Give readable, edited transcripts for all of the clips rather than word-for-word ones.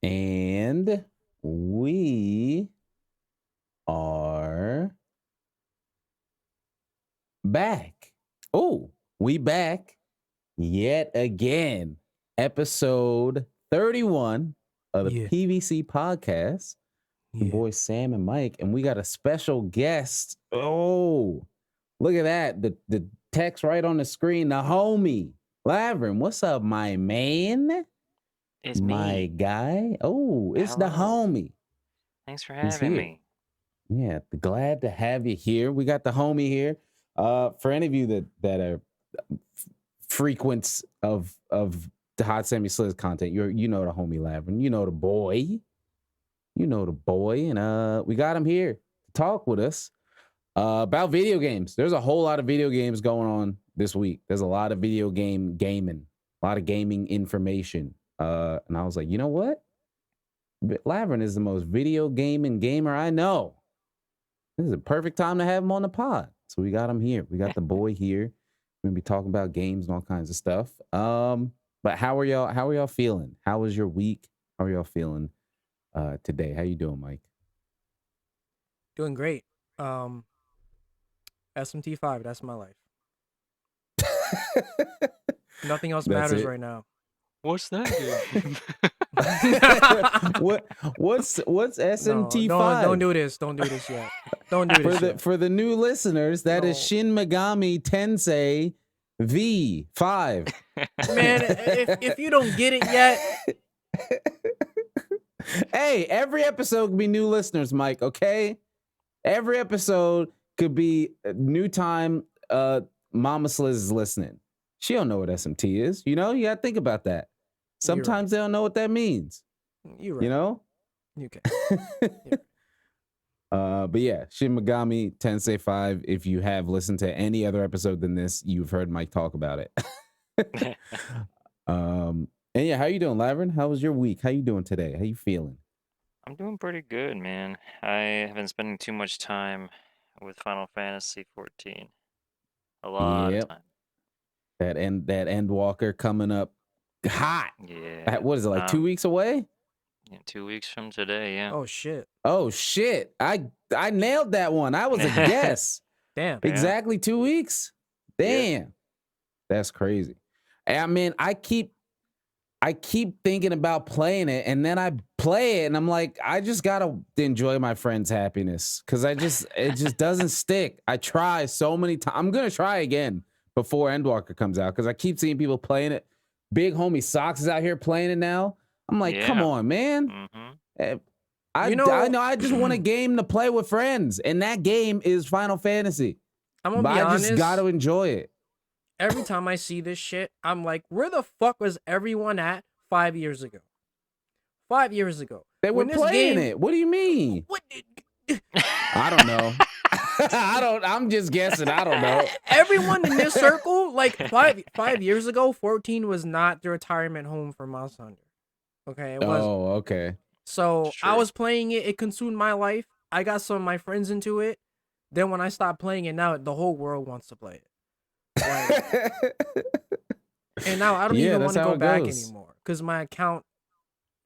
And we are back. Oh, we back yet again. Episode 31 of the PVC podcast. Your boys Sam and Mike, and we got a special guest. Oh, look at that. The text right on the screen. The homie. Lavren, what's up, my man? It's my me. guy. Oh, it's Hello. the homie. Thanks for He's having here. me. Yeah, glad to have you here. We got the homie here. For any of you that are frequents of the Hot Sammy Sliz content, you know the homie Lavren. You know the boy. You know the boy. And we got him here to talk with us about video games. There's a whole lot of video games going on this week. There's a lot of video gaming, a lot of gaming information. And I was like, you know what? Lavren is the most video gaming gamer I know. This is a perfect time to have him on the pod. So we got him here. We got the boy here. We're gonna be talking about games and all kinds of stuff. But how are y'all feeling? How was your week? How are y'all feeling today? How you doing, Mike? Doing great. SMT5, that's my life. Nothing else matters right now. What's that game? What's SMT5? No, don't do this. Don't do this yet. Don't do this yet. For the new listeners, that is Shin Megami Tensei V5. Man, if you don't get it yet. Hey, every episode could be new listeners, Mike, okay? Every episode could be a new time Mama Sliz is listening. She don't know what SMT is. You know, you gotta think about that. Sometimes they don't know what that means. You're right. You know? You can. But yeah, Shin Megami Tensei 5. If you have listened to any other episode than this, you've heard Mike talk about it. And yeah, how you doing, Lavren? How was your week? How you doing today? How you feeling? I'm doing pretty good, man. I have been spending too much time with Final Fantasy 14. A lot of time. That Endwalker coming up hot. Yeah. What is it, like 2 weeks away? Yeah, 2 weeks from today, yeah. Oh shit. I nailed that one. I was a guess. Damn. Exactly 2 weeks. Damn. Yeah. That's crazy. I mean, I keep thinking about playing it, and then I play it, and I'm like, I just gotta enjoy my friend's happiness, because it just doesn't stick. I try so many times. I'm gonna try again before Endwalker comes out, because I keep seeing people playing it. Big homie Socks is out here playing it now. I'm like, come on, man. Mm-hmm. I know I just want a game to play with friends, and that game is Final Fantasy. I'm gonna be honest, I just gotta enjoy it. Every time I see this shit, I'm like, where the fuck was everyone at 5 years ago? 5 years ago. They were playing it. What do you mean? What? I don't know. I'm just guessing. I don't know. Everyone in this circle, like five years ago, 14 was not the retirement home for Monster Hunter. Okay. It wasn't. Oh, okay. So I was playing it. It consumed my life. I got some of my friends into it. Then when I stopped playing it, now the whole world wants to play it. Like, and now I don't even want to go back anymore because my account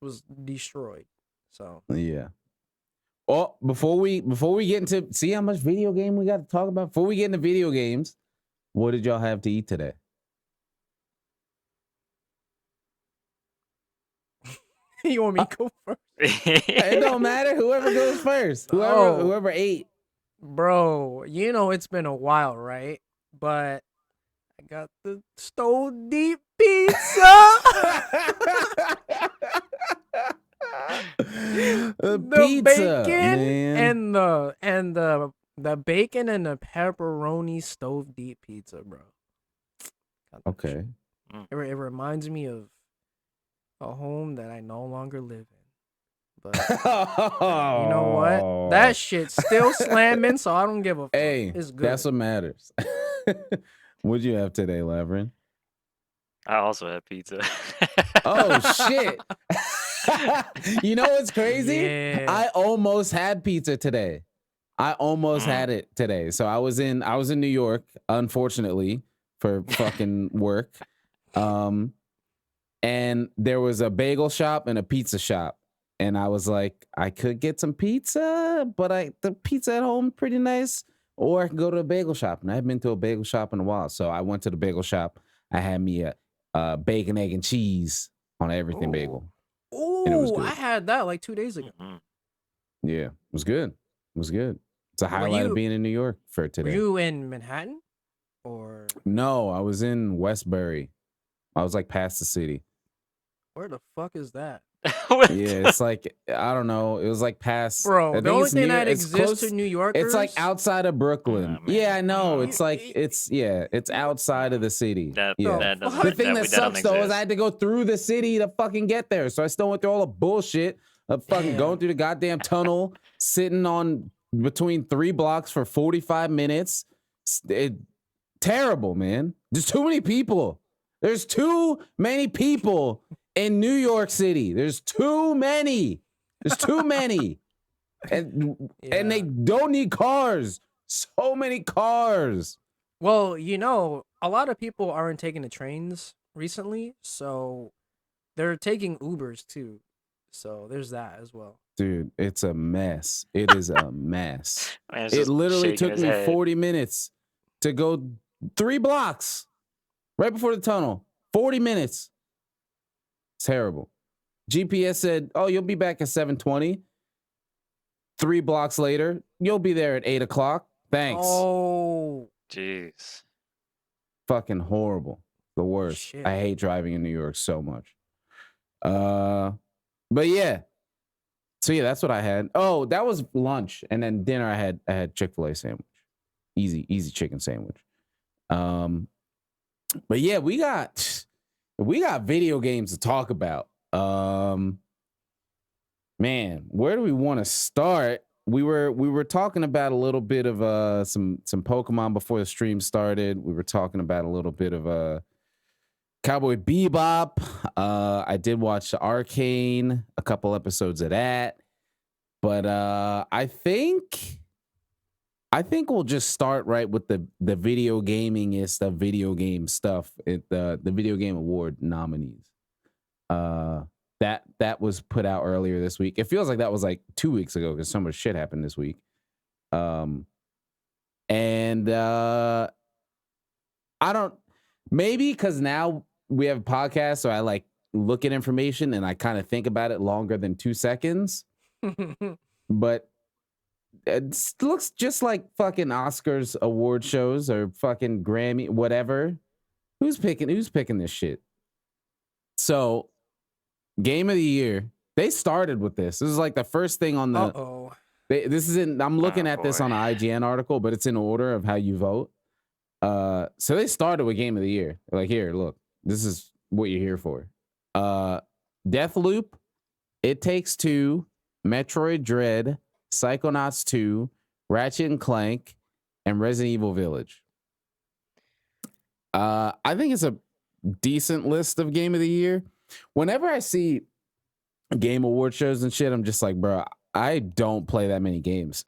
was destroyed. So yeah. Oh, before we get into, see how much video game we got to talk about. Before we get into video games, what did y'all have to eat today? You want me to go first? It don't matter. Whoever goes first. Whoever ate. Bro, you know it's been a while, right? But I got the stove deep pizza. The bacon man. and the bacon and the pepperoni stove deep pizza, bro. Okay. It reminds me of a home that I no longer live in. But you know what? That shit's still slamming, so I don't give a fuck. Hey, it's good. That's what matters. What'd you have today, Lavren? I also had pizza. Oh shit. You know what's crazy? Yeah. I almost had pizza today. I almost had it today. So I was in New York, unfortunately, for fucking work. And there was a bagel shop and a pizza shop. and I was like, I could get some pizza, but the pizza at home pretty nice, or I can go to a bagel shop. And I haven't been to a bagel shop in a while, so I went to the bagel shop. I had me a bacon, egg, and cheese on everything bagel. And it was Oh, good. I had that like 2 days ago. Yeah, it was good. It was good. It's a highlight of being in New York for today. Were you in Manhattan? Or No, I was in Westbury. I was like past the city. where the fuck is that? Yeah, it's like, I don't know. It was like past. Bro, the only thing that it's exists close, to New Yorkers. It's like outside of Brooklyn. Oh, Yeah, I know. man. It's like it's outside of the city. That The doesn't. thing that sucks though is I had to go through the city to fucking get there. So I still went through all the bullshit of fucking going through the goddamn tunnel, sitting on between 3 blocks for 45 minutes. Terrible, man. There's too many people. There's too many people in New York City. There's too many. There's too many. And they don't need cars. So many cars. Well, you know, a lot of people aren't taking the trains recently, so they're taking Ubers too. So there's that as well. Dude, it's a mess. It is a mess. Man, it literally took me 40 minutes to go 3 blocks right before the tunnel. 40 minutes. Terrible. GPS said, oh, you'll be back at 7:20. 3 blocks later, you'll be there at 8 o'clock. Thanks. Oh, jeez. Fucking horrible. The worst. Shit. I hate driving in New York so much. But yeah. So yeah, that's what I had. Oh, that was lunch. And then dinner I had Chick-fil-A sandwich. Easy chicken sandwich. But yeah, we got video games to talk about. Man, where do we want to start? We were talking about a little bit of some Pokemon before the stream started. We were talking about a little bit of Cowboy Bebop. I did watch Arcane, a couple episodes of that. But I think we'll just start right with the video gamingest of video game stuff. The Video Game Award nominees. That was put out earlier this week. It feels like that was like 2 weeks ago because so much shit happened this week. I don't, maybe because now we have a podcast, so I like look at information and I kind of think about it longer than 2 seconds. But it looks just like fucking Oscars award shows or fucking Grammy, whatever. Who's picking this shit? So, Game of the Year. They started with this. This is like the first thing on the. I'm looking at this on an IGN article, but it's in order of how you vote. So they started with Game of the Year. Like, here, look, this is what you're here for. Deathloop, It Takes Two, Metroid Dread, Psychonauts 2, Ratchet and Clank, and Resident Evil Village. I think it's a decent list of Game of the Year. Whenever I see game award shows and shit, I'm just like, bro, I don't play that many games.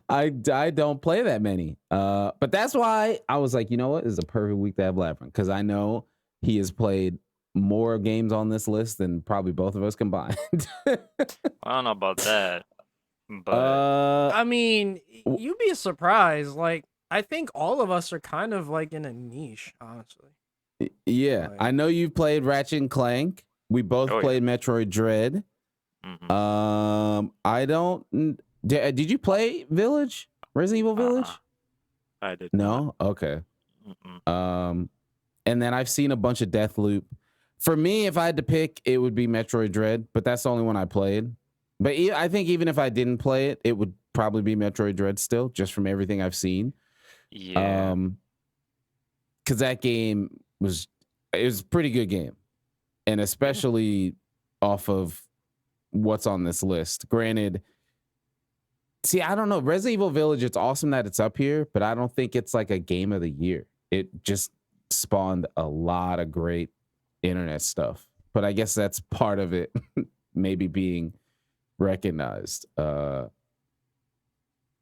I don't play that many. But that's why I was like, you know what? This is a perfect week to have Lavren, because I know he has played more games on this list than probably both of us combined. I don't know about that, but I mean, you'd be surprised. Like, I think all of us are kind of like in a niche, honestly. Yeah, Like, I know you've played Ratchet and Clank. We both played Metroid Dread. I don't. Did you play Village? Resident Evil Village? I did. No. Okay. And then I've seen a bunch of Deathloop. For me, if I had to pick, it would be Metroid Dread, but that's the only one I played. But I think even if I didn't play it, it would probably be Metroid Dread still, just from everything I've seen. Yeah. Because that game was a pretty good game, and especially off of what's on this list. Granted, see, I don't know. Resident Evil Village, it's awesome that it's up here, but I don't think it's like a game of the year. It just spawned a lot of great internet stuff, but I guess that's part of it, maybe being recognized. But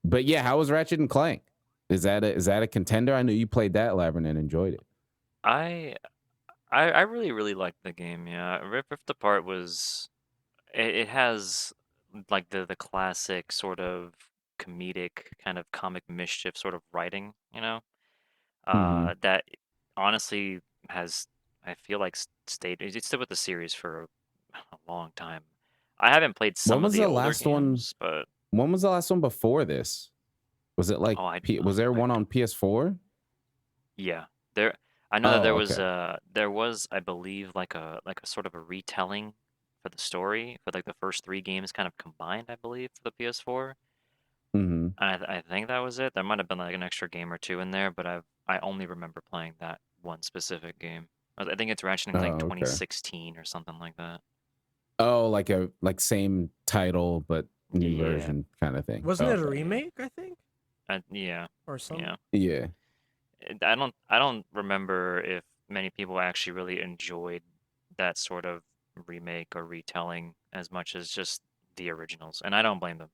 yeah, how was Ratchet and Clank? Is that a contender? I know you played that, Lavren, and enjoyed it. I really liked the game. Yeah, Rift Apart was it has like the classic sort of comedic kind of comic mischief sort of writing, Hmm. that honestly has, I feel like, stayed. It's still with the series for a long time. I haven't played When some of was the the older last one? games, but When was the last one before this? Was it like oh, was there one on PS4? yeah, there. I know that Oh, okay. there was, I believe, like a sort of a retelling for the story for like the first three games kind of combined, I believe, for the PS4. Hmm. I think that was it. There might have been like an extra game or two in there, but I only remember playing that one specific game. I think it's Ratchet and Clank Oh, okay. 2016 or something like that. Oh, like same title but new Yeah, version kind of thing. Wasn't it a Okay. remake? I think, yeah, or some. yeah. Yeah. I don't remember if many people actually really enjoyed that sort of remake or retelling as much as just the originals, and I don't blame them.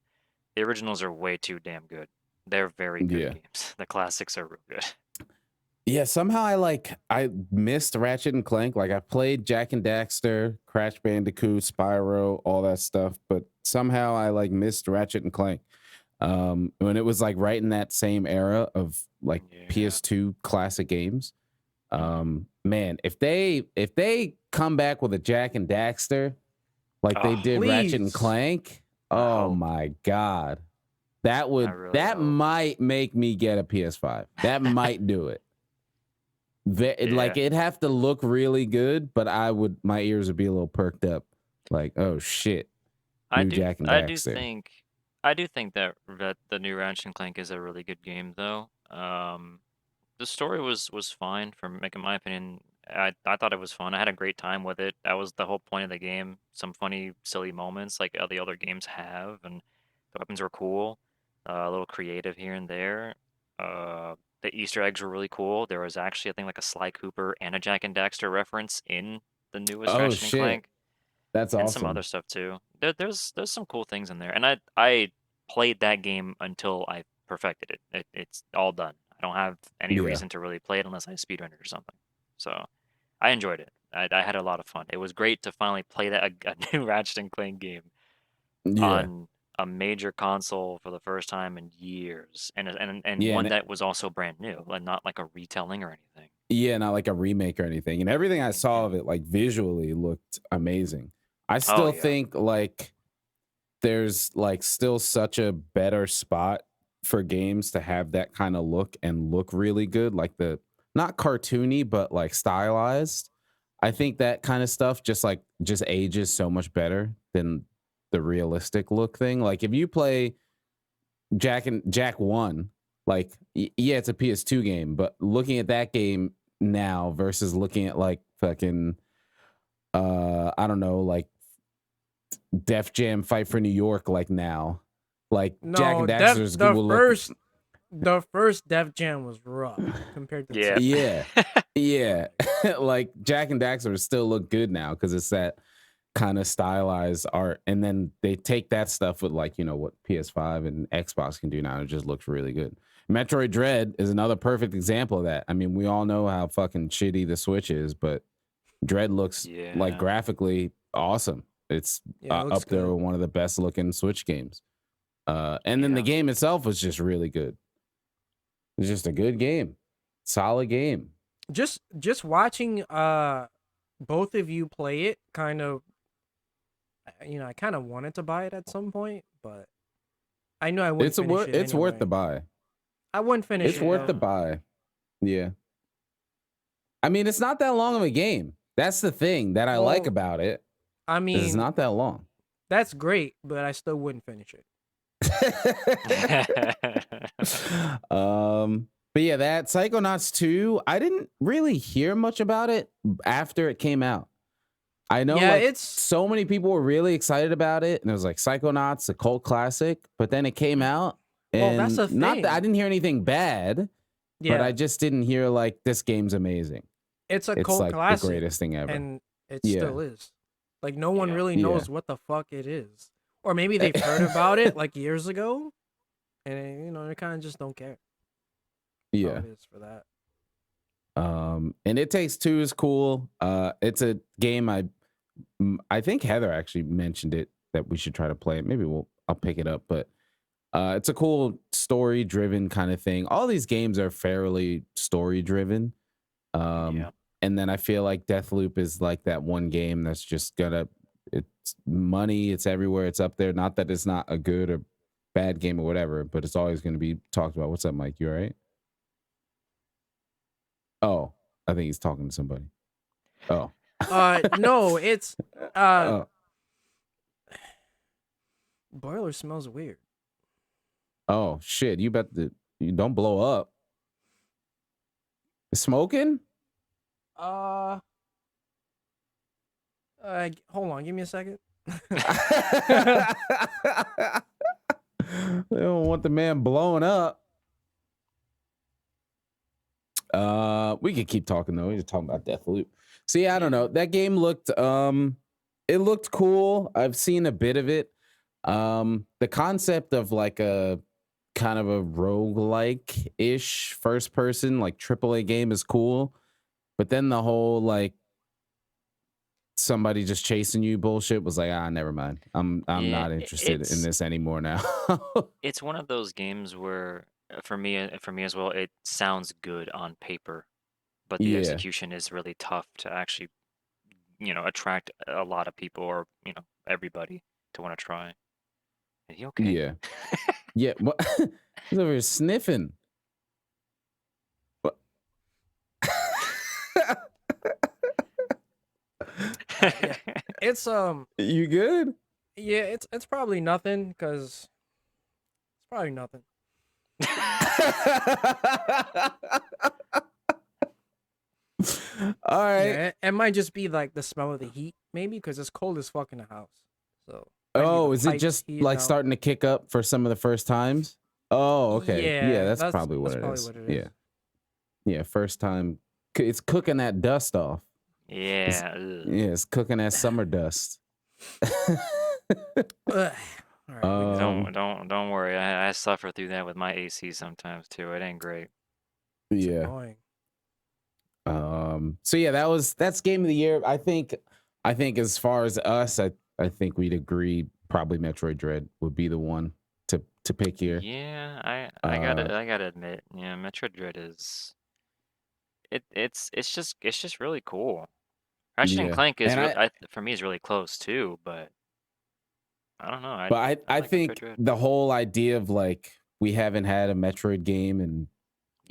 The originals are way too damn good. They're very good Yeah. games. The classics are real good. Yeah, somehow I missed Ratchet and Clank. Like I played Jack and Daxter, Crash Bandicoot, Spyro, all that stuff, but somehow I like missed Ratchet and Clank. When it was like right in that same era of like Yeah. PS2 classic games. Man, if they come back with a Jack and Daxter like they Oh, did Ratchet and Please. Clank, I oh hope. my god. I really hope. Might make me get a PS5. That might do it. Like Yeah. it'd have to look really good, but my ears would be a little perked up. Like, oh shit, I new do Jack and I do Daxter. think I do think that the new Ratchet and Clank is a really good game though. The story was fine in my opinion. I thought it was fun. I had a great time with it. That was the whole point of the game. Some funny, silly moments like all the other games have, and the weapons were cool. A little creative here and there. The Easter eggs were really cool. There was actually, I think, like a Sly Cooper and a Jack and Daxter reference in the newest Oh Ratchet and shit, Clank, that's and some other awesome. stuff too. There's some cool things in there, and I played that game until I perfected it. It's all done. I don't have any Yeah, reason to really play it unless I speedrun it or something. So I enjoyed it. I had a lot of fun. It was great to finally play a new Ratchet and Clank game yeah, on a major console for the first time in years, and yeah, one that was also brand new, like not like a retelling or anything. yeah. Not like a remake or anything. And everything I saw Mhm. of it, like visually, looked amazing. I Oh still yeah. think like there's like still such a better spot for games to have that kind of look and look really good, like the not cartoony but like stylized. I think that kind of stuff just ages so much better than the realistic look thing. Like if you play Jack 1, like yeah, it's a PS2 game, but looking at that game now versus looking at like fucking I don't know, like Def Jam Fight for New York like now. Like Jack No, and Daxter's the will look first Def Jam was rough compared to the Yeah. second. yeah. Yeah. Like Jack and Daxter still look good now because it's that kind of stylized art. And then they take that stuff with like, what PS5 and Xbox can do now. It just looks really good. Metroid Dread is another perfect example of that. I mean, we all know how fucking shitty the Switch is, but Dread looks like Yeah. graphically awesome. It's Yeah, it looks up there good. with one of the best looking Switch games. And then the Yeah. game itself was just really good. It's just a good game, solid game. Just watching both of you play it kind of, I kind of wanted to buy it at some point, but I know I wouldn't finish it It's worth anyway. the buy. I wouldn't finish It's it worth the though. buy. Yeah. I mean, it's not that long of a game. That's the thing that I like Well, about it. I Is it's mean, not that long. that's great, but I still wouldn't finish it. But yeah, that Psychonauts 2, I didn't really hear much about it after it came out. I know Yeah, like it's so many people were really excited about it, and it was like Psychonauts, a cult classic, but then it came out well, that's and the not that I thing. didn't hear anything bad, but I Yeah, just didn't hear like this game's amazing. it's a It's cult like the classic, greatest thing ever. and it Yeah. still is. Like no one Yeah. really Yeah. knows what the fuck it is, or maybe they've heard about it like years ago, and they kind of just don't care. That's all Yeah. it is for that. And It Takes Two is cool. It's a game I I think Heather actually mentioned it that we should try to play it. Maybe I'll pick it up, but it's a cool story driven kind of thing. All these games are fairly story driven. Yeah. And then I feel like Deathloop is like that one game that's just it's money, it's everywhere, it's up there. Not that it's not a good or bad game or whatever, but it's always going to be talked about. What's up, Mike? You all right? Oh, I think he's talking to somebody. Oh. No, it's Oh. boiler smells weird. Oh shit! You don't blow up. Smoking? Hold on, give me a second. They don't want the man blowing up. We could keep talking though. We're just talking about Deathloop. See, I don't know. That game looked it looked cool. I've seen a bit of it. The concept of like a kind of a roguelike-ish first person, like AAA game is cool. But then the whole like somebody just chasing you bullshit was like, never mind. I'm not interested in this anymore now. It's one of those games where for me as well, it sounds good on paper, but the execution is really tough to actually, attract a lot of people or, everybody to want to try. Are you okay? Yeah. Yeah. What? He's over here sniffing. What? Yeah. It's You good? Yeah, it's probably nothing because it's probably nothing. All right. Yeah, it might just be like the smell of the heat, maybe because it's cold as fuck in the house. So. Is it just like starting to kick up for some of the first times? Oh, okay. Yeah, that's probably what it is. Yeah. Yeah, first time. It's cooking that dust off. Yeah. It's cooking that summer dust. All right, don't worry. I suffer through that with my AC sometimes too. It ain't great. Yeah. So yeah, that's game of the year. I think as far as us, I think we'd agree probably Metroid Dread would be the one to pick here. Yeah, I gotta admit, yeah, Metroid Dread is it's just really cool. Ratchet and Clank is for me is really close too, but I don't know. I like think the whole idea of like we haven't had a Metroid game and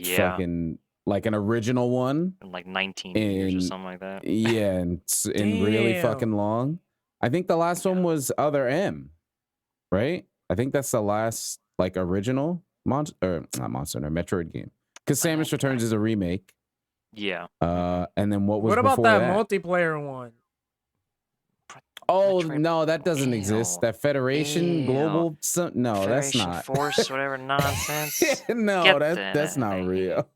fucking like an original one in like 19 years or something like that. Yeah, and really fucking long. I think the last one was Other M, right? I think that's the last like original Metroid game. Because Samus Returns is a remake. Yeah. And then what about before that multiplayer one? Oh no, that doesn't exist. That Federation Global, no, that's not Force, whatever nonsense. No, that's not real.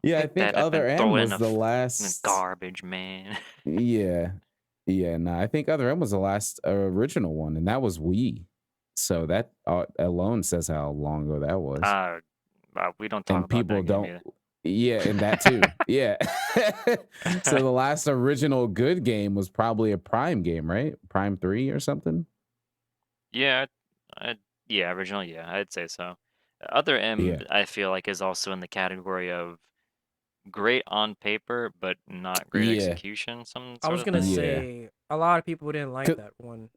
Yeah, I think Other M was the last garbage, man. Yeah, no, I think Other M was the last original one, and that was Wii. So that alone says how long ago that was. We don't talk and about people that don't. Either. Yeah, and that too. Yeah. So the last original good game was probably a Prime game, right? Prime 3 or something. Yeah, original. Yeah, I'd say so. Other M, I feel like, is also in the category of great on paper, but not great execution. I was gonna say a lot of people didn't like that one.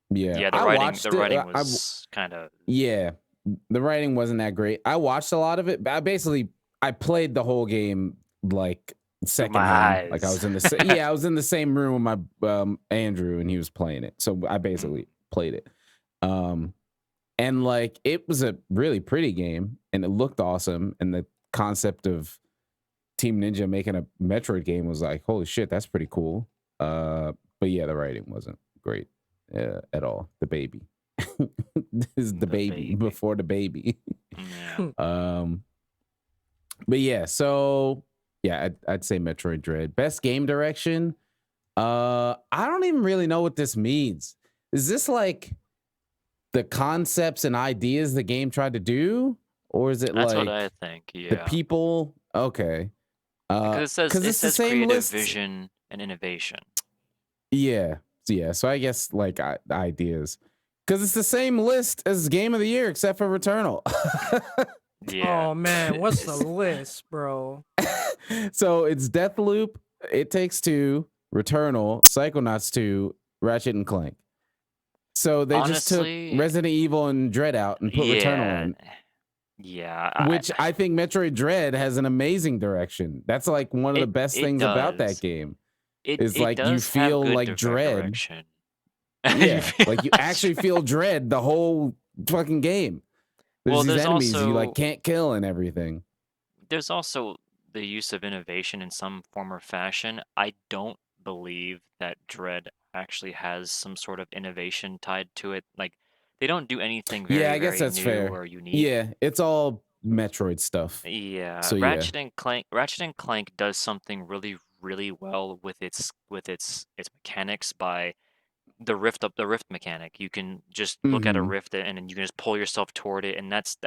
Yeah, the writing was kind of the writing wasn't that great. I watched a lot of it, but I played the whole game like secondhand. Like I was in the I was in the same room with my Andrew, and he was playing it, so I basically played it. And like it was a really pretty game, and it looked awesome, and the concept of Team Ninja making a Metroid game was like, holy shit, that's pretty cool. But yeah, the writing wasn't great at all. The baby. This is the baby before the baby. Yeah. But yeah, so yeah, I'd say Metroid Dread. Best game direction. I don't even really know what this means. Is this like the concepts and ideas the game tried to do, or is it That's like what I think? Yeah, the people? Okay, because it says it's the same creative list. vision and innovation. Yeah. So I guess like ideas, because it's the same list as Game of the Year except for Returnal. Yeah. Oh man, what's the list, bro? So it's Deathloop, It Takes Two, Returnal, Psychonauts 2, Ratchet and Clank. So they just took Honestly, Resident Evil and Dread out and put Returnal in. Yeah. Which I think Metroid Dread has an amazing direction. That's like one of the best things about that does. game. It Is like you does have feel good like Dread. direction. Yeah, like you actually feel Dread the whole fucking game. There's these enemies you like can't kill and everything. There's also the use of innovation in some form or fashion. I don't believe that Dread actually has some sort of innovation tied to it. Like they don't do anything very, Yeah, I guess very that's new fair. or unique. Yeah, it's all Metroid stuff. Yeah, So Ratchet and Clank does something really, really well with its mechanics by the rift mechanic. You can just look at a rift and then you can just pull yourself toward it, and that's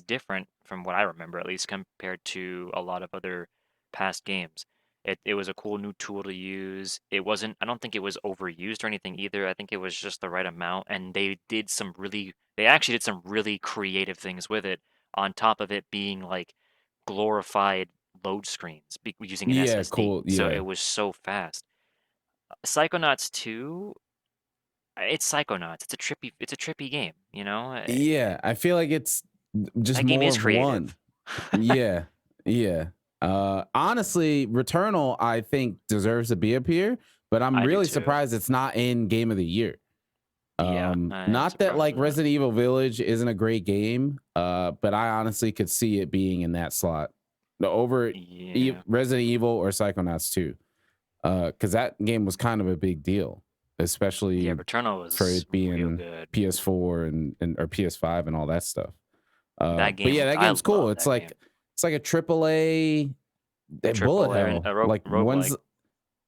different from what I remember, at least compared to a lot of other past games. It was a cool new tool to use. It wasn't, I don't think it was overused or anything either. I think it was just the right amount, and they actually did some really creative things with it, on top of it being like glorified load screens using an Yeah, SSD. cool. So Yeah. it was so fast. Psychonauts 2, it's Psychonauts. It's a trippy game, you know? Yeah, I feel like it's just That game more is of creative. one. Yeah. Honestly, Returnal I think deserves to be up here, but I'm I do really too. surprised it's not in Game of the Year. Yeah, I'm Not that surprised like with that. Resident Evil Village isn't a great game, but I honestly could see it being in that slot over Yeah. Resident Evil or Psychonauts 2, because that game was kind of a big deal, especially Yeah, Returnal was for it real being good. PS4 and or PS5 and all that stuff. That But yeah, that I game's cool. love It's that like game. it's like a AAA bullet hell, like roguelike.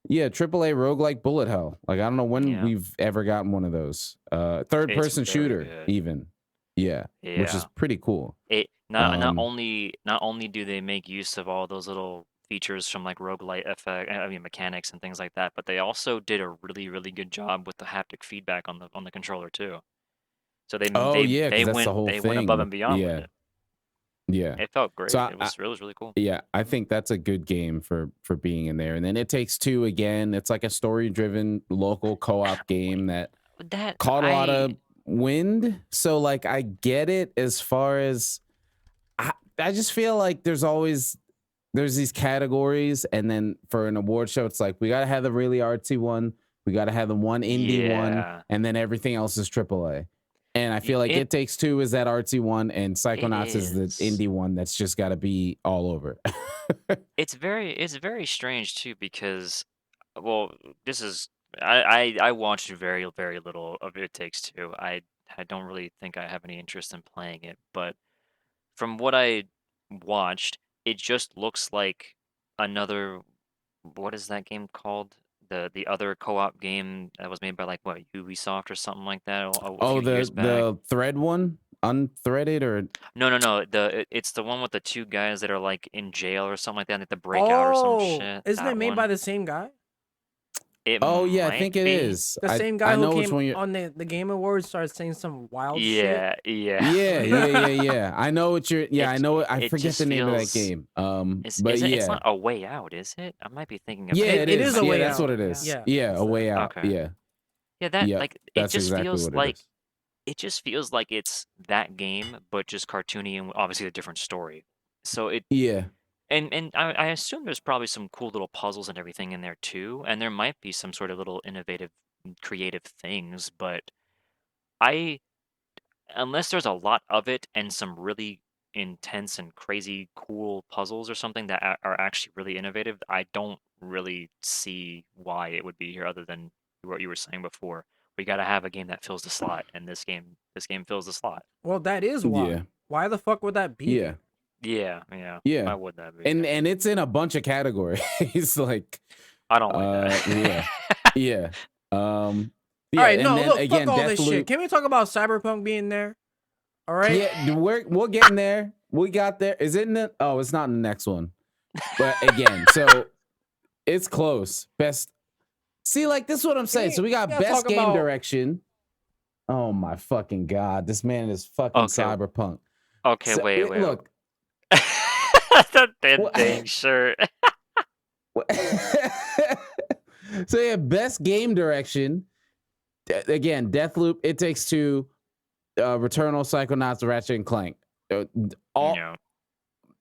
AAA roguelike bullet hell. Like I don't know when Yeah. we've ever gotten one of those. Third person It's very shooter good. even. Yeah, which is Yeah. pretty cool. Not Um, only do they make use of all those little features from like roguelite mechanics and things like that, but they also did a really, really good job with the haptic feedback on the controller too. So they yeah, because that's the whole they thing. went above and beyond with Yeah, it. yeah. It felt great. So It was really cool. Yeah, I think that's a good game for being in there. And then It Takes Two again. It's like a story-driven local co-op game that caught a lot of wind. So like I get it as far as I just feel like there's these categories, and then for an award show, it's like we gotta have the really artsy one, we gotta have the one indie one, and then everything else is AAA. And I feel like It Takes Two is that artsy one, and Psychonauts is the indie one that's just got to be all over. It's very strange too, because, well, this is I watched very, very little of It Takes Two. I don't really think I have any interest in playing it, but from what I watched, it just looks like another, what is that game called? The other co-op game that was made by like what, Ubisoft or something like that a few years back. The thread one, Unthreaded, or No. It's the one with the two guys that are like in jail or something like that, and they have to break out or some shit. Isn't That it made by one. the same guy? It yeah, I might think it be. is. The same I guy who know which came one you're. on the Game Awards started saying some wild shit. Yeah. I know what you're. Yeah, I know. I It forget just the name of that feels. game. But yeah, it's not A Way Out, is it? I might be thinking of yeah, it. it is. A Yeah, Way that's Out. what it is. Yeah, Yeah, that's A Way Out. Okay. Yeah, Yeah, that Yep, like it that's just exactly feels what it like is. it just feels like it's that game, but just cartoony and obviously a different story. So it Yeah, and I assume there's probably some cool little puzzles and everything in there too, and there might be some sort of little innovative, creative things, but unless there's a lot of it and some really intense and crazy cool puzzles or something that are actually really innovative, I don't really see why it would be here other than what you were saying before. We got to have a game that fills the slot, and this game fills the slot. Well, that is why. Yeah. Why the fuck would that be? yeah, Yeah. yeah. Why would that be? And it's in a bunch of categories. Like, I don't like that. yeah. All right, and no, then look, again, fuck all this Deathloop. shit. Can we talk about Cyberpunk being there? All right. Yeah, we're getting there. We got there. Is it in the? Oh, it's not in the next one. But again, so it's close. Best See, like this is what I'm saying. So we got gotta best talk game about- direction. Oh my fucking god, this man is fucking Okay. cyberpunk. Okay, So, wait. Look, That What- dang shirt. so yeah, best game direction. Again, Deathloop, It Takes Two, Returnal, Psychonauts, Ratchet and Clank. Yeah.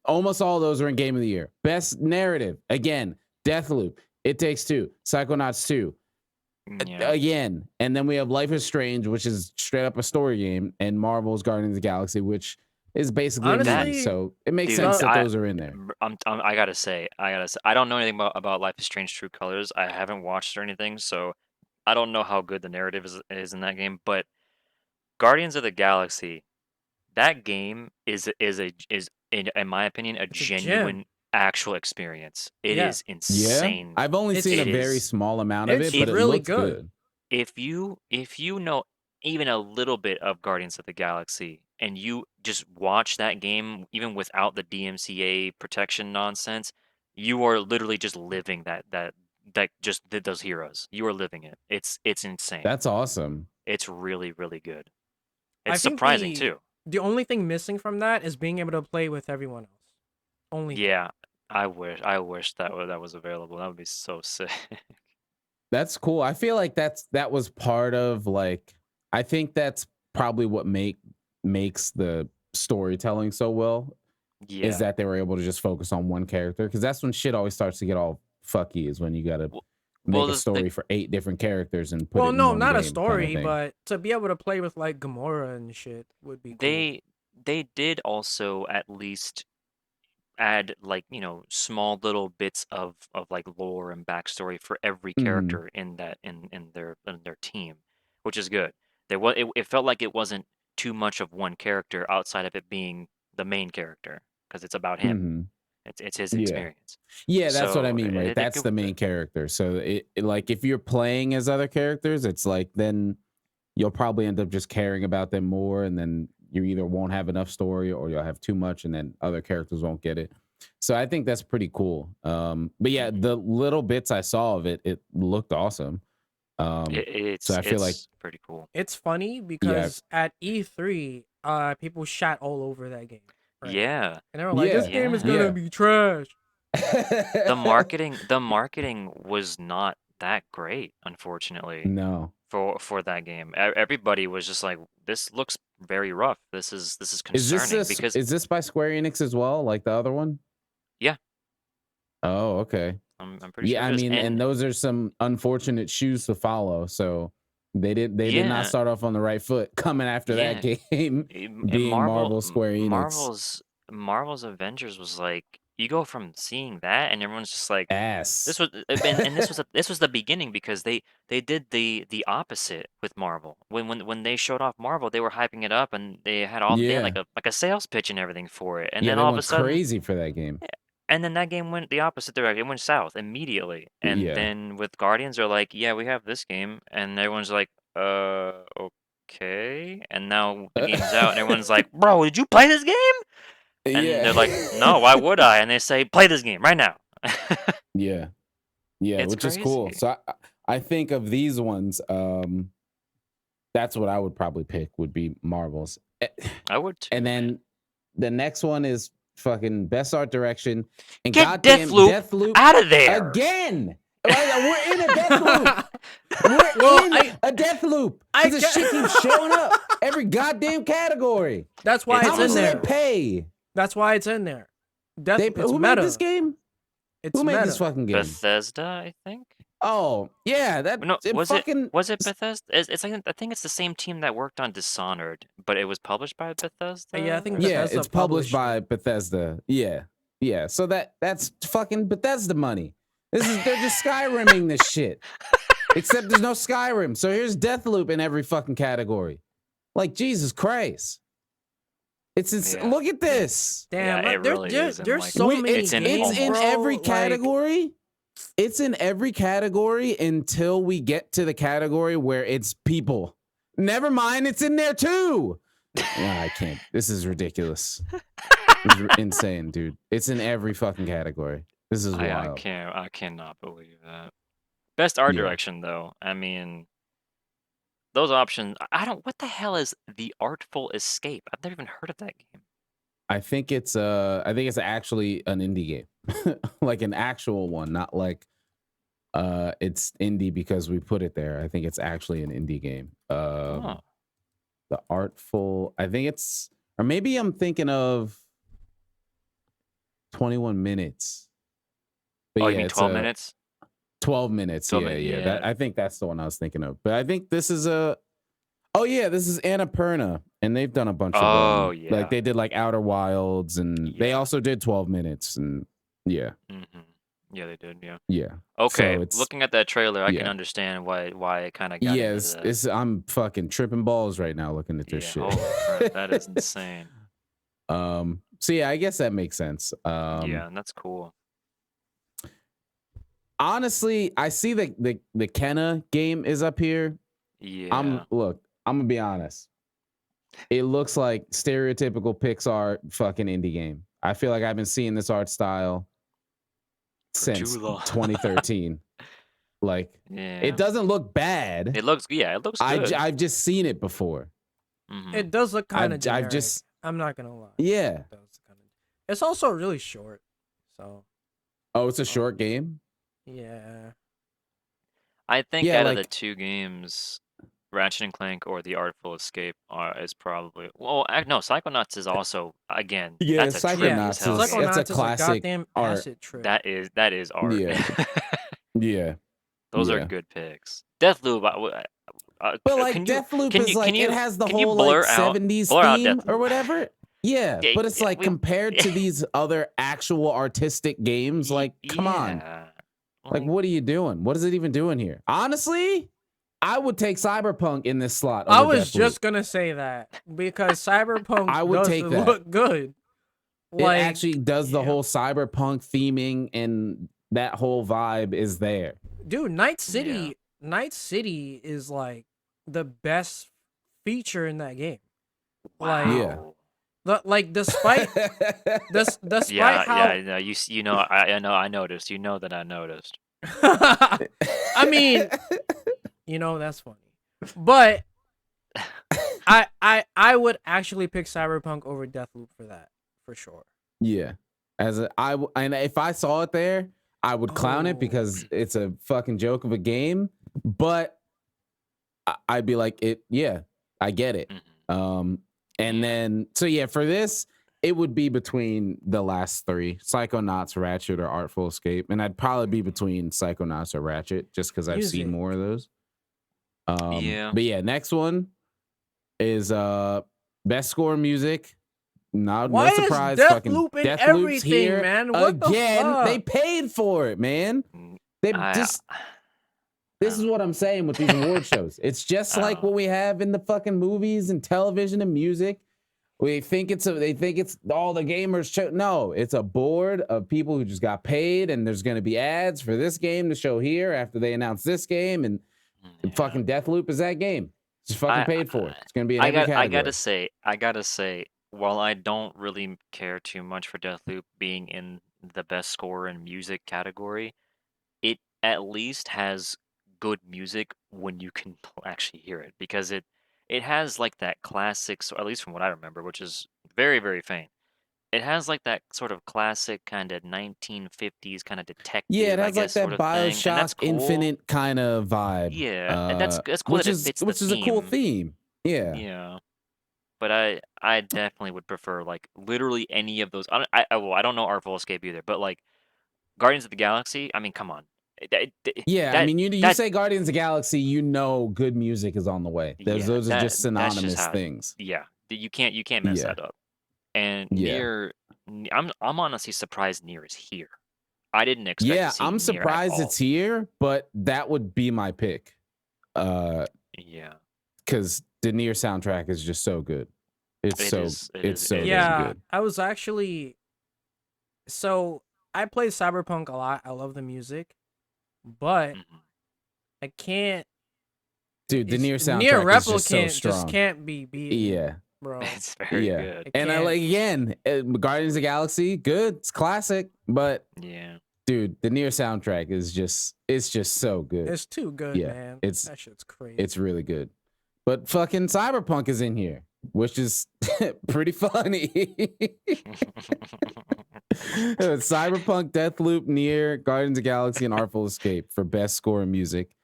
Almost all of those are in Game of the Year. Best narrative, again, Deathloop, It Takes Two, Psychonauts 2. Yeah. Again, and then we have Life is Strange, which is straight up a story game, and Marvel's Guardians of the Galaxy, which is basically a movie. Honestly, So it makes dude, sense that I- those are in there. I gotta say, I don't know anything about Life is Strange: True Colors. I haven't watched or anything, so I don't know how good the narrative is in that game. But Guardians of the Galaxy, that game is in my opinion a It's a gem. genuine actual experience. It Yeah. is insane. I've only It's- seen a it very is- small amount of it's it, but it really looks good. good. If you know even a little bit of Guardians of the Galaxy and you just watch that game even without the DMCA protection nonsense, you are literally just living that just those heroes. You are living it. It's insane. That's awesome. It's really really good. I It's think surprising the- too. The only thing missing from that is being able to play with everyone else. Only. Yeah, I wish that was available. That would be so sick. That's cool. I feel like that was part of like I think that's probably what makes the storytelling so well Yeah. is that they were able to just focus on one character, because that's when shit always starts to get all fucky, is when you gotta make a the story for 8 different characters and put it Well, in no, one not a game story, kinda thing. but to be able to play with like Gamora and shit would be cool. They did also at least add like small little bits of like lore and backstory for every Mhm. character in that in their team, which is good. It felt like it wasn't too much of one character outside of it being the main character because it's about him. Mhm. It's his Yeah. experience. Yeah, that's what I So, mean, they right? did That's good the with main it. character. So like if you're playing as other characters, it's like then you'll probably end up just caring about them more, and then you either won't have enough story or you'll have too much, and then other characters won't get it. So I think that's pretty cool. But yeah, the little bits I saw of it, it looked awesome. It's I feel like- it's pretty cool. It's funny because at E3, people shat all over that game. Right? Yeah. And they were like, "This Yeah. game is Yeah. gonna be trash." The marketing was not that great, unfortunately. No. For that game. Everybody was just like, "This looks very rough. This is Is concerning this because is this by Square Enix as well, like the other one? Yeah. Oh, okay. I'm pretty Yeah, sure I it is. mean, and those are some unfortunate shoes to follow. So they did not Yeah. start off on the right foot coming after that game. and being Marvel Square Enix. Marvel's Avengers was like, you go from seeing that and everyone's just like, Ass. this was and this was the beginning because they did the opposite with Marvel. When they showed off Marvel, they were hyping it up and they had Yeah. like a sales pitch and everything for it. And yeah, then they all of went a sudden crazy for that game. and then that game went the opposite direction. It went south immediately. And Yeah. then with Guardians, they're like, yeah, we have this game. And everyone's like, okay. And now the game's out. And everyone's like, bro, did you play this game? And yeah. they're like, no, why would I? And they say, play this game right now. yeah. Yeah, It's which is cool. crazy. So I think of these ones, that's what I would probably pick, would be Marvel's. I would too. And then the next one is fucking best art direction. And Get goddamn Deathloop out of there. again. We're in a death loop. We're Well, in a death loop. I This get- shit keeps showing up every goddamn category. That's why How it's much in do there. they pay? That's why it's in there. It's Who meta. made this game? It's Who made meta. this fucking game? Bethesda, I think. Oh, yeah, that No, was fucking it Bethesda? It's like I think it's the same team that worked on Dishonored, but it was published by Bethesda. Yeah, I think or yeah, Bethesda it's published published by it. Bethesda. Yeah, yeah. So that's fucking Bethesda money. They're just Skyrimming this shit. Except there's no Skyrim. So here's Deathloop in every fucking category. Like Jesus Christ. Yeah. Look at this. Damn, Yeah, it there's, really there's, is, and, there's like, so Wait, many it's in games, It's in bro, every like- category. It's in every category until we get to the category where it's people. Never mind, it's in there too. Nah, I can't. This is ridiculous. It's insane, dude. It's in every fucking category. This is I wild. cannot believe that. Best art Yeah. direction though. I mean, those options. I don't. What the hell is The Artful Escape? I've never even heard of that game. I think it's actually an indie game. Like an actual one, not like it's indie because we put it there. I think it's actually an indie game. Oh. The Artful, I think it's, or maybe I'm thinking of 21 minutes. But Oh, yeah, you mean it's 12 minutes? 12 minutes. 12 Yeah, minutes, yeah. yeah. That, I think that's the one I was thinking of. But I think this is this is Annapurna, and they've done a bunch of Oh, yeah. like they did like Outer Wilds, and they Yeah. also did 12 minutes, and yeah, Yeah, they did. Yeah. yeah. Okay, So it's looking at that trailer, I can yeah. understand why it kind of got yeah, into that. it's I'm fucking tripping balls right now looking at this Yeah, shit. holy crap, that is insane. So yeah, I guess that makes sense. Yeah, and that's cool. Honestly, I see the Kenna game is up here. Yeah. I'm gonna be honest. It looks like stereotypical Pixar fucking indie game. I feel like I've been seeing this art style since too long. 2013. Like, Yeah. it doesn't look bad. It looks good. I've just seen it before. Mhm. It does look kind of generic. I've just I'm not gonna lie. yeah. It does kinda... It's also really short, so Oh, it's a short game. yeah. I think Yeah, out of the like- two games, Ratchet and Clank or The Artful Escape is probably no. Psychonauts is also again. Yeah, that's a trippy Psychonauts as hell is- game. that's a Psychonauts is classic goddamn art. acid trip. That is art. Yeah. Yeah. Those are Yeah. good picks. Deathloop. But like can you, Deathloop can is you, like can you, it has the can you whole blur like out- 70s blur out theme or Deathloop? whatever. Yeah, Yeah, but it's yeah, like compared to these other actual artistic games, like come on. Yeah. Like what are you doing? What is it even doing here? Honestly, I would take Cyberpunk in this slot. I over was Deathloop. just gonna say that because Cyberpunk I would does take that. look good. Like it actually does the yeah. whole cyberpunk theming, and that whole vibe is there. dude, Night City is like the best feature in that game. Like Yeah. like despite despite Yeah, how no, you know I noticed. You know that I noticed. I mean, that's funny. But I would actually pick Cyberpunk over Deathloop for that, for sure. Yeah. And if I saw it there, I would clown it because it's a fucking joke of a game, but I'd be like, I get it. And then so yeah, for this, it would be between the last three: Psychonauts, Ratchet, or Artful Escape. And I'd probably be between Psychonauts or Ratchet just because I've seen Music. more of those. Yeah. But yeah, next one is best score in music. No Why is surprise. Deathloop fucking in Deathloop's everything, here man? What the again. fuck? They paid for it, man. They just. This is what I'm saying with these award shows. It's just like what we have in the fucking movies and television and music. They think it's all the gamers show. No, it's a board of people who just got paid, and there's going to be ads for this game to show here after they announce this game, and fucking Deathloop is that game. Just fucking paid for it. It's going to be in every category. I gotta say, while I don't really care too much for Deathloop being in the best score in music category, it at least has good music when you can actually hear it, because it has like that classic, so at least from what I remember, which is very, very faint. It has like that sort of classic kind of 1950s kind of detective. Yeah, it I has like guess, that sort of thing, and that's Bioshock cool. Infinite kind of vibe. Yeah, and that's cool. Which that is it fits the which is a cool theme. theme. Yeah. Yeah. But I definitely would prefer like literally any of those. I don't know Artful Escape either, but like Guardians of the Galaxy. I mean, come on. Yeah, I mean, you say Guardians of the Galaxy, good music is on the way. Those are just synonymous things. Yeah, you can't mess that up. And Nier, I'm honestly surprised Nier is here. I didn't expect. Yeah, to see I'm Nier surprised at all. it's here, but that would be my pick. Yeah, because the Nier soundtrack is just so good. It's so yeah, good. I was actually I play Cyberpunk a lot. I love the music, but I can't. Dude, the Nier soundtrack Nier is just so Replicant strong. just can't be beat. Yeah, bro. it's very good. And I like again, Guardians of the Galaxy, good. It's classic, but Yeah, dude, the Nier soundtrack is it's just so good. It's too good, Yeah, man. it's- That shit's crazy. It's really good. But fucking Cyberpunk is in here, which is pretty funny. Cyberpunk, Deathloop, Nier, Guardians of the Galaxy, and Artful Escape for best score and music.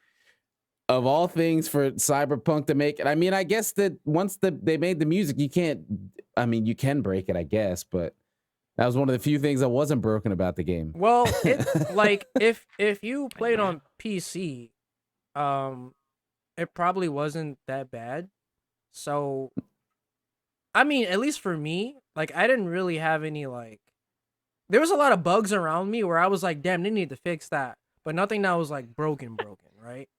Of all things for Cyberpunk to make it, I mean, I guess that once they made the music, you can't. I mean, you can break it, I guess, but that was one of the few things that wasn't broken about the game. Well, it, like if you played on PC, it probably wasn't that bad. So, I mean, at least for me, like I didn't really have any like. There was a lot of bugs around me where I was like, "Damn, they need to fix that," but nothing that was like broken, right?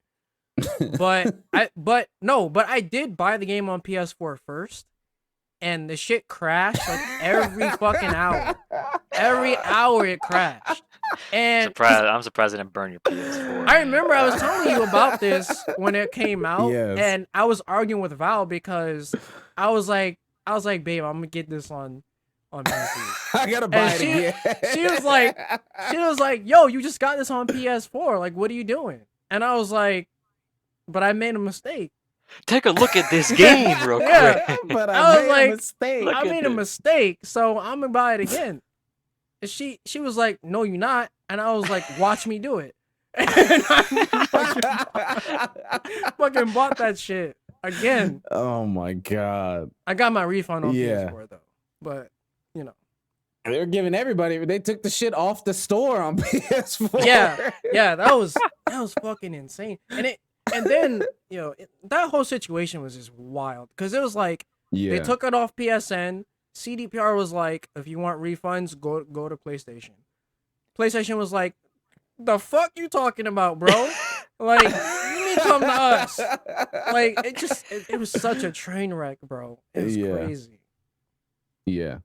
But I did buy the game on PS4 first, and the shit crashed like every fucking hour. Every hour it crashed. And I'm surprised I didn't burn your PS4. I remember I was telling you about this when it came out, Yes. and I was arguing with Val because I was like, babe, I'm gonna get this on PC. I gotta buy it she- again. she was like, yo, you just got this on PS4. Like, what are you doing? And I was like, but I made a mistake. Take a look at this game real Yeah. quick. But I I was made like, a mistake. Look I at made a this. mistake, so I'm gonna buy it again. And she was like, no, you're not. And I was like, watch me do it. And I fucking bought that shit again. Oh my god. I got my refund on Yeah. PS4 though, but you know, They're giving everybody. They took the shit off the store on PS4. yeah, that was fucking insane. And then that whole situation was just wild because it was like Yeah. they took it off PSN. CDPR was like, if you want refunds, go to PlayStation. PlayStation was like, the fuck you talking about, bro? Like, you need to come to us. Like, it was such a train wreck, bro. It was Yeah. crazy. Yeah.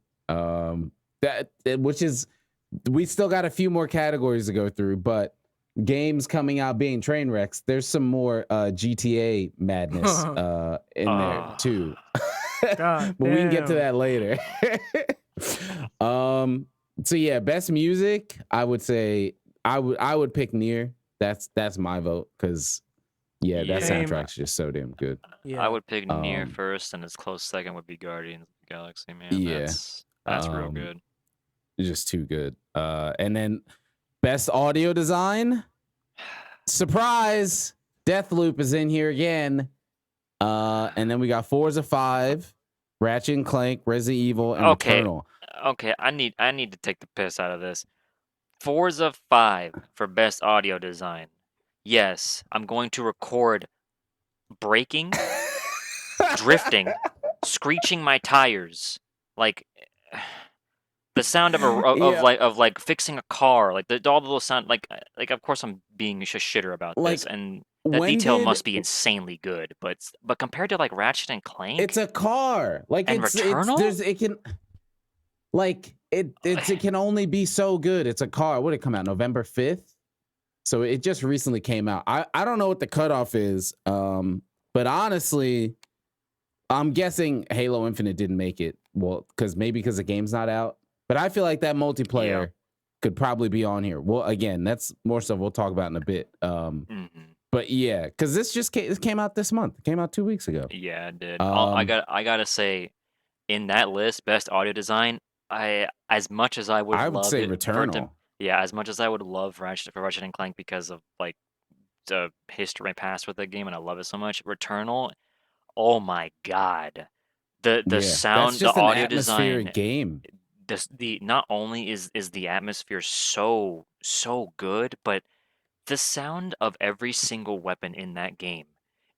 Which is, we still got a few more categories to go through, but games coming out being train wrecks, there's some more GTA madness in there too. God But we can get to damn. that later. So yeah, best music, I would say I would pick Nier. That's my vote because that Yeah. soundtrack's just so damn good. Yeah. I would pick Nier Um, first, and its close second would be Guardians of the Galaxy, man. Yeah. That's real Um, good. It's just too good. And then best audio design, surprise, Deathloop is in here again. And then we got Forza 5, Ratchet and Clank, Resident Evil, and Okay. Returnal. Okay, I need to take the piss out of this. Forza 5 for best audio design. Yes, I'm going to record braking, drifting, screeching my tires, like the sound of Yeah. of like fixing a car, like all those sound like of course I'm being just shitter about this, Like, and the when detail did- many insanely good, but compared to like Ratchet and Clank, It's a car. Like And Returnal? it can only be so good. It's a car. What did it come out? November 5th. So it just recently came out. I don't know what the cutoff is. But honestly, I'm guessing Halo Infinite didn't make it. Well, because the game's not out. But I feel like that multiplayer could probably be on here. Well, again, that's more stuff we'll talk about in a bit. Mhm. But yeah, because this came out this month. It came out 2 weeks ago. Yeah, it did. Um, I gotta say, in that list, best audio design, as much as I would I would love say it for it to- Returnal. yeah, as much as I would love Ratchet and Clank because of like the history my past with the game, and I love it so much. Returnal, oh my god, the Yeah, sound, that's just the an audio atmospheric design, game. the not only is the atmosphere so good, but the sound of every single weapon in that game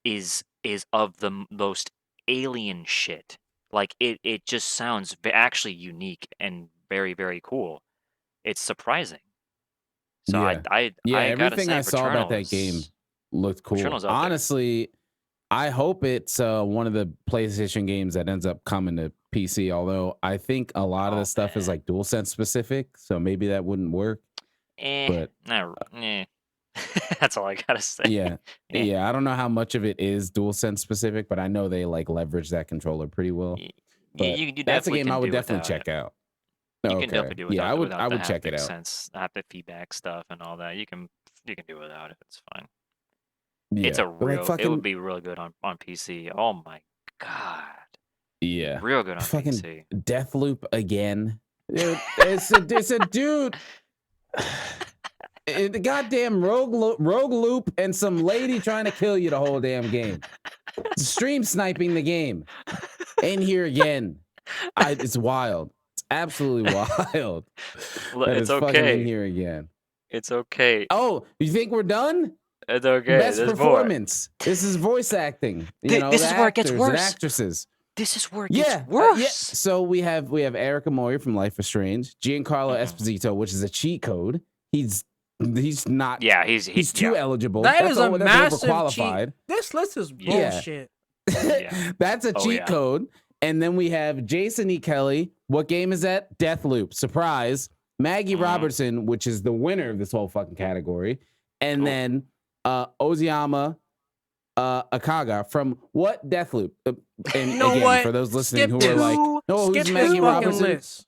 is of the most alien shit. Like it just sounds actually unique and very, very cool. It's surprising. So Yeah. I gotta Everything say I saw about that Returnal game is- looked cool. Returnal's up there. Honestly, I hope it's one of the PlayStation games that ends up coming to PC. Although I think a lot of Oh, the stuff is man. like DualSense specific, so maybe that wouldn't work. But- That's all I gotta say. Yeah, Yeah. yeah. I don't know how much of it is DualSense specific, but I know they like leverage that controller pretty well. Y- But you that's a definitely game can I would do definitely without check it. out. You can Okay. definitely do Yeah, without I the would check it haptic out. sense, haptic feedback stuff and all that. You can do without it. It's fine. Yeah. But like It fucking would be really good on PC. Oh my god. yeah. Real good on Fucking PC. Deathloop again. Dude, it's a dude. The goddamn rogue loop and some lady trying to kill you the whole damn game. Stream sniping the game. In here again. It's wild. It's absolutely wild. Look, That it's is fucking in okay. here again. It's okay. Oh, you think we're done? It's okay. Best There's more. performance. This is voice acting. You know, This the is where it gets actors and worse. actresses. This is where it Yeah, gets worse. yeah. So we have Erica Moyer from Life is Strange, Giancarlo Esposito, which is a cheat code. He's not. Yeah, he's too eligible. That is a that's massive overqualified. cheat. This list is Yeah. bullshit. Yeah. That's a Oh, cheat yeah. code. And then we have Jason E. Kelly. What game is that? Deathloop. Surprise. Maggie Robertson, which is the winner of this whole fucking category. And Cool. then Ozuyama Akaga from what? Deathloop. And You know again, what? for those listening Skip who this. are like, no, Skip who's this Maggie fucking Robertson? list.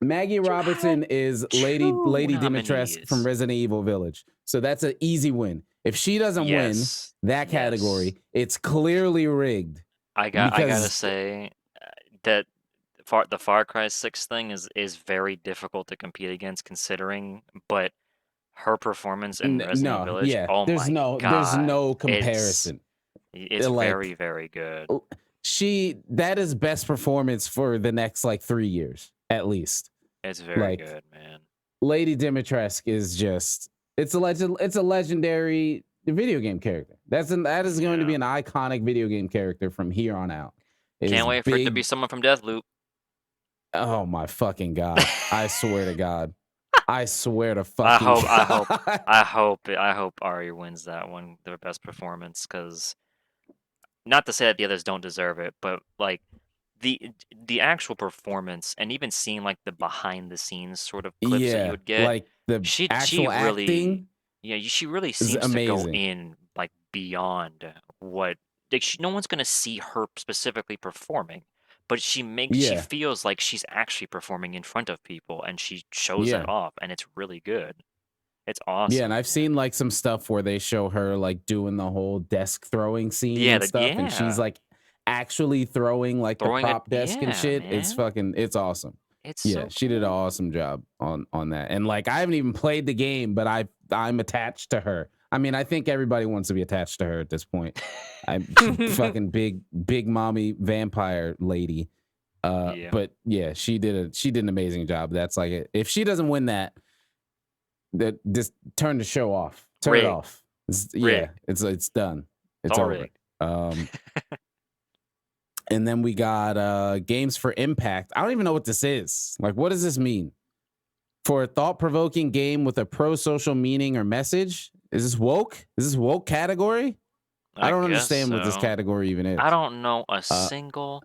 Maggie Robertson is Lady Dimitrescu from nominees. Resident Evil Village. So that's an easy win. If she doesn't Yes. win that category, it's clearly rigged. I gotta because- say that the Far Cry 6 thing is very difficult to compete against, considering, but her performance in Resident Evil Village, oh there's my no god, comparison. it's like- very, very good. That is best performance for the next like 3 years at least. It's very like- good, man. Lady Dimitrescu is just it's a legendary video game character. That is going to be an iconic video game character from here on out. It Can't is wait for it to big- be someone from Deathloop. Oh my fucking god! I swear to God, I swear to fucking. God. I hope Ari wins that one, the best performance, because not to say that the others don't deserve it, but like the actual performance and even seeing like the behind the scenes sort of clips that you would get, like the she actual really acting. she really seems to go amazing. in like beyond what like no one's gonna see her specifically performing, but she Yeah. feels like she's actually performing in front of people, and she shows Yeah. it off, and it's really good. It's awesome. Yeah, and I've seen like some stuff where they show her like doing the whole desk throwing scene Yeah, and stuff, and she's yeah. like actually throwing like Throwing the it- prop desk and yeah, shit. It's man. it's awesome. It's Yeah, so she did an cool. awesome job on that. And like I haven't even played the game, but I'm attached to her. I mean, I think everybody wants to be attached to her at this point. I'm fucking big mommy vampire lady. Yeah. But yeah, she did an amazing job. That's like if she doesn't win that just turn the show off. Turn Rigged. it off. Rigged. It's done. It's all over. rigged. And then we got games for impact. I don't even know what this is. Like, what does this mean? For a thought-provoking game with a pro-social meaning or message? Is this woke? Is this woke category? I don't guess understand what this so. category even is. I don't know a single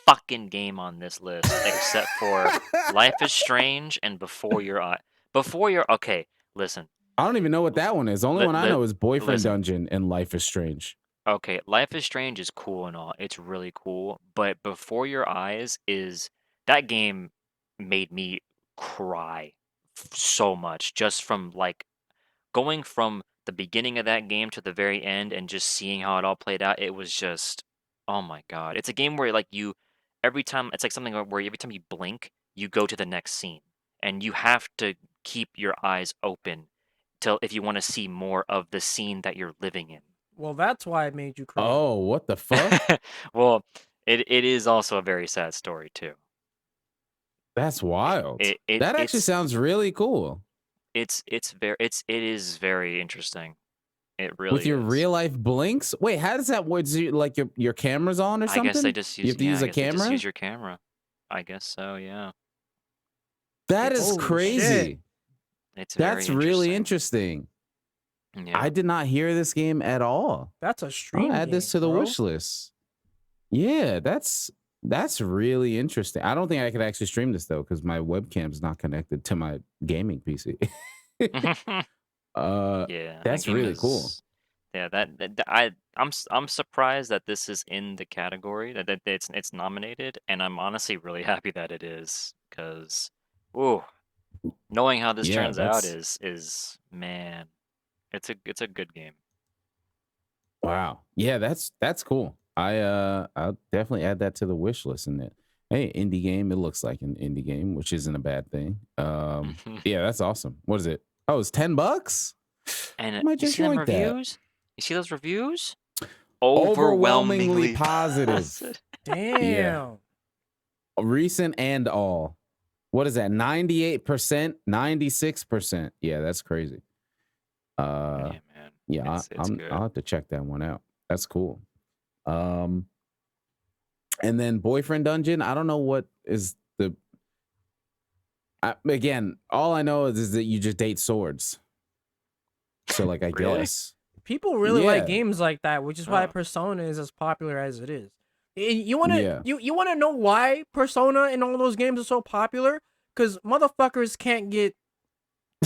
fucking game on this list except for Life is Strange and Before Your Eye. Okay, listen. I don't even know what that one is. The only one I know is Boyfriend listen. Dungeon and Life is Strange. Okay, Life is Strange is cool and all. It's really cool, but Before Your Eyes is that game made me cry so much just from like going from the beginning of that game to the very end and just seeing how it all played out. It was just oh my god. It's a game where like every time it's like something where every time you blink, you go to the next scene and you have to keep your eyes open till if you want to see more of the scene that you're living in. Well, that's why it made you cry. Oh, what the fuck? Well, it is also a very sad story too. That's wild. It That actually it's- sounds really cool. it is very interesting. It really With your is. real life blinks? Wait, how does that work? Like your camera's on or I something? guess they just use you have to use I a guess they just camera? use your camera. I guess so, yeah. That is Holy crazy. shit. It's very That's really interesting. Yeah. I did not hear this game at all. That's a stream. I'll add this to game, the bro. wish list. Yeah, that's really interesting. I don't think I could actually stream this though because my webcam's not connected to my gaming PC. yeah. that That's game really cool. Yeah, I'm surprised that this is in the category that it's nominated, and I'm honestly really happy that it is because Ooh, knowing how this Yeah, turns out that's is man, it's a good game. wow. Yeah, that's cool. I'll definitely add that to the wish list. And that, hey, indie game. It looks like an indie game, which isn't a bad thing. Yeah, that's awesome. What is it? Oh, it's $10. And I might you just see them yoink that. reviews? You see those reviews? Overwhelmingly positive. Damn. Yeah. Recent and all. What is that? 98%, 96%. Yeah, that's crazy. Yeah, man. Yeah, It's good. I'll have to check that one out. That's cool. And then Boyfriend Dungeon. I don't know what is the. Again, all I know is that you just date swords. So, like, I Really? guess People really like Yeah. games like that, which is why Oh. Persona is as popular as it is. You wanna Yeah. you wanna know why Persona and all those games are so popular? Because motherfuckers can't get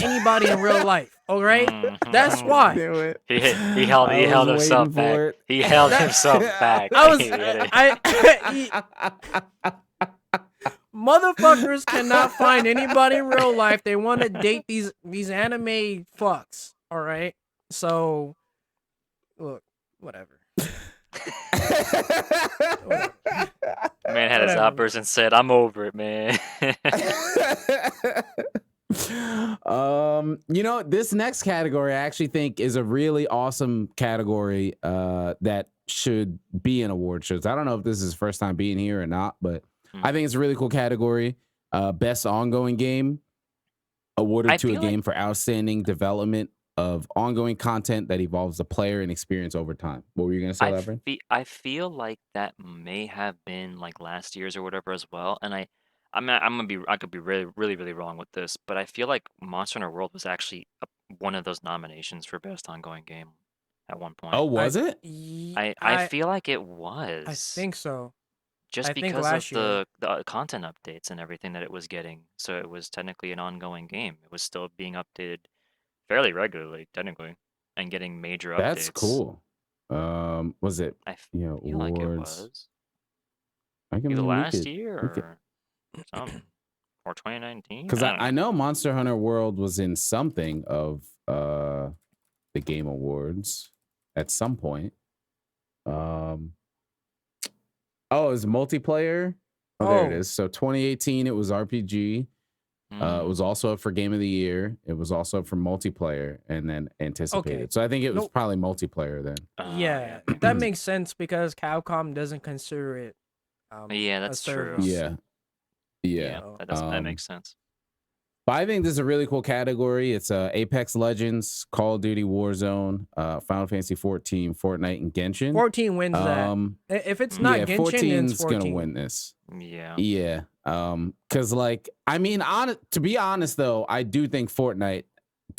anybody in real life. All right, that's Mhm. why. Do it. He held I was himself waiting back. for it. He held That- himself back. I was He had it. Motherfuckers cannot find anybody in real life. They want to date these anime fucks. All right, so look, whatever. Man had his Whatever. outburst and said, "I'm over it, man." You know, this next category I actually think is a really awesome category that should be in award shows. I don't know if this is his first time being here or not, but I think it's a really cool category. Best ongoing game awarded I to a feel like- game for outstanding development of ongoing content that evolves the player and experience over time. What were you gonna say, Lavren? I feel like that may have been like last year's or whatever as well, and I could be really wrong with this, but I feel like Monster Hunter World was actually one of those nominations for best ongoing game at one point. Oh, was it? I feel like it was. I think so. just I think because last of year. the content updates and everything that it was getting. So it was technically an ongoing game. It was still being updated fairly regularly, technically, and getting major updates. That's cool. Was it? I Yeah, feel like it awards. was I either mean, last we year could- or something, or 2019. Because don't I know Monster Hunter World was in something of the Game Awards at some point. Oh, it was multiplayer. Oh, there it Oh. is. So 2018, it was RPG. It was also up for Game of the Year. It was also up for multiplayer, and then anticipated. Okay. So I think it was Nope. probably multiplayer then. Yeah, maybe. that makes sense because Capcom doesn't consider it. Yeah, a that's true. service. Yeah. Yeah. That makes sense. But I think this is a really cool category. It's Apex Legends, Call of Duty Warzone, Final Fantasy 14, Fortnite, and Genshin. 14 wins that. If it's not yeah, Genshin, then it's 14's 14. gonna win this. Yeah. Yeah. Because like, I mean, to be honest though, I do think Fortnite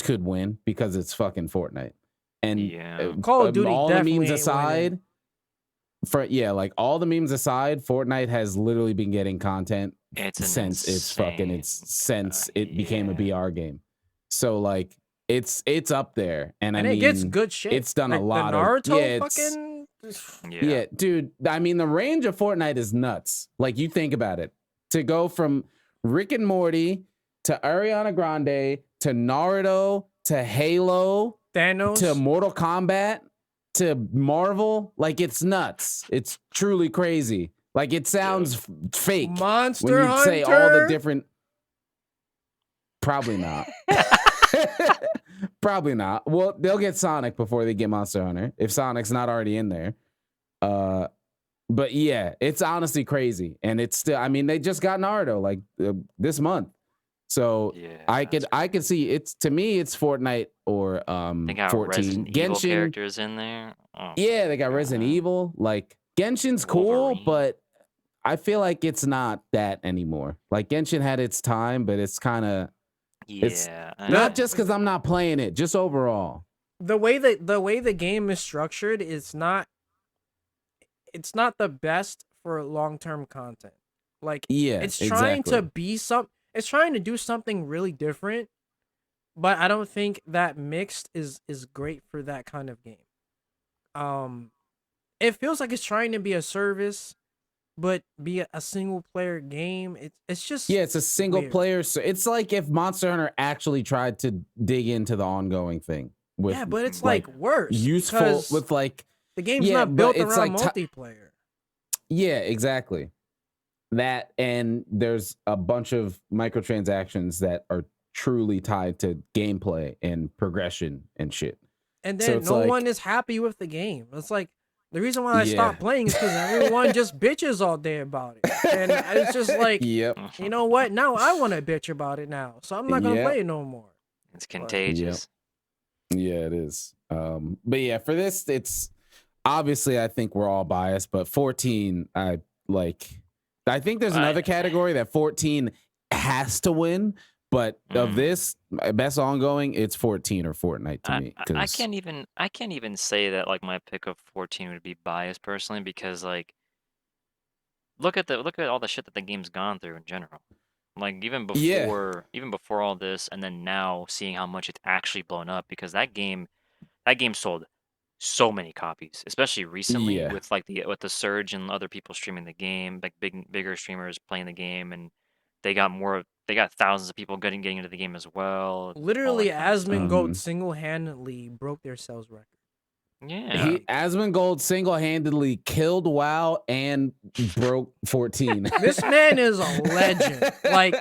could win because it's fucking Fortnite. And Yeah. Call of Duty all the definitely memes ain't aside, like all the memes aside, Fortnite has literally been getting content It's an since since it became a yeah. BR game. So like it's up there, and And I it mean, gets good shit. it's done like a lot the of Naruto yeah, fucking. yeah, dude. I mean, the range of Fortnite is nuts. Like you think about it, to go from Rick and Morty to Ariana Grande to Naruto to Halo Thanos. to Mortal Kombat to Marvel, like it's nuts. It's truly crazy. Like it sounds fake Monster when you Hunter. say all the different. Probably not. Probably not. Well, they'll get Sonic before they get Monster Hunter if Sonic's not already in there. But yeah, it's honestly crazy, and it's still. I mean, they just got Naruto like this month, so Yeah, I could see it's to me it's Fortnite or They got 14. Resident Evil Genshin, characters in there. Oh, yeah, they got Resident Evil. Like Genshin's cool, Wolverine. but I feel like it's not that anymore. Like Genshin had its time, but it's kind of it's yeah. I not know. just because I'm not playing it, just overall. The way the game is structured is not. It's not the best for long-term content. Like Yeah, it's trying exactly. to be it's trying to do something really different, but I don't think that mixed is great for that kind of game. It feels like it's trying to be a service, but be a single player game. It's just it's a single weird. player. So it's like if Monster Hunter actually tried to dig into the ongoing thing with Yeah, but it's like like worse. useful 'cause with like the game's yeah, not but built it's around like multiplayer. yeah, exactly. That and there's a bunch of microtransactions that are truly tied to gameplay and progression and shit. And So then it's no like- one is happy with the game. It's like the reason why I Yeah. stopped playing is because everyone just bitches all day about it. And it's just like, Yep. you know what? Now I want to bitch about it now. So I'm not going to Yep. play it no more. It's contagious. Yeah, it is. But yeah, for this, it's obviously I think we're all biased, but 14, I think there's another category that 14 has to win, but of this best ongoing, it's 14 or Fortnite to me. I can't even say that like my pick of 14 would be biased personally because like look at all the shit that the game's gone through in general. Like even before all this, and then now seeing how much it's actually blown up because that game sold so many copies, especially recently Yeah. with the surge and other people streaming the game, like bigger streamers playing the game, and they got thousands of people getting into the game as well. Literally, Asmongold Mhm. single-handedly broke their sales record. Yeah. Asmongold single-handedly killed WoW and broke 14. This man is a legend. Like,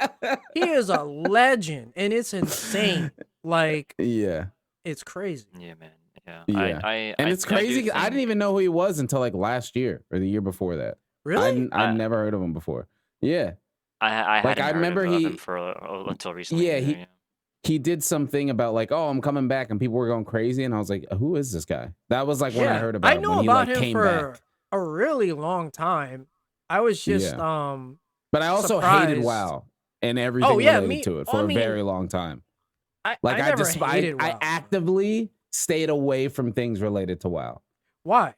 he is a legend, and it's insane. Like, yeah. it's crazy. Yeah, man. Yeah. Yeah. And it's crazy. I didn't even know who he was until like last year or the year before that. Really? I'd never heard of him before. Yeah. I Like, hadn't I heard remember of he- him for until recently. Yeah, either, he did something about like, oh, I'm coming back, and people were going crazy, and I was like, who is this guy? That was like when I heard about I him, know when he about like him came for back. a really long time. I was just But I also hated surprised. WoW and everything related to it for a very long time. I Like never hated I WoW. actively stayed away from things related to WoW Why?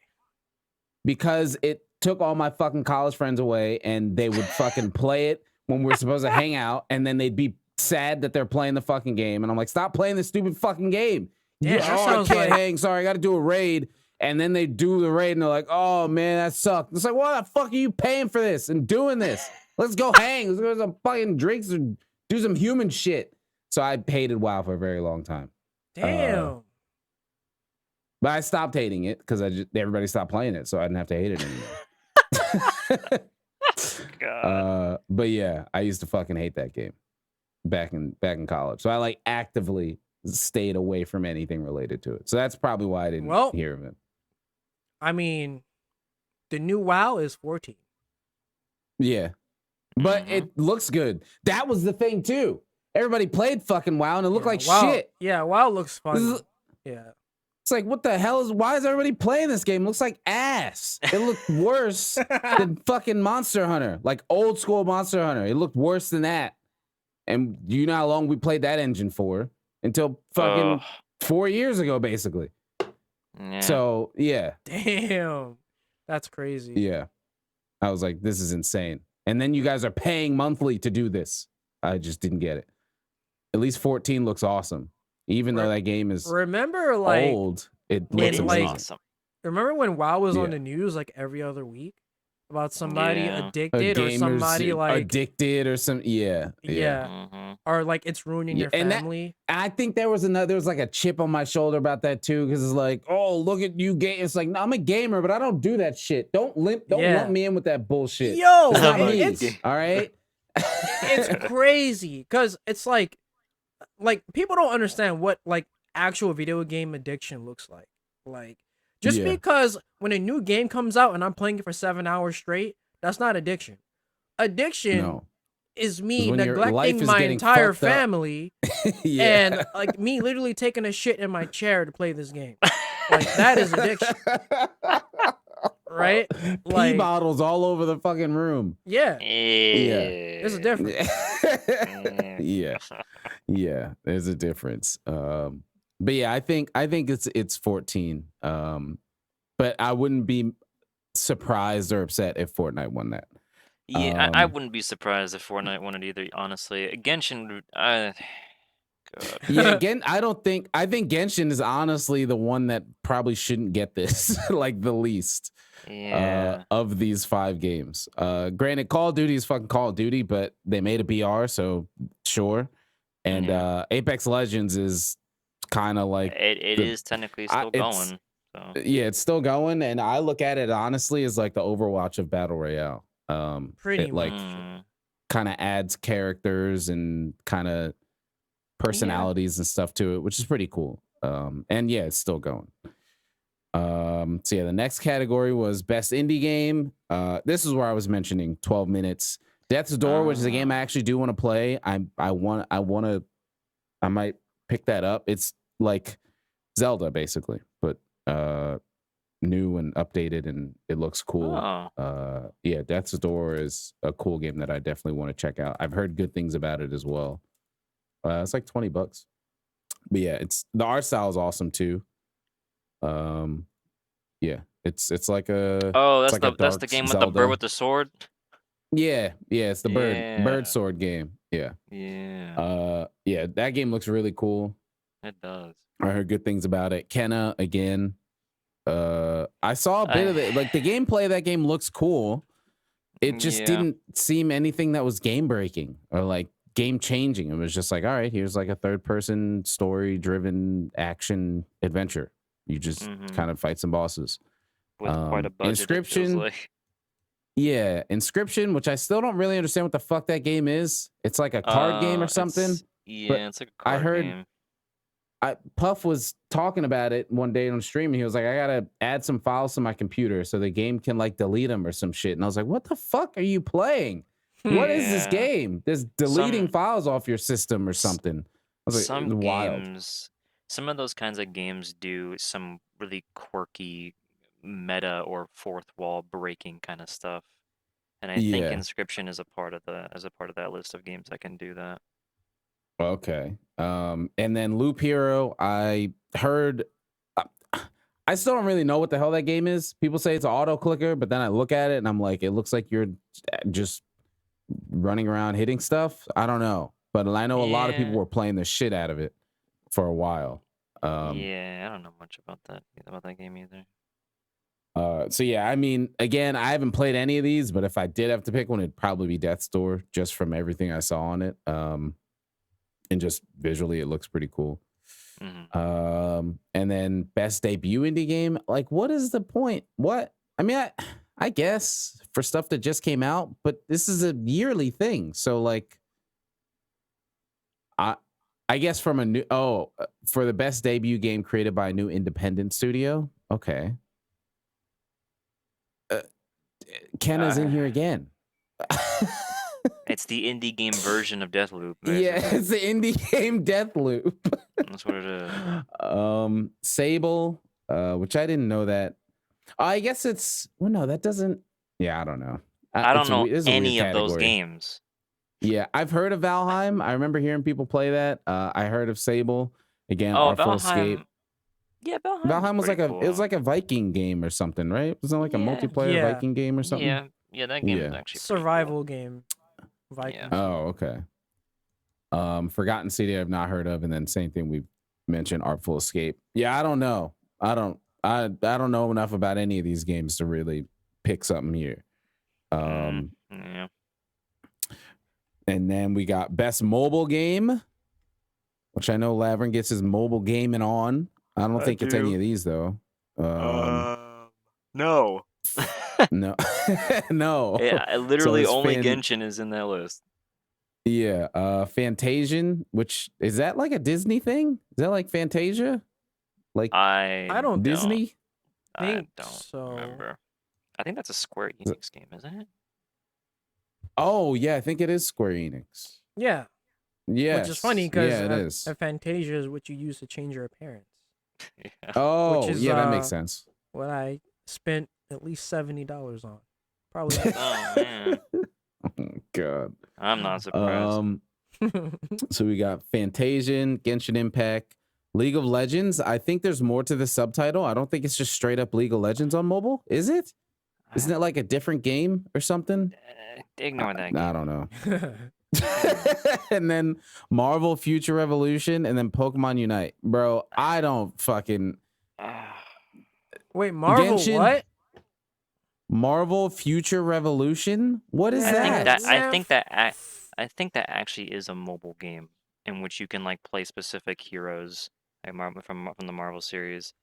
because it took all my fucking college friends away, and they would fucking play it when we were supposed to hang out, and then they'd be sad that they're playing the fucking game, and I'm like, stop playing this stupid fucking game. Yeah, that I sounds can't like- hang. Sorry, I got to do a raid. And then they do the raid, and they're like, oh man, that sucked. It's like, what the fuck are you paying for this and doing this? Let's go hang. Let's go to some fucking drinks and do some human shit. So I hated WoW for a very long time. Damn. But I stopped hating it because everybody stopped playing it, so I didn't have to hate it anymore. God. But yeah, I used to fucking hate that game back in college. So I like actively stayed away from anything related to it. So that's probably why I didn't hear of it. I mean, the new WoW is 14. Yeah. But it looks good. That was the thing too. Everybody played fucking WoW and it looked like WoW, shit. Yeah, WoW looks fun. Yeah. It's like, what the hell why is everybody playing this game? It looks like ass. It looked worse than fucking Monster Hunter. Like old school Monster Hunter. It looked worse than that. And you know how long we played that engine for? Until fucking 4 years ago, basically. Yeah. So yeah. Damn. That's crazy. Yeah. I was like, this is insane. And then you guys are paying monthly to do this. I just didn't get it. At least 14 looks awesome. Even though that game is remember like old, it when, looks like, amazing. awesome. Remember when WoW was on Yeah. the news like every other week about somebody Yeah. addicted or Gamers somebody like addicted or some yeah, Mhm. or like it's ruining Yeah, your and that- family. I think there was like a chip on my shoulder about that too, because it's like, oh, look at you game. It's like, no, I'm a gamer, but I don't do that shit. Don't lump me in with that bullshit. Yo, It's not I'm me. a it's All right. it's crazy because it's like people don't understand what like actual video game addiction looks like. Like just Yeah. because when a new game comes out and I'm playing it for 7 hours straight, that's not addiction. Addiction No. is me When your life neglecting is my getting entire fucked up. family Yeah. and like me literally taking a shit in my chair to play this game. Like that is addiction, right? Pee Like bottles all over the fucking room. yeah, Yeah. there's a difference. Yeah. Yeah, there's a difference. But yeah, I think it's 14. But I wouldn't be surprised or upset if Fortnite won that. Yeah, I Um, wouldn't be surprised if Fortnite won it either, honestly. Genshin, God. Yeah, I think Genshin is honestly the one that probably shouldn't get this like the least Yeah. of these 5 games. Granted, Call of Duty is fucking Call of Duty, but they made a BR, so sure. And Yeah. Apex Legends is kind of like It the- is technically still going. So yeah, it's still going, and I look at it honestly as like the Overwatch of Battle Royale. Pretty it like much. kind of adds characters and kind of personalities and stuff to it, which is pretty cool. And yeah, it's still going. So yeah, the next category was best indie game. This is where I was mentioning 12 minutes. Death's Door, which is a game I actually do want to play. I might pick that up. It's like Zelda basically, but new and updated, and it looks cool. Yeah, Death's Door is a cool game that I definitely want to check out. I've heard good things about it as well. It's like $20, but yeah, it's the art style is awesome too. Yeah, it's like a that's the game with Zelda. the bird with the sword. Yeah, it's the Yeah. bird sword game. Yeah, yeah, that game looks really cool. It does. I heard good things about it. Kenna again. I saw a bit of it. Like the gameplay of that game looks cool. It just didn't seem anything that was game breaking or like game changing. It was just like, all right, here's like a third person story driven action adventure. You just kind of fight some bosses. With quite a budget. Inscription. Like. Yeah, Inscription, which I still don't really understand what the fuck that game is. It's like a card game or something. It's like a card game. Puff was talking about it one day on stream, and he was like, I gotta add some files to my computer so the game can like delete them or some shit. And I was like, what the fuck are you playing? What is this game? There's deleting files off your system or something. I was like, some wild. games, some of those kinds of games do some really quirky meta or fourth wall breaking kind of stuff. And I think Inscription is a part of that list of games that can do that. Okay. And then Loop Hero, I heard I still don't really know what the hell that game is. People say it's an auto clicker, but then I look at it and I'm like, it looks like you're just running around hitting stuff. I don't know. But I know a lot of people were playing the shit out of it for a while. I don't know much about that game either. So yeah, I mean, again, I haven't played any of these, but if I did have to pick one, it'd probably be Death's Door, just from everything I saw on it. And just visually, it looks pretty cool. And then best debut indie game. Like, what is the point? What? I mean, I guess for stuff that just came out, but this is a yearly thing. So like, I guess from a new for the best debut game created by a new independent studio. Okay. Kenna's in here again. It's the indie game version of Deathloop. Yeah, it's the indie game Deathloop. That's what it is. Sable, which I didn't know that. I guess it's no, that doesn't. Yeah, I don't know. I don't know any of those games. Yeah, I've heard of Valheim. I remember hearing people play that. I heard of Sable again. Artful Escape. Yeah, Valheim was like cool. It was like a Viking game or something, right? Wasn't it like a multiplayer Viking game or something? Yeah, that game is actually survival cool. game. Viking. Yeah. Oh, okay. Forgotten City I've not heard of, and then same thing we mentioned, Artful Escape. Yeah, I don't know. I don't know enough about any of these games to really pick something here. Yeah. And then we got best mobile game, which I know Lavren gets his mobile gaming on. I don't think it's any of these though. No. No. No. Yeah, literally only Genshin is in that list. Yeah. Fantasian, which is that like a Disney thing? Is that like Fantasia? Like I don't Disney? I don't remember. I think that's a Square Enix game, isn't it? Oh yeah, I think it is Square Enix. Yeah. Yeah. Which is funny because it is. a Fantasia is what you use to change your appearance. Yeah. Oh, which is, yeah, that makes sense. What I spent at least $70 on. Probably. Oh man. Oh, God. I'm not surprised. So we got Fantasian, Genshin Impact, League of Legends. I think there's more to the subtitle. I don't think it's just straight up League of Legends on mobile. Is it? Isn't it like a different game or something? Ignore that game. I don't know. and then Marvel Future Revolution, and then Pokemon Unite. Bro, I don't fucking Wait, Marvel Genshin? what? Marvel Future Revolution? What is I think that? that I think that actually is a mobile game in which you can like play specific heroes like from the Marvel series.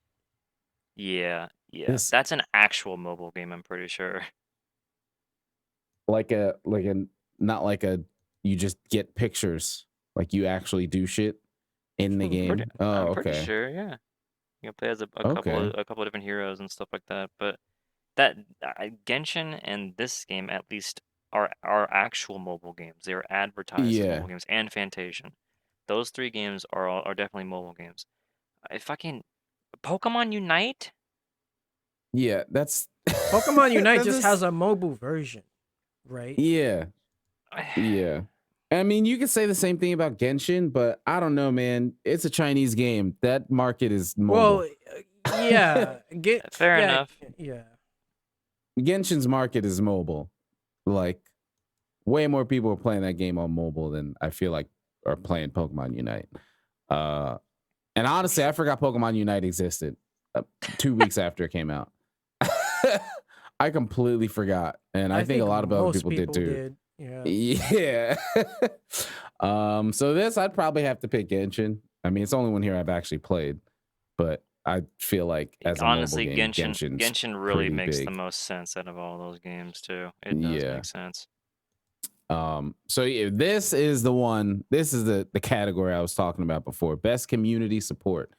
Yeah, This that's an actual mobile game. I'm pretty sure. like a not like a you just get pictures, like you actually do shit in the game. Oh, I'm pretty okay. sure. Yeah, you can play as a Okay. couple of different heroes and stuff like that. But that Genshin and this game at least are actual mobile games. They are advertised as Yeah. mobile games, and Fantasia. Those three games are definitely mobile games. I fucking Pokemon Unite. Yeah, that's Pokemon Unite that's just has a mobile version, right? Yeah. Yeah. I mean, you could say the same thing about Genshin, but I don't know, man. It's a Chinese game. That market is mobile. Well, yeah. Fair yeah, enough. Yeah. Genshin's market is mobile. Like, way more people are playing that game on mobile than I feel like are playing Pokemon Unite. And honestly, I forgot Pokemon Unite existed 2 weeks after it came out. I completely forgot, and I think a lot of other most people did too. Yeah. Yeah. So this I'd probably have to pick Genshin. I mean, it's the only one here I've actually played, but I feel like as a Honestly, mobile game, Genshin really pretty makes big. the most sense out of all those games too. It does Yeah. make sense. So yeah, this is the one. This is the category I was talking about before. Best community support.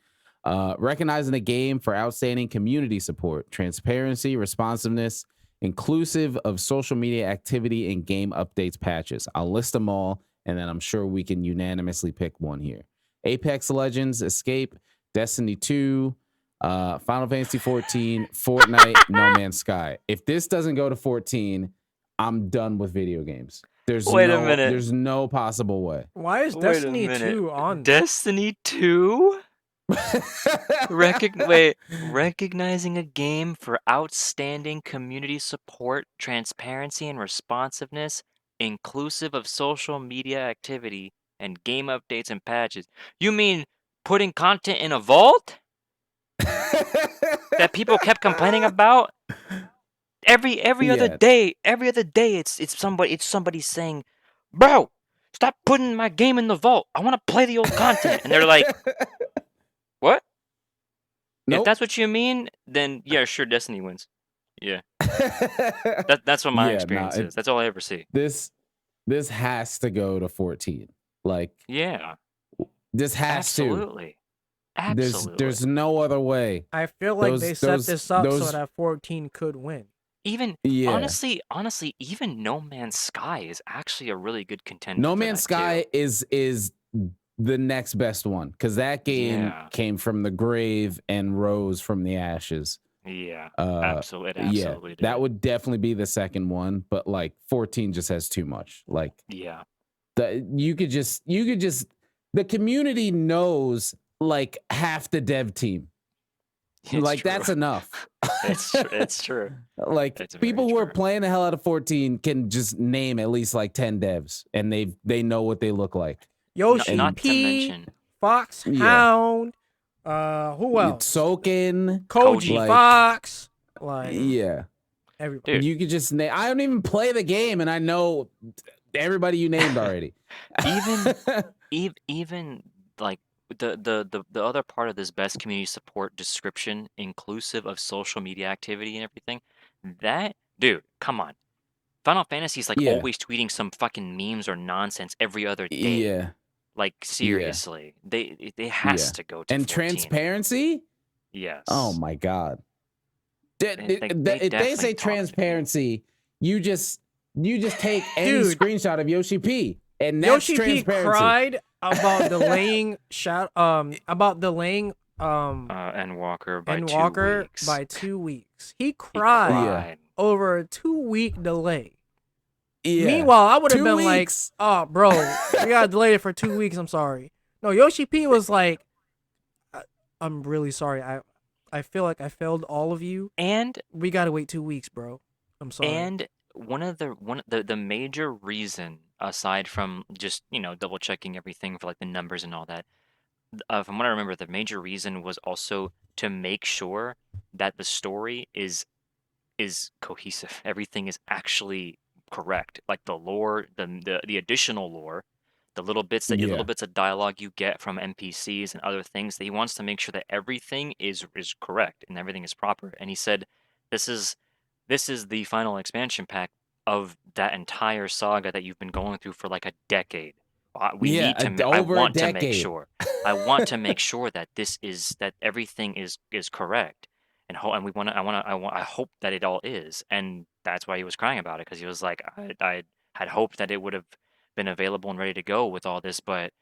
Recognizing a game for outstanding community support, transparency, responsiveness, inclusive of social media activity and game updates patches. I'll list them all, and then I'm sure we can unanimously pick one here. Apex Legends, Escape, Destiny 2, Final Fantasy 14, Fortnite, No Man's Sky. If this doesn't go to 14, I'm done with video games. Wait a minute. There's no possible way. Why is Destiny 2 on? Destiny 2? Recognizing a game for outstanding community support, transparency, and responsiveness, inclusive of social media activity and game updates and patches. You mean putting content in a vault that people kept complaining about? Every other day, it's somebody saying, "Bro, stop putting my game in the vault. I want to play the old content." And they're like, "What? Nope. If that's what you mean, then yeah, sure, Destiny wins." Yeah. That's what my experience is. That's all I ever see. This has to go to 14. Like, yeah, this has absolutely. There's no other way. I feel like they set this up so that 14 could win. Even honestly, even No Man's Sky is actually a really good contender. No Man's Sky is the next best one because that game came from the grave and rose from the ashes. Yeah, absolutely. Yeah, that would definitely be the second one, but like 14 just has too much. Like, yeah, you could just the community knows like half the dev team. Like, that's enough. It's true. Like, people who are playing the hell out of 14 can just name at least like 10 devs, and they know what they look like. Yoshi not P, to mention Foxhound, who else? Soken, Koji like, Fox, like everybody. Dude. You could just name. I don't even play the game, and I know everybody you named already. even like the other part of this best community support description, inclusive of social media activity and everything. That dude, come on. Final Fantasy is like always tweeting some fucking memes or nonsense every other day. Yeah. Like, seriously. They has to go to and 14. Transparency? Yes. Oh my god. If they say transparency, you just take any screenshot of Yoshi P, and that's Yoshi P cried about delaying Endwalker by 2 weeks. He cried over a 2-week delay. Yeah. Meanwhile, I would have been like, "Oh, bro, we gotta delay it for 2 weeks. I'm sorry." No, Yoshi P was like, "I'm really sorry. I feel like I failed all of you, and we gotta wait 2 weeks, bro. I'm sorry." And one of the major reason aside from just double checking everything for like the numbers and all that, from what I remember, the major reason was also to make sure that the story is cohesive. Everything is actually correct. Like the lore, the additional lore, the little bits Yeah. of dialogue you get from NPCs and other things, that he wants to make sure that everything is correct and everything is proper. And he said, this is the final expansion pack of that entire saga that you've been going through for like a decade. We Yeah, need to. I over a want to make decade. sure. I want to make sure that that everything is correct, and I hope that it all is, and that's why he was crying about it, because he was like, I had hoped that it would have been available and ready to go with all this, but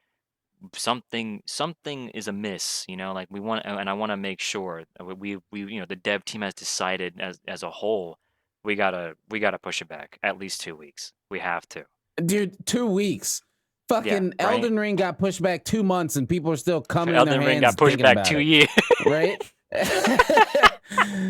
something is amiss, like we want, and I want to make sure that we the dev team has decided as a whole, we gotta push it back at least 2 weeks. We have to. Dude, 2 weeks. Yeah, Fucking right? Elden Ring got pushed back 2 months and people are still coming in their Elden Ring hands got pushed thinking back about 2 it, years. right?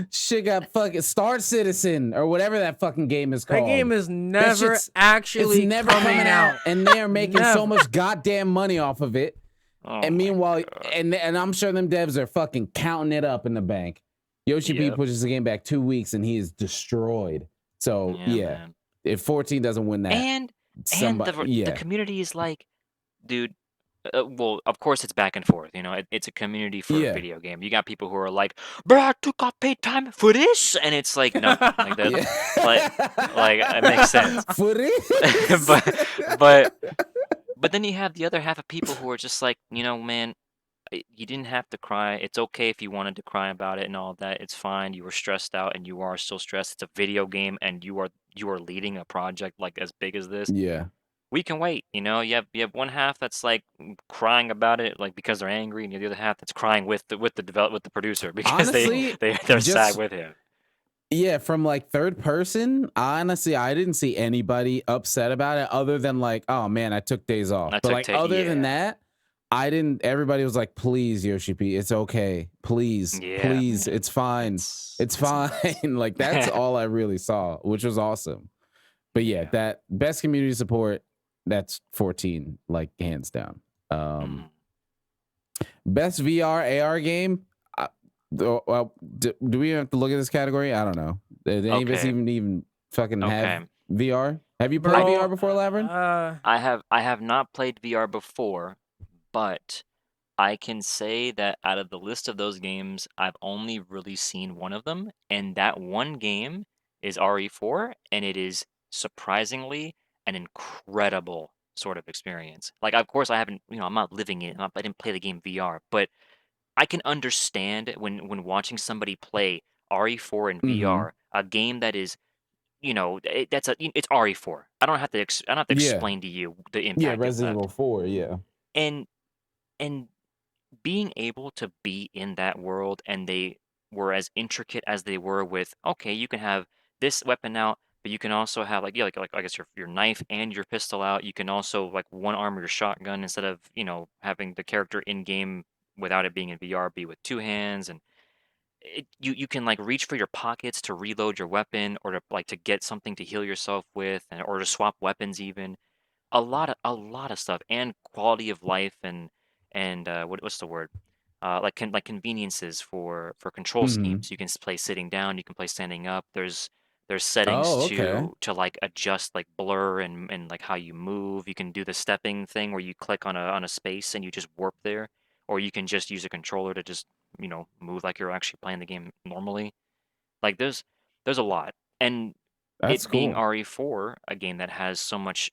Shit got fucking Star Citizen or whatever that fucking game is That called. game is never it's actually never coming out. and they're making so Never. much goddamn money off of it. Oh And my meanwhile, God. and I'm sure them devs are fucking counting it up in the bank. Yoshi P Yep. pushes the game back 2 weeks and he is destroyed. So yeah, Man. if 14 doesn't win that, And somebody, the community is like, dude. Well, of course it's back and forth. It's a community for a Yeah. video game. You got people who are like, "Bro, I took off paid time for this," and it's like, no, like that, like it makes sense. For this? But then you have the other half of people who are just like, man, you didn't have to cry. It's okay if you wanted to cry about it and all that. It's fine. You were stressed out, and you are still stressed. It's a video game, and you are leading a project like as big as this. Yeah. We can wait. You have one half that's like crying about it, like because they're angry, and the other half that's crying with the producer because Honestly, they're sad just- with him. Yeah, from like third person, honestly, I didn't see anybody upset about it other than like, oh man, I took days off. But like other than that, I didn't. Everybody was like, please, Yoshi P, it's okay. Please, please, man. it's fine. It's fine. Like that's all I really saw, which was awesome. But yeah, that best community support, that's 14, like hands down. Best VR AR game. Well, do we have to look at this category? I don't know. Did any of us even fucking have VR? Have you played VR before, Lavren? I have not played VR before, but I can say that out of the list of those games, I've only really seen one of them, and that one game is RE4, and it is surprisingly an incredible sort of experience. Like, of course, I haven't, I'm not living it. I didn't play the game VR, but I can understand when watching somebody play RE4 in VR, a game that is, it's RE4. I don't have to explain to you the impact. Yeah, Resident Evil 4. Yeah, and being able to be in that world, and they were as intricate as they were with, okay, you can have this weapon out, but you can also have like I guess your knife and your pistol out. You can also like one arm your shotgun instead of having the character in game without it being in VR be with two hands, and you can like reach for your pockets to reload your weapon or to get something to heal yourself with, or to swap weapons even. A lot of stuff, and quality of life, and what's the word? Like conveniences for control schemes. You can play sitting down. You can play standing up. There's settings to like adjust like blur and like how you move. You can do the stepping thing where you click on a space and you just warp there, or you can just use a controller to just move like you're actually playing the game normally. Like there's a lot, and that's it being cool. RE4, a game that had so much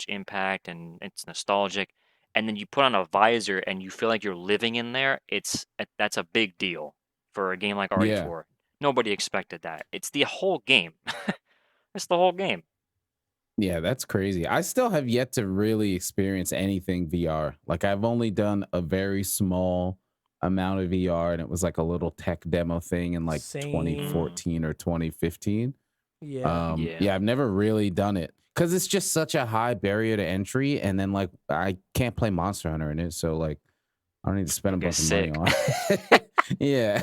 impact and it's nostalgic, and then you put on a visor and you feel like you're living in there. That's a big deal for a game like RE4. Yeah. Nobody expected that. It's the whole game. It's the whole game. Yeah, that's crazy. I still have yet to really experience anything VR. Like I've only done a very small amount of VR, and it was like a little tech demo thing in like 2014 or 2015. Yeah. I've never really done it because it's just such a high barrier to entry, and then like I can't play Monster Hunter in it, so like I don't need to spend a bunch of money on it. Yeah.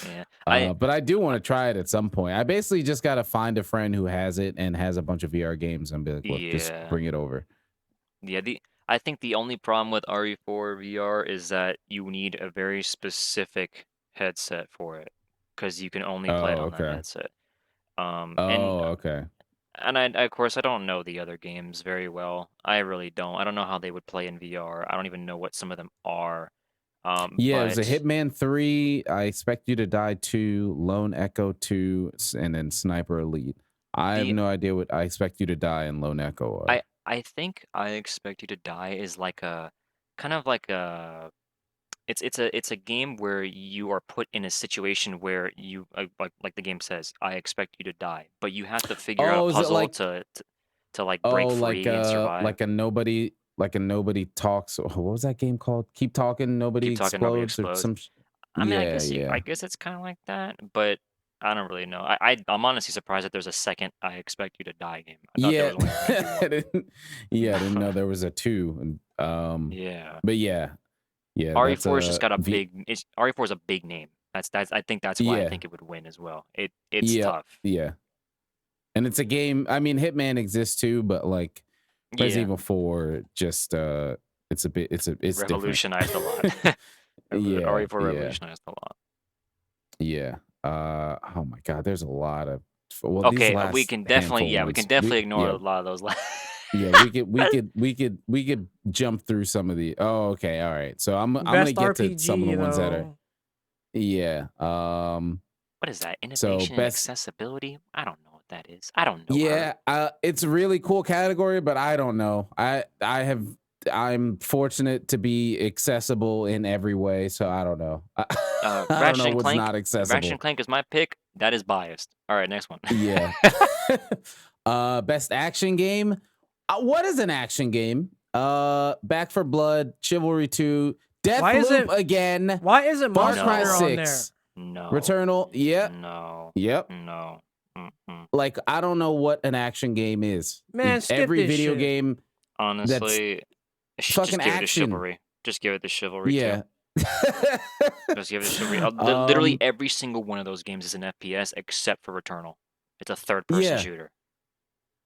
Yeah. But I do want to try it at some point. I basically just got to find a friend who has it and has a bunch of VR games and be like, look, just Yeah. bring it over. Yeah, I think the only problem with RE4 VR is that you need a very specific headset for it, because you can only play it Oh, on that okay. headset. Oh, okay. And of course I don't know the other games very well. I really don't. I don't know how they would play in VR. I don't even know what some of them are. Yeah, it was a But Hitman 3, I Expect You to Die 2, Lone Echo 2, and then Sniper Elite. I have the no idea what I Expect You to Die and Lone Echo are. I think I Expect You to Die is like a kind of like a it's a game where you are put in a situation where you like the game says, I expect you to die, but you have to figure out a Oh, is it puzzle like to like break free and survive. like a nobody talks. What was that game called? Keep talking, nobody Keep talking, nobody explodes, or explodes. some. I mean, Yeah, I yeah, guess it's kind of like that, but I don't really know. I'm honestly surprised that there's a second I Expect You to Die game. I thought there yeah. was only gonna be I didn't, yeah, I didn't know one. there was a 2. Yeah. But yeah, that's RE4 is just got a V. RE4 is a big name. That's I think that's why I Yeah, think it would win as well. It's yeah, tough. yeah. And it's a game. I mean, Hitman exists too, but like Resident Yeah. Evil 4, just it's a bit, it's different. Revolutionized a lot. Yeah, RE4 yeah, revolutionized a lot. yeah. Oh my God, there's a lot of. Well, these Okay, we last can definitely handful we can ones, definitely ignore yeah, a lot of those. yeah. We could jump through some of the. Oh, okay, all right. So I'm gonna Best get to some of the RPG ones that are. though. Yeah. What is that? So Innovation and best. accessibility? I don't know what that is. I don't know Yeah, it's a really cool category, but I don't know. I'm fortunate to be accessible in every way, so I don't know. I don't know Ratchet and what's Clank. not Ratchet accessible. and Clank is my pick. That is biased. All right, next one. Yeah. Best action game. What is an action game? Back for Blood, Chivalry 2, Deathloop again, Why isn't Far Monster Cry Hunter on there? 6, No. Returnal. Yep. No. Yep. No. Mm-mm. Like, I don't know what an action game is. Man, skip Every this video shit. game Honestly, fucking just give it to action. Chivalry. Just give it to Chivalry Yeah. too. Just give it to Chivalry. Literally every single one of those games is an FPS except for Returnal. It's a third-person shooter.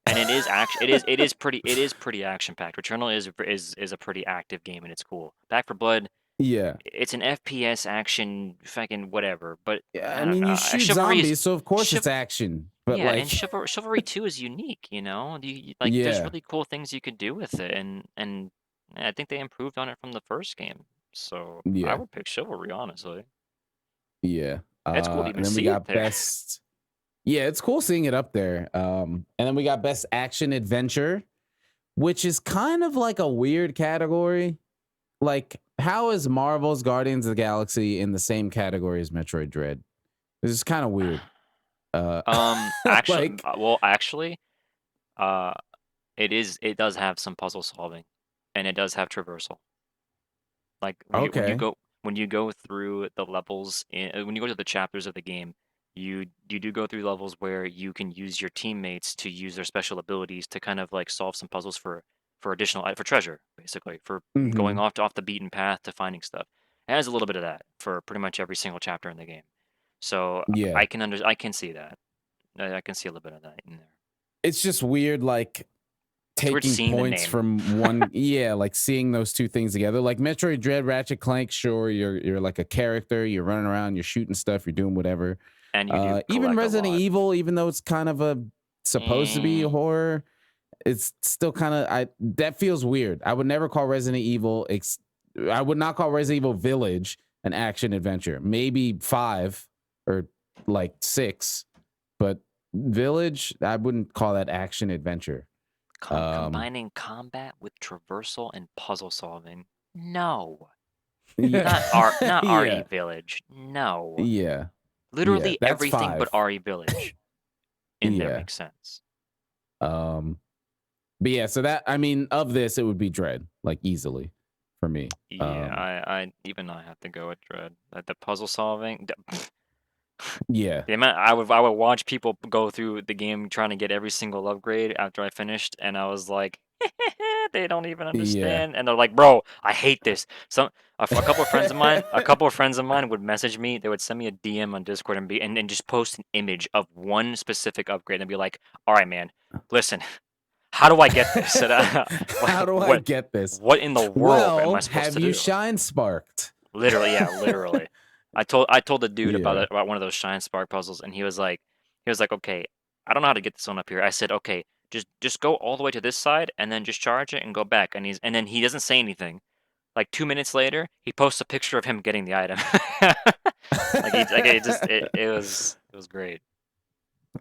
And it is pretty action packed. Returnal is a pretty active game and it's cool. Back for Blood, Yeah. it's an FPS action fucking whatever. But Yeah, I I don't mean, know. you shoot Chivalry zombies, is so of course it's action. But yeah, like, and Chivalry 2 is unique. You know, like there's really cool things you could do with it, and I think they improved on it from the first game. So I yeah, would pick Chivalry honestly. yeah. It's cool to even And then we see it got there. best. Yeah, it's cool seeing it up there. And then we got best action adventure, which is kind of like a weird category. Like, how is Marvel's Guardians of the Galaxy in the same category as Metroid Dread? This is kind of weird. Actually, like, it does have some puzzle solving, and it does have traversal. Like when okay, you go through the levels when you go to the chapters of the game, you do go through levels where you can use your teammates to use their special abilities to kind of like solve some puzzles for additional for treasure, basically for going mhm. off the beaten path to finding stuff. It has a little bit of that for pretty much every single chapter in the game. So Yeah, I can see that. I can see a little bit of that in there. it's just weird, like It's weird taking seeing the points name. from one. Yeah, like seeing those two things together. Like Metroid Dread, Ratchet Clank. Sure, you're like a character. You're running around. You're shooting stuff. You're doing whatever. And you do Even collect a Resident lot. Evil, even though it's kind of supposed to be horror, it's still kind of that feels weird. I would never call Resident Evil. I would not call Resident Evil Village an action adventure. Maybe 5 or like 6, but Village, I wouldn't call that action adventure. Combining combat with traversal and puzzle solving. No. Yeah. Not Yeah. RE Village. No. Yeah. Literally that's everything 5. but RE Village in there Yeah. makes sense. But yeah, so that, I mean, of this, it would be Dread, like easily for me. Yeah, I have to go with Dread. The puzzle solving. Yeah. The amount I would watch people go through the game trying to get every single upgrade after I finished, and I was like, They don't even understand, and they're like, "Bro, I hate this." A couple of friends of mine would message me. They would send me a DM on Discord and just post an image of one specific upgrade and be like, "All right, man, listen, how do I get this? How do I get this? What in the world am I supposed have to you do?" shine sparked? Literally, yeah, literally. I told the dude Yeah. about one of those Shine Spark puzzles, and he was like, "Okay, I don't know how to get this one up here." I said, "Okay, just go all the way to this side, and then just charge it and go back." And then he doesn't say anything. Like 2 minutes later, he posts a picture of him getting the item. It was great.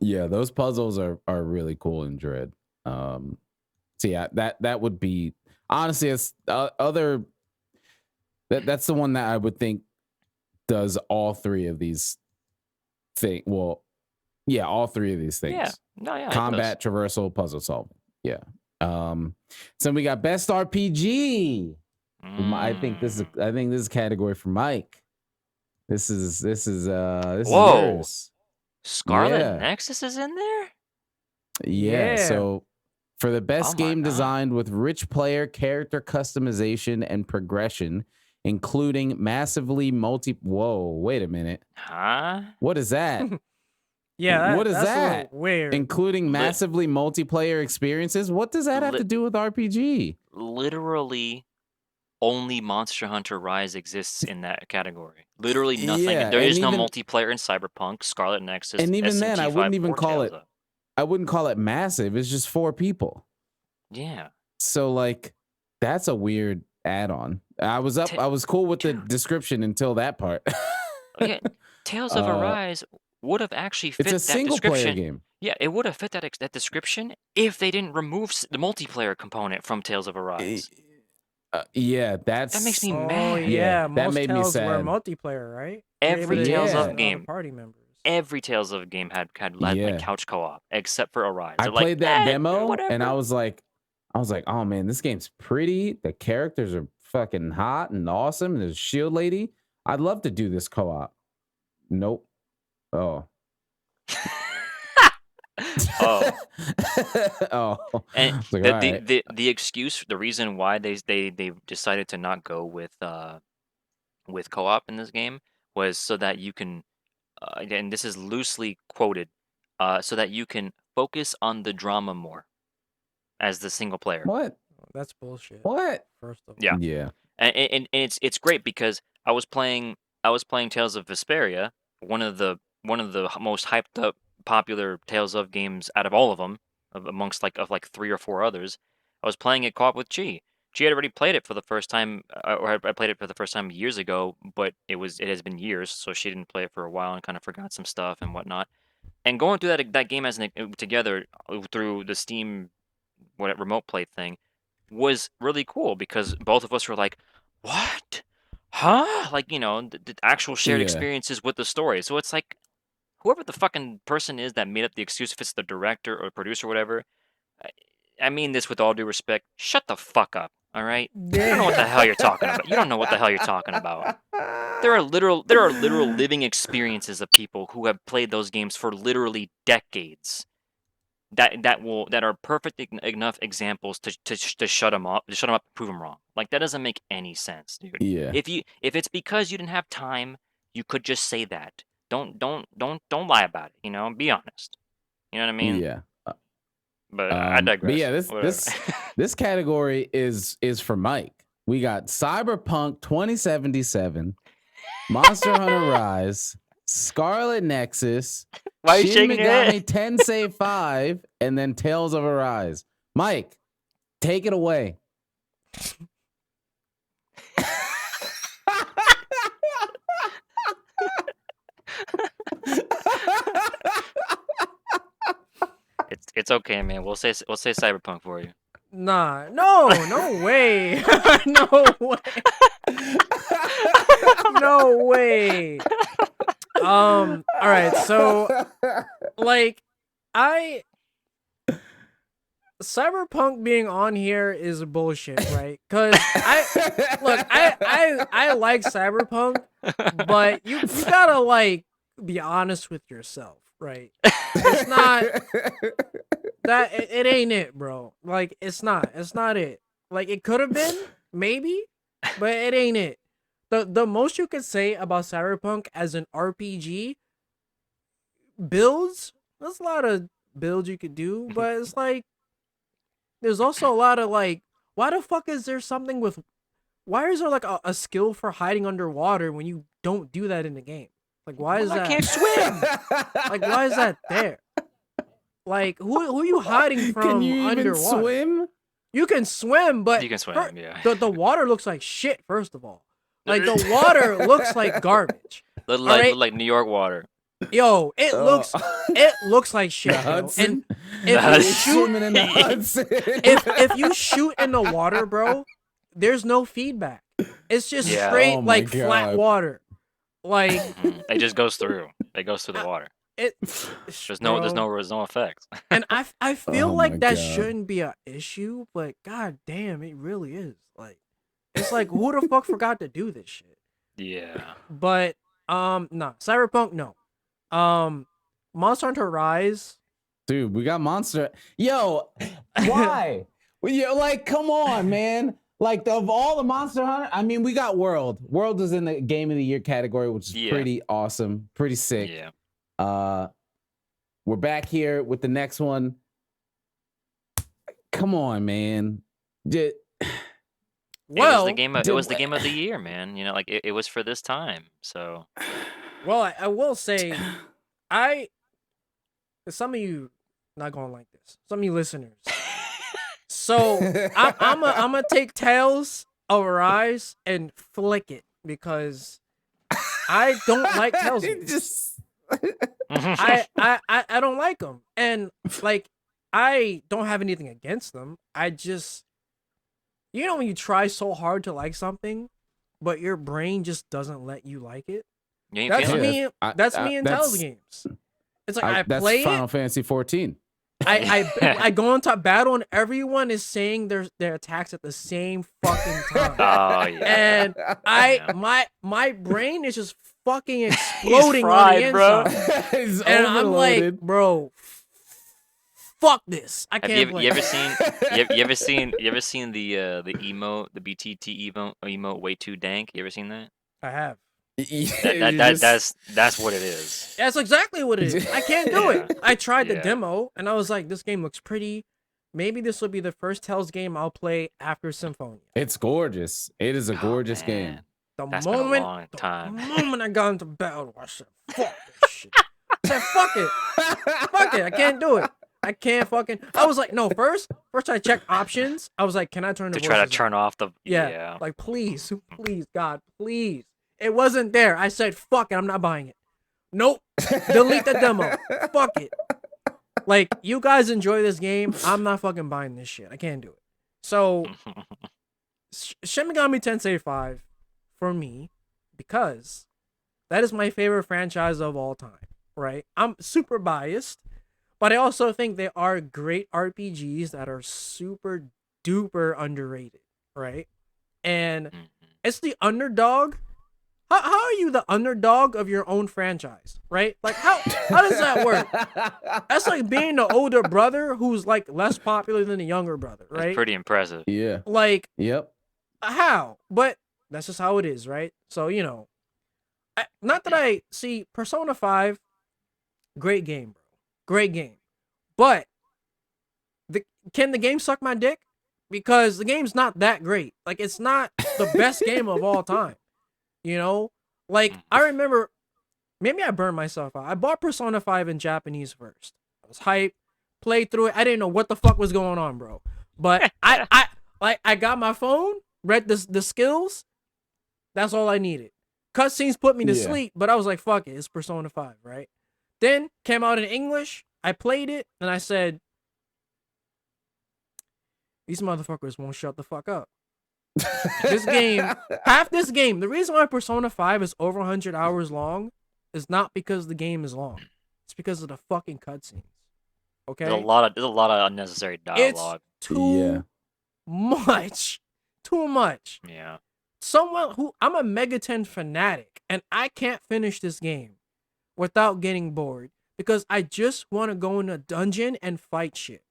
Yeah, those puzzles are really cool in Dread. So yeah, that would be honestly, it's other. That's the one that I would think does all three of these things. Well, yeah, all three of these things. Yeah, no, yeah, it Combat, traversal, puzzle solving. Yeah. So we got best RPG. I think this is a category for Mike. This is Whoa. yours. Scarlet Nexus is in there? Yeah. So for the best Oh my game God. designed with rich player character customization and progression, including massively whoa, wait a minute. Huh? What is that? Yeah, what is that's a that? little weird. Including massively multiplayer experiences? What does that have to do with RPG? Literally, only Monster Hunter Rise exists in that category. Literally nothing. Yeah, There and is no even- multiplayer in Cyberpunk, Scarlet Nexus, And even then, I SMT5, wouldn't even or call Tales it. of. I wouldn't call it massive. It's just 4 people. Yeah. So like, that's a weird add-on. I was cool with the description until that part. Okay, Tales of Arise would have actually fit It's a that single player description. game. Yeah, it would have fit that description if they didn't remove the multiplayer component from Tales of Arise. Yeah, that makes me Oh mad. yeah, that most made me Tales were sad. multiplayer, right? Every Tales of game. Party members. Every Tales of game had like couch co-op, except for Arise. I They're played like, that demo and whatever. I was like, oh man, this game's pretty. The characters are fucking hot and awesome. There's a shield lady. I'd love to do this co-op. Nope. Oh. Oh. Oh. And It's like, all right. the excuse, the reason why they decided to not go with co-op in this game was so that you can, and this is loosely quoted, so that you can focus on the drama more as the single player. What? That's bullshit. What? First of all. Yeah. Yeah. And it's great because I was playing Tales of Vesperia, one of the most hyped up popular Tales of games out of all of them, amongst like 3 or 4 others. I was playing it co-op with Chi. She had already played it for the first time, or I played it for the first time years ago, but it has been years, so she didn't play it for a while and kind of forgot some stuff and whatnot. And going through that game together through the Steam remote play thing was really cool because both of us were like, "What? Huh?" Like, the actual shared Yeah. experiences with the story. So it's like, whoever the fucking person is that made up the excuse, if it's the director or producer or whatever, I mean this with all due respect, shut the fuck up, all right? You don't know what the hell you're talking about. You don't know what the hell you're talking about. There are literal living experiences of people who have played those games for literally decades. That are perfect enough examples to shut them up, and prove them wrong. Like, that doesn't make any sense, dude. Yeah. If it's because you didn't have time, you could just say that. Don't lie about it. Be honest. You know what I mean? Yeah. But I digress. But yeah, Whatever. this category is for Mike. We got Cyberpunk 2077, Monster Hunter Rise, Scarlet Nexus, Why are you Shin shaking your head? Megami Tensei 5, and then Tales of Arise. Mike, take it away. It's okay, man. We'll say Cyberpunk for you. Nah, no way. No way. No way. All right, so like Cyberpunk being on here is bullshit, right? Cuz I like Cyberpunk, but you got to be honest with yourself, right? It's it ain't it, bro. Like it's not it. Like it could have been, maybe, but it ain't it. The most you could say about Cyberpunk as an RPG builds, there's a lot of builds you could do, but it's like there's also a lot of like, why the fuck is there something with, why is there like a skill for hiding underwater when you don't do that in the game? Like why is I that? can't swim. Like why is that there? Like who are you hiding from Can you even underwater? swim? You can swim, but You can swim, yeah. the water looks like shit. First of all, like the water looks like garbage. Like New York water. Yo, it looks like shit. The Yo. Hudson? And if you shoot, Swimming in the Hudson. if you shoot in the water, bro, there's no feedback. It's just Yeah. straight Oh my like flat God. water. Like It just goes through. It goes through the water. There's no effects. And I feel Oh like my that God. shouldn't be an issue, but god damn, it really is. Like it's like who the fuck forgot to do this shit? Yeah. But no, Cyberpunk no. Monster Hunter Rise. Dude, we got Monster. Yo, why? Well, yeah, like, come on, man. Like, of all the Monster Hunter, I mean, we got World. World is in the Game of the Year category, which is Yeah. pretty awesome, pretty sick. Yeah. We're back here with the next one. Come on, man. It Well, was the game of the year, man. You know, like it was for this time. So well, I will say, some of you not gonna like this. Some of you listeners. So I'm gonna take Tails of Arise and flick it because I don't like Tails. It just I don't like them, and like I don't have anything against them. I just, you know, when you try so hard to like something, but your brain just doesn't let you like it. you ain't That's feeling it. me. I- That's I- me in that's- Tails games. It's like I that's play Final it. Fantasy 14. I go into battle and everyone is saying their attacks at the same fucking time. Oh yeah. And my brain is just fucking exploding on fried, the bro. inside. It's And I'm like, overloaded. bro, fuck this. I Have can't you play. ever seen you ever seen the emote, the BTT emote way too dank? You ever seen that? I have. That's what it is. That's exactly what it is. I can't do it. I tried the Yeah. demo and I was like, this game looks pretty. Maybe this will be the first Tales game I'll play after Symphonia. It's gorgeous. It is a Oh, gorgeous game. man. The That's been a moment, long time. the moment I got into battle, I said, fuck this shit. I said, fuck it. Fuck it. I can't do it. I can't fucking. I was like, no, first I checked options. I was like, can I turn the To try to voices turn off the Yeah. Like, please, God, please. It wasn't there. I said, fuck it. I'm not buying it. Nope. Delete the demo. Fuck it. Like, you guys enjoy this game. I'm not fucking buying this shit. I can't do it. So, Shin Megami Tensei 5 for me, because that is my favorite franchise of all time, right? I'm super biased, but I also think they are great RPGs that are super duper underrated, right? And it's the underdog. How are you the underdog of your own franchise, right? Like how does that work? That's like being the older brother who's like less popular than the younger brother, right? That's pretty impressive. Yeah. Like Yep. how? But that's just how it is, right? So, you know, not that I see Persona 5, great game, bro. Great game. But can the game suck my dick? Because the game's not that great. Like, it's not the best game of all time. You know? Like, I remember, maybe I burned myself out. I bought Persona 5 in Japanese first. I was hyped, played through it. I didn't know what the fuck was going on, bro. But I got my phone, read the skills. That's all I needed. Cutscenes put me to sleep, but I was like, fuck it, it's Persona 5, right? Then came out in English. I played it, and I said, these motherfuckers won't shut the fuck up. This game, half this game, the reason why Persona 5 is over 100 hours long is not because the game is long. It's because of the fucking cutscenes. Okay? There's a lot of unnecessary dialogue. It's too much. Too much. Yeah. Someone who, I'm a Megaten fanatic, and I can't finish this game without getting bored because I just want to go in a dungeon and fight shit.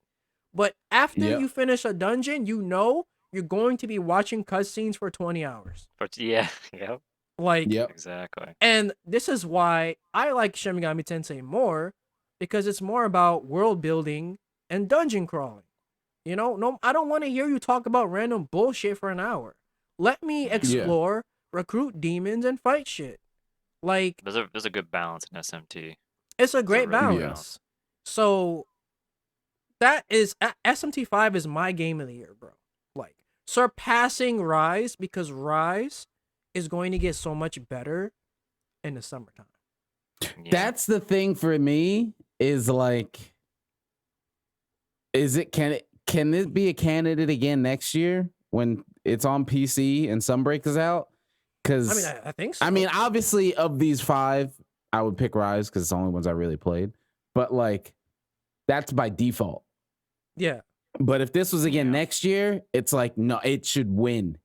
But after Yep. you finish a dungeon, you know you're going to be watching cutscenes for 20 hours. But yeah, yep, Like, Yep. exactly. and this is why I like Shin Megami Tensei more, because it's more about world building and dungeon crawling. You know, no, I don't want to hear you talk about random bullshit for an hour. Let me explore, recruit demons, and fight shit. Like, There's a good balance in SMT. it's a great really good balance. So that is SMT5 is my game of the year, bro. Like, surpassing Rise, because Rise is going to get so much better in the summertime. Yeah. That's the thing for me is like, can this be a candidate again next year when it's on PC and Sunbreak is out? Because I mean, I think so. I mean, obviously, of these 5, I would pick Rise because it's the only ones I really played. But like, that's by default. Yeah. But if this was again Yeah. next year, it's like, no, it should win.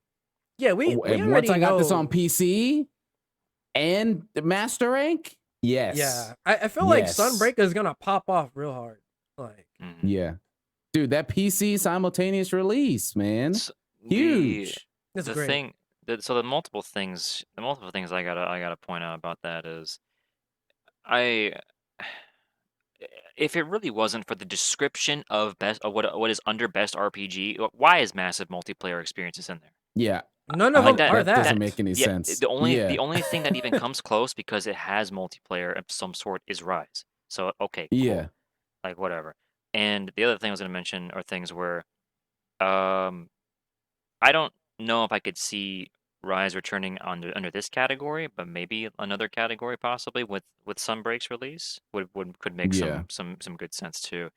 Yeah, we And already once I got this know- on PC and the Master Rank, yes. Yeah, I feel like Yes. Sunbreak is gonna pop off real hard. Like, Mhm. Yeah. Dude, that PC simultaneous release, man. S- Huge. it's The great. thing, so the multiple things I gotta point out about that is, if it really wasn't for the description of what is under best RPG, why is massive multiplayer experiences in there? Yeah. None of Like them that- are that. doesn't make any Yeah, sense. the only yeah. the only thing that even comes close because it has multiplayer of some sort is Rise. So okay, cool. Yeah. Like whatever. And the other thing I was gonna mention are things where, I don't know if I could see Rise returning under this category, but maybe another category possibly with Sunbreak's release could make Yeah. some good sense too.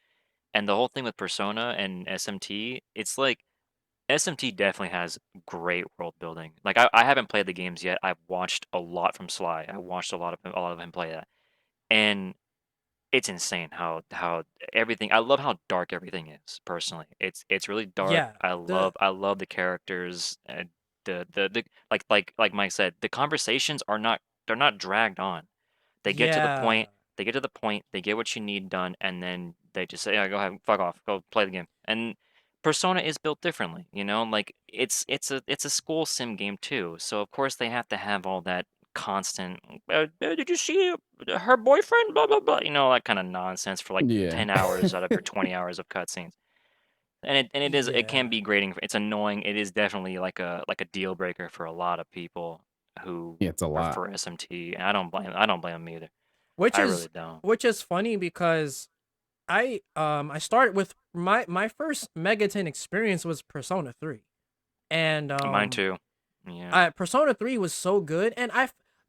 And the whole thing with Persona and SMT, it's like SMT definitely has great world building. Like I haven't played the games yet. I've watched a lot from Sly. I watched a lot of him play that, and it's insane how everything. I love how dark everything is. Personally, it's really dark. Yeah, I love the characters. And the like Mike said, the conversations they're not dragged on. They get to the point. Yeah. They get to the point. They get what you need done, and then they just say, "Yeah, go ahead, fuck off, go play the game." And Persona is built differently, you know. Like it's a school sim game too, so of course they have to have all that constant. Did you see her boyfriend? Blah blah blah. You know, that kind of nonsense for like Yeah. 10 hours out of your 20 hours of cutscenes. And it can Yeah. be grating. It's annoying. It is definitely like a deal breaker for a lot of people who Yeah, it's a lot. prefer SMT, and I don't blame them either. Which I is really don't. which is funny because I started with my first Megaton experience was Persona 3. And Mine too. Yeah. Persona 3 was so good, and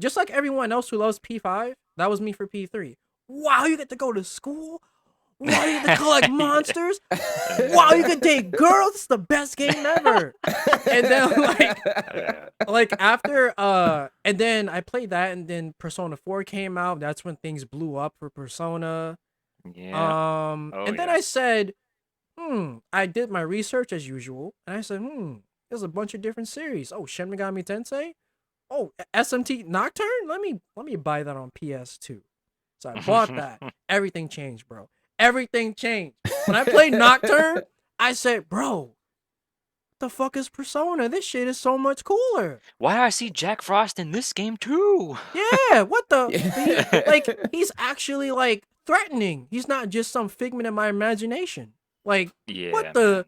just like everyone else who loves P5, that was me for P3. Wow, you get to go to school. Wow, you get to collect monsters. Wow, you can date girls. It's the best game ever. And then Yeah. like after and then I played that, and then Persona 4 came out. That's when things blew up for Persona. Yeah. And then yeah. I said, I did my research as usual, and I said, there's a bunch of different series. Oh, Shin Megami Tensei. Oh, SMT Nocturne. Let me buy that on PS2. So I bought that. Everything changed, bro. Everything changed. When I played Nocturne, I said, bro, what the fuck is Persona? This shit is so much cooler. Why I see Jack Frost in this game too? Yeah, what the like he's actually like threatening. He's not just some figment of my imagination. Like, Yeah. what the man.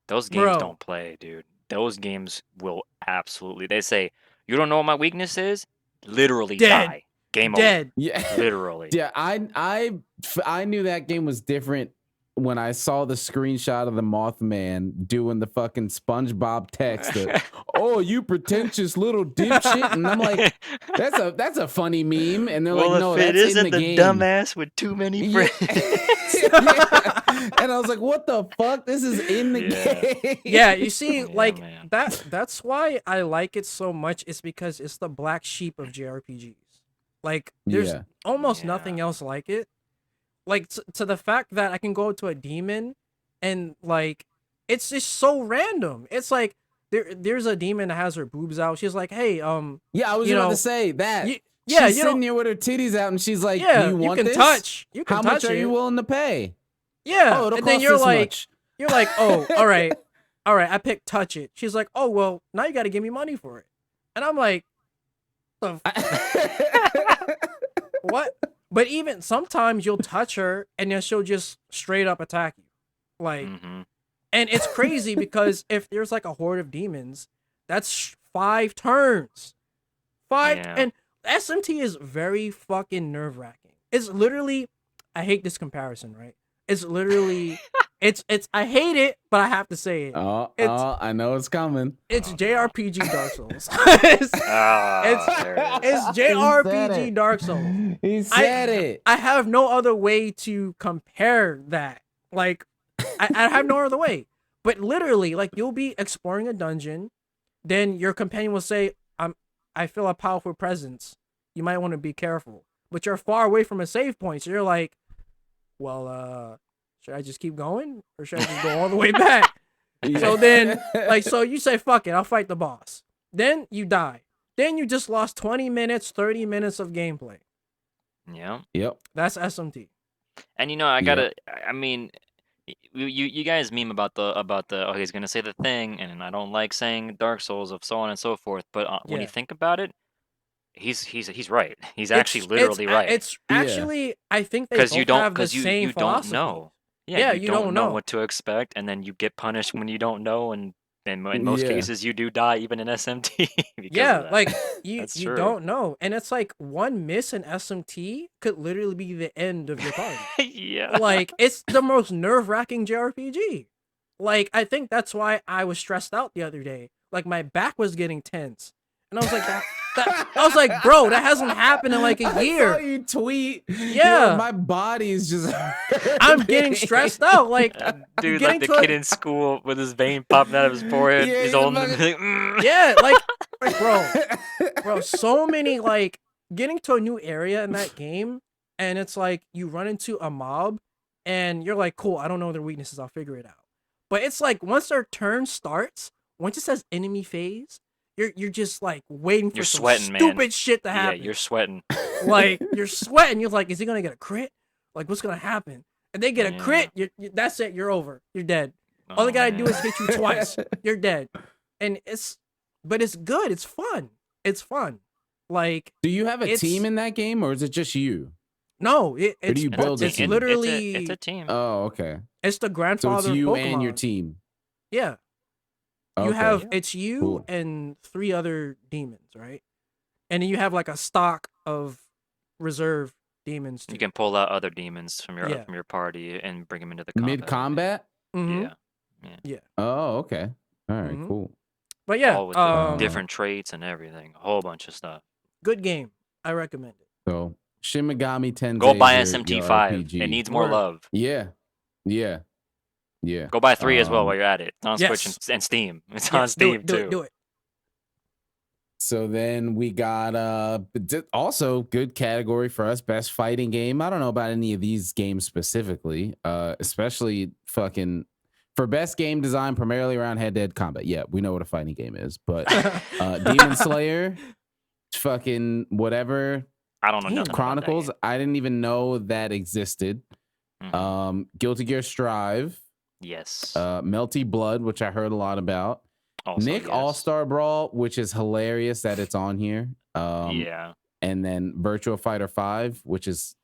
Those games Bro. don't play, dude. Those games will absolutely. They say, "You don't know what my weakness is." Literally Dead. die. Game dead. Yeah. over. Literally. Yeah, I knew that game was different when I saw the screenshot of the Mothman doing the fucking SpongeBob text. Oh, you pretentious little dipshit, and I'm like, that's a funny meme, and they're like, no, that's in the game. dumbass with too many Yeah. Yeah. And I was like, what the fuck? This is in the game. Yeah, you see, Yeah, like man. that's why I like it so much. It's because it's the black sheep of JRPGs. Like, there's Yeah. almost Yeah. nothing else like it. Like to the fact that I can go to a demon, and like it's just so random. It's like there's a demon that has her boobs out. She's like, hey, Yeah, I was you about know, to say that. yeah, She's you know, sitting here with her titties out, and she's like, yeah, "Do you want can this? touch. You can How touch much are it. you willing to pay? Yeah, Oh, it'll and then cost you're this like, much." You're like, oh, all right, I picked touch it. She's like, oh well, now you got to give me money for it, and I'm like, the what? But even sometimes you'll touch her and then she'll just straight up attack you, like, and it's crazy because if there's like a horde of demons, that's 5 turns, and SMT is very fucking nerve wracking. It's literally, I hate this comparison, right? It's literally, it's I hate it, but I have to say it. I know it's coming. It's JRPG Dark Souls. There it is. It's JRPG Dark Souls. He said it. I have no other way to compare that. Like, I have no other way. But literally, like, you'll be exploring a dungeon, then your companion will say, I feel a powerful presence. You might want to be careful. But you're far away from a save point, so you're like, well, should I just keep going? Or should I just go all the way back? So then, like, so you say, fuck it, I'll fight the boss. Then you die. Then you just lost 20 minutes, 30 minutes of gameplay. Yeah. Yep. That's SMT. And you know, I mean, you guys meme about the oh, he's gonna say the thing, and I don't like saying Dark Souls of so on and so forth. But when you think about it, he's right. He's actually literally right. It's actually, I think they both have the same philosophy. Don't know. Yeah, you don't know what to expect, and then you get punished when you don't know, and in most cases you do die even in SMT. Yeah, like you don't know, and it's like one miss in SMT could literally be the end of your party. Yeah, like it's the most nerve-wracking JRPG. Like I think that's why I was stressed out the other day. Like my back was getting tense, and I was like, I was like, bro, that hasn't happened in like a year. I saw you tweet. Yeah, yo, my body's just. I'm getting stressed out. Like, dude, like the kid in school with his vein popping out of his forehead. Yeah, he's holding like, yeah, like, bro, so many like getting to a new area in that game, and it's like you run into a mob, and you're like, cool, I don't know their weaknesses, I'll figure it out. But it's like once their turn starts, once it says enemy phase. You're just like waiting for some stupid shit to happen. Yeah, you're sweating. Like you're sweating. You're like, is he gonna get a crit? Like, what's gonna happen? And they get a crit. That's it. You're over. You're dead. All they gotta do is hit you twice. You're dead. And but it's good. It's fun. It's fun. Like, do you have a team in that game, or is it just you? No, or do you build it's literally it's a team. Oh, okay. It's the grandfather. So it's you of Pokemon. and your team. Yeah. Okay. You have it's you and 3 other demons, right? And then you have like a stock of reserve demons too. You can pull out other demons from your party and bring them into the combat. Mid-combat? Yeah. Oh, okay. All right, cool. But yeah, all with different traits and everything. A whole bunch of stuff. Good game. I recommend it. So, Shin Megami Tensei. Go buy SMT5. It needs more love. Yeah. Go buy 3 as well while you're at it. It's on Switch and Steam. It's on Steam too. Do it. So then we got also good category for us, best fighting game. I don't know about any of these games specifically, especially fucking for best game design, primarily around head-to-head combat. Yeah, we know what a fighting game is, but Demon Slayer, fucking whatever. I don't know. Chronicles. I didn't even know that existed. Guilty Gear Strive. Yes. Melty Blood, which I heard a lot about. Also, Nick All-Star Brawl, which is hilarious that it's on here. Yeah. And then Virtua Fighter 5, which is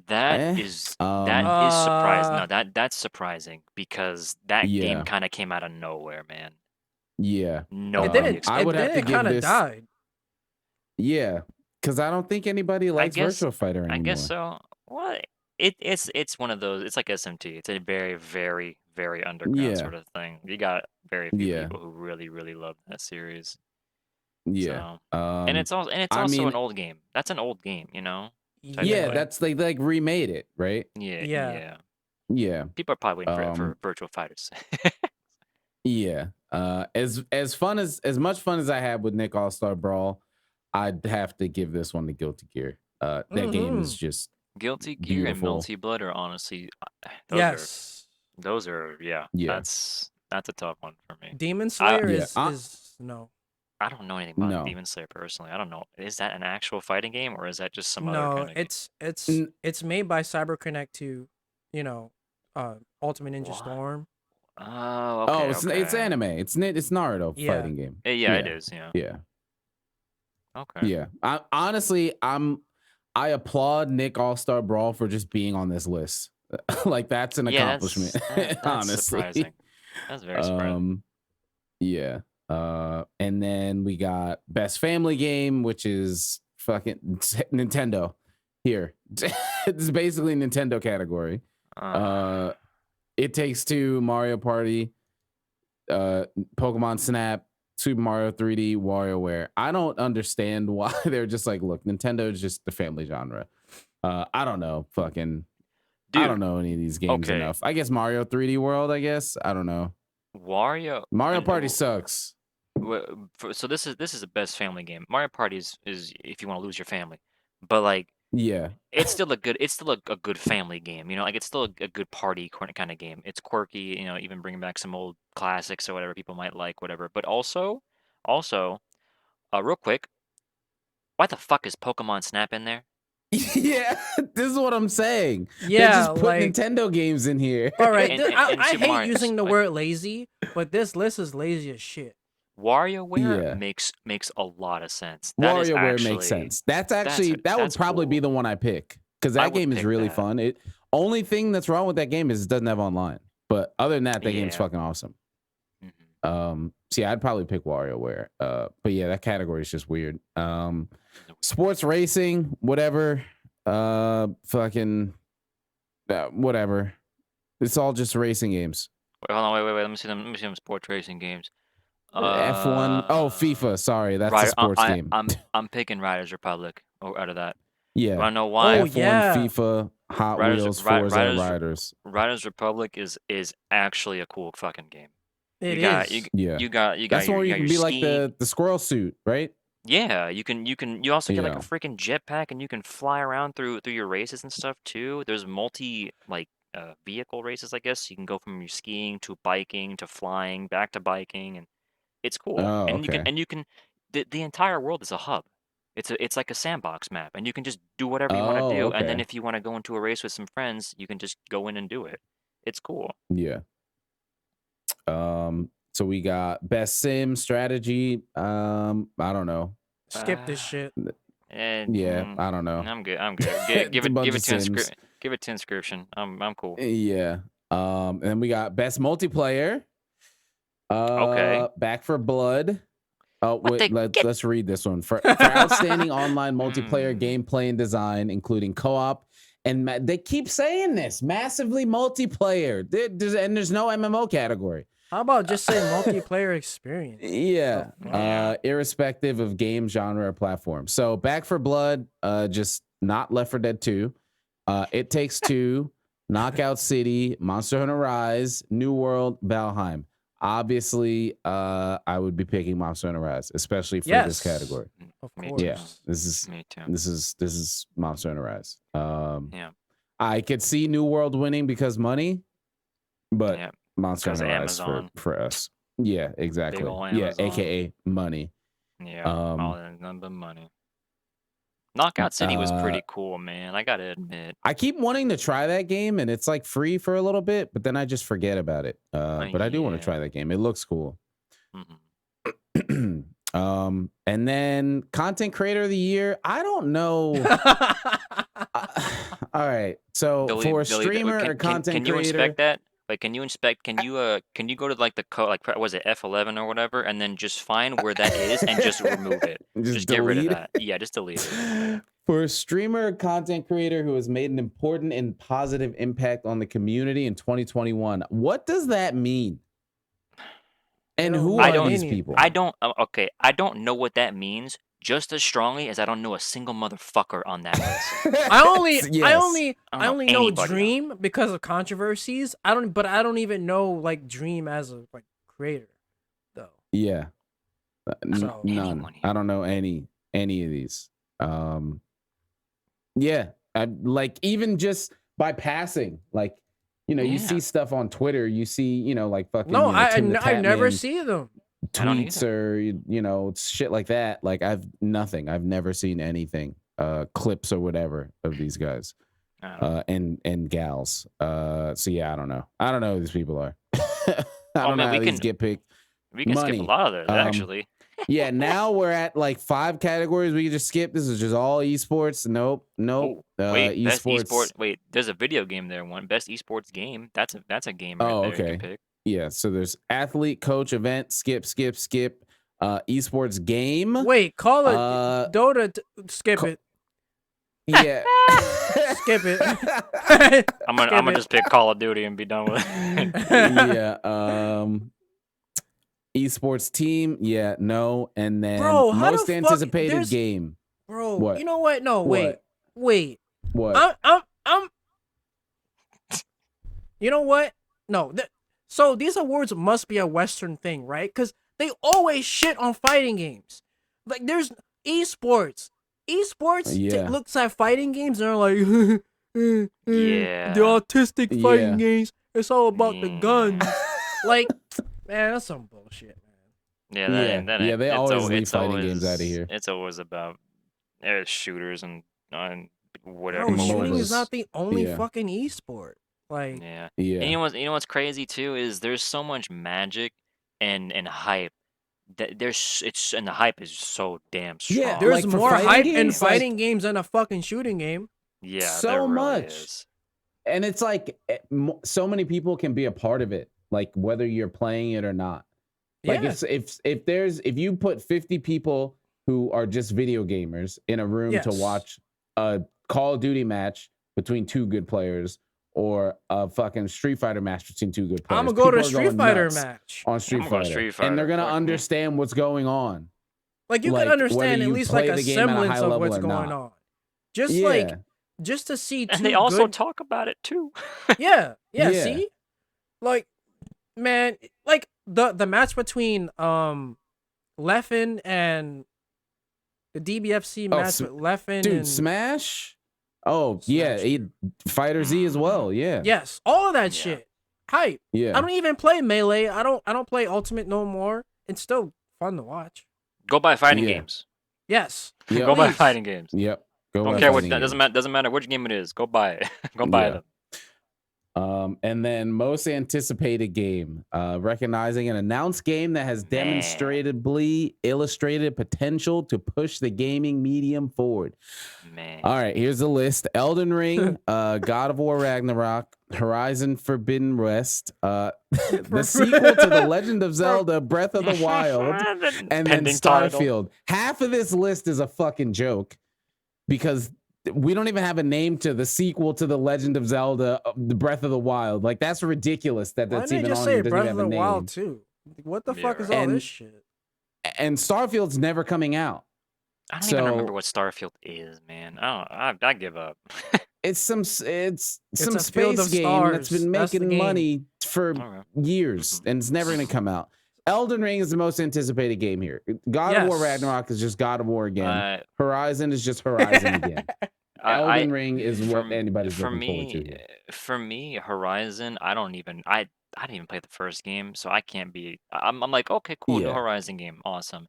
that is surprising. No, that's surprising because that game kind of came out of nowhere, man. Yeah. No, it didn't. I would have to give this. Died. Yeah, because I don't think anybody likes Virtua Fighter anymore. I guess so. What? It's one of those. It's like SMT. It's a very, very, very underground sort of thing. You got very few people who really, really love that series. Yeah, so, and it's also an old game. That's an old game, you know. Yeah, that's like remade it, right? Yeah. People are probably waiting for Virtual Fighters. Yeah. As much fun as I had with Nick All-Star Brawl, I'd have to give this one to Guilty Gear. That game is just Guilty Gear beautiful. And Melty Blood are honestly those are that's a tough one for me. Demon Slayer is no. I don't know anything about Demon Slayer personally. I don't know. Is that an actual fighting game or is that just some other kind of game? It's made by CyberConnect 2, Ultimate Ninja Storm. Oh, okay. it's okay. anime. It's Naruto Yeah. fighting game. Yeah, it is. Yeah. Yeah. Okay. Yeah. I applaud Nick All-Star Brawl for just being on this list. Like that's an accomplishment. That's honestly. surprising. That's very surprising. Yeah. And then we got best family game, which is fucking Nintendo. Here. It's basically Nintendo category. It Takes Two, Mario Party, Pokemon Snap, Super Mario 3D, WarioWare. I don't understand why they're just like, look, Nintendo is just the family genre. I don't know. Fucking Dude, I don't know any of these games enough. I guess Mario 3D World, I guess. I don't know. Mario Party sucks. So this is the best family game. Mario Party is if you want to lose your family, but like Yeah. it's still a good family game. You know, like it's still a good party kind of game. It's quirky. You know, even bringing back some old classics or whatever people might like, whatever. But also, real quick, why the fuck is Pokemon Snap in there? Yeah, this is what I'm saying. Yeah, they just put like- Nintendo games in here. All right, And- I and Super hate Mario- using the like- word lazy, but this list is lazy as shit. WarioWare Yeah. makes a lot of sense. That is WarioWare actually, makes sense. That would that's probably be cool. the one I pick because I that would game is pick really that. fun. Only thing that's wrong with that game is it doesn't have online. But other than that, game's Yeah. fucking awesome. Mhm. So yeah, I'd probably pick WarioWare. But yeah, that category is just weird. Sports racing, whatever. Fucking whatever. It's all just racing games. Wait, hold on, wait. Let me see them sports racing games. F1. Oh, FIFA. Sorry, that's a sports game. I'm picking Riders Republic out of that. Yeah. I know why. Oh, F1, yeah. FIFA, Hot Riders- Wheels, Ri- Forza, Riders- Riders. Riders Republic is actually a cool fucking game. It you got, is. Yeah. You got That's your, where you got can your be like ski. the squirrel suit, right? Yeah, you also get like a Yeah. freaking jetpack and you can fly around through your races and stuff too. There's multi vehicle races, I guess. You can go from your skiing to biking to flying back to biking, and it's cool. Oh, and okay. you can the entire world is a hub. It's like a sandbox map, and you can just do whatever you want to do. And then okay. if you want to go into a race with some friends, you can just go in and do it. It's cool. Yeah. So we got best sim strategy. I don't know. Skip this shit. And Yeah, I don't know. I'm good. Give It's a bunch it of to Sims. give it to inscription. I'm cool. Yeah. And then we got best multiplayer. Okay. Back for Blood. Oh, What wait, the- let's read this one. For outstanding online multiplayer gameplay and design, including co-op, and they keep saying this, massively multiplayer. There's no MMO category. How about just say multiplayer experience? Yeah. Yeah. Irrespective of game genre or platform. So Back for Blood, just not Left 4 Dead 2. It Takes Two, Knockout City, Monster Hunter Rise, New World, Valheim. Obviously, I would be picking Monster Hunter Rise, especially for this Yes. category. Of Me course. too. Yeah, this is Me too. this is Monster Hunter Rise. Yeah. I could see New World winning because money, but Yeah. Monster Because Hunter Rise Amazon. for us. Yeah, exactly. ol' Yeah, Amazon. aka money. Yeah. Um, All that none but money. Knockout City was uh, pretty cool, man. I gotta admit. I keep wanting to try that game, and it's like free for a little bit, but then I just forget about it. But I do want to yeah. try that game. It looks cool. Mhm. And then content creator of the year. I don't know. All right. So Delete- for a delete it. streamer or content can you creator, inspect that? Like, can you inspect? Can you go to like the code, like was it F11 or whatever, and then just find where that is and just remove it. just Get rid of delete? that. Yeah, just delete it. For a streamer or content creator who has made an important and positive impact on the community in 2021, what does that mean? And don't who know are I don't- these people? I don't. Okay, I don't know what that means just as strongly as I don't know a single motherfucker on that list. I only I don't know know anybody. Dream because of controversies. I don't even know like Dream as a like creator though. Yeah. So- None. Anyone here. I don't know any of these. Yeah. I like even just by passing, like, you know, you Yeah. see stuff on Twitter, you see, you know, like fucking No, you know, Tim the I never Tatman see them. I don't tweets or you know, shit like that. Like I've never seen anything, clips or whatever of these guys. I don't know. And gals. So yeah, I don't know who these people are. I don't know man, how we these can get picked. we can skip a Money. lot of those actually. Yeah, now we're at like 5 categories. We can just skip. This is just all esports. Nope. Oh, wait, best Esports. esport. Wait, there's a video game there. One best esports game. That's a game right Oh, there you okay. can pick. Yeah, so there's athlete, coach, event, skip. Esports game. Wait, call it Dota. Skip it. Yeah. Skip it. I'm gonna just pick Call of Duty and be done with it. Yeah. Esports team. Yeah. No. And then Bro, how most the fuck- anticipated there's- game. Bro, What? you know what? No, What? wait. What? I'm. You know what? No. So these awards must be a Western thing, right? Because they always shit on fighting games. Like there's esports. Yeah. Looks at fighting games and they're like, Yeah. the autistic fighting Yeah. games. It's all about the guns. Like, man, that's some bullshit, man. Yeah, they always leave it's fighting always, games outta here. It's always about shooters and whatever. Bro, MOBAs. shooting MOBAs. is not the only Yeah. fucking esport. Like, Yeah. Yeah. And you know what's crazy too is there's so much magic and hype that and the hype is so damn strong. Yeah, there's like, for more fighting hype in games, like- fighting games than a fucking shooting game. yeah, so there really much. is. And it's like so many people can be a part of it, like whether you're playing it or not. Like Yeah. if you put 50 people who are just video gamers in a room to Yes. watch a Call of Duty match between 2 good players or a fucking Street Fighter match between 2 good players. I'm gonna go to a people are Street going Fighter nuts match. on Street I'm gonna go Fighter, Street Fighter, and they're gonna fuck me. understand what's going on. Like you like, can understand whether at you least play like a the game at a high semblance of level what's or going not. on. Just Yeah. like just to see two And they also good... talk about it too. yeah, Yeah. see? Like man, like the match between Lavren and the DBFC match with Lavren Dude, and Smash. Oh yeah, Smash. Fighter Z as well. Yeah, yes, all of that Yeah. shit. Hype. yeah. I don't even play Melee. I don't play Ultimate no more. It's still fun to watch. Go buy fighting Yeah. games. Yes. Yeah. Go buy Please. fighting games. Yep. Go Don't buy care what fighting that games. doesn't matter which game it is. Go buy it. Go buy Yeah. them. And then most anticipated game, recognizing an announced game that has Man. demonstrably illustrated potential to push the gaming medium forward. Man. All right, here's the list: Elden Ring, God of War Ragnarok, Horizon Forbidden West, the sequel to The Legend of Zelda: Breath of the Wild, and then Pending title. Starfield. Half of this list is a fucking joke because we don't even have a name to the sequel to The Legend of Zelda: The Breath of the Wild. Like that's ridiculous that Why that's didn't they even just on say here. It doesn't Breath even of have the a Wild name. too? What the Yeah, fuck is right. all And- this shit? And Starfield's never coming out. I don't even remember So- what Starfield is, man. I give up. It's some It's some a field space of game that's stars. been That's the making game. money for Okay. years, Mhm. and it's never going to come out. Elden Ring is the most anticipated game here. God of War Yes. Ragnarok is just God of War again. Uh, Horizon is just Horizon again. Elden Ring is what for- anybody's for looking forward to me, here. For me, Horizon, I didn't even play the first game, so I can't be. I'm like, okay, cool, new Yeah. Horizon game, awesome.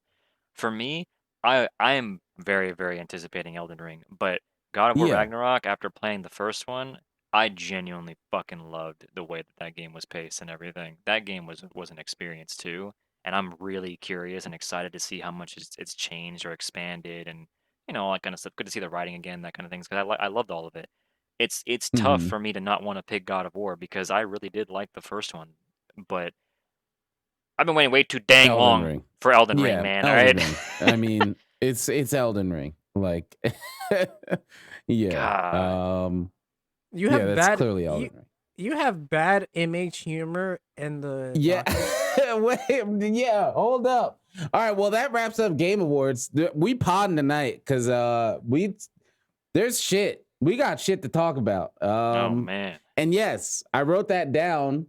For me, I am very very anticipating Elden Ring, but God of War Yeah. Ragnarok, after playing the first one, I genuinely fucking loved the way that game was paced and everything. That game was an experience too, and I'm really curious and excited to see how much it's changed or expanded and all that kind of stuff. Good to see the writing again, that kind of things, because I loved all of it. It's tough Mhm. for me to not want to pick God of War because I really did like the first one, but I've been waiting way too dang Elden long Ring. for Elden Yeah, Ring, man. Elden All right. Ring. I mean, it's Elden Ring. Like, yeah. God. You Yeah, have that's bad. clearly Elden You, Ring. you have bad MH humor in the. Yeah. document. Wait, yeah, hold up. All right, well, that wraps up Game Awards. We podding tonight because there's shit. We got shit to talk about. Oh man. And yes, I wrote that down.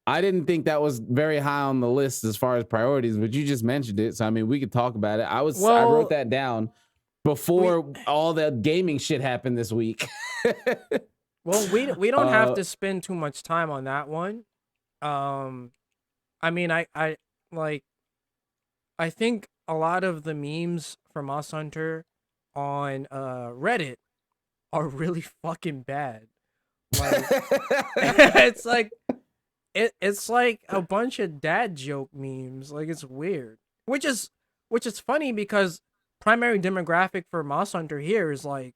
I didn't think that was very high on the list as far as priorities, but you just mentioned it. So I mean, we could talk about it. I Well, wrote that down before all the gaming shit happened this week. Well, we don't have Uh, to spend too much time on that one. I mean, I like. I think a lot of the memes from Us Hunter on Reddit are really fucking bad. Like, it's like it's like a bunch of dad joke memes. Like it's weird. Which is funny because primary demographic for Moss Hunter here is like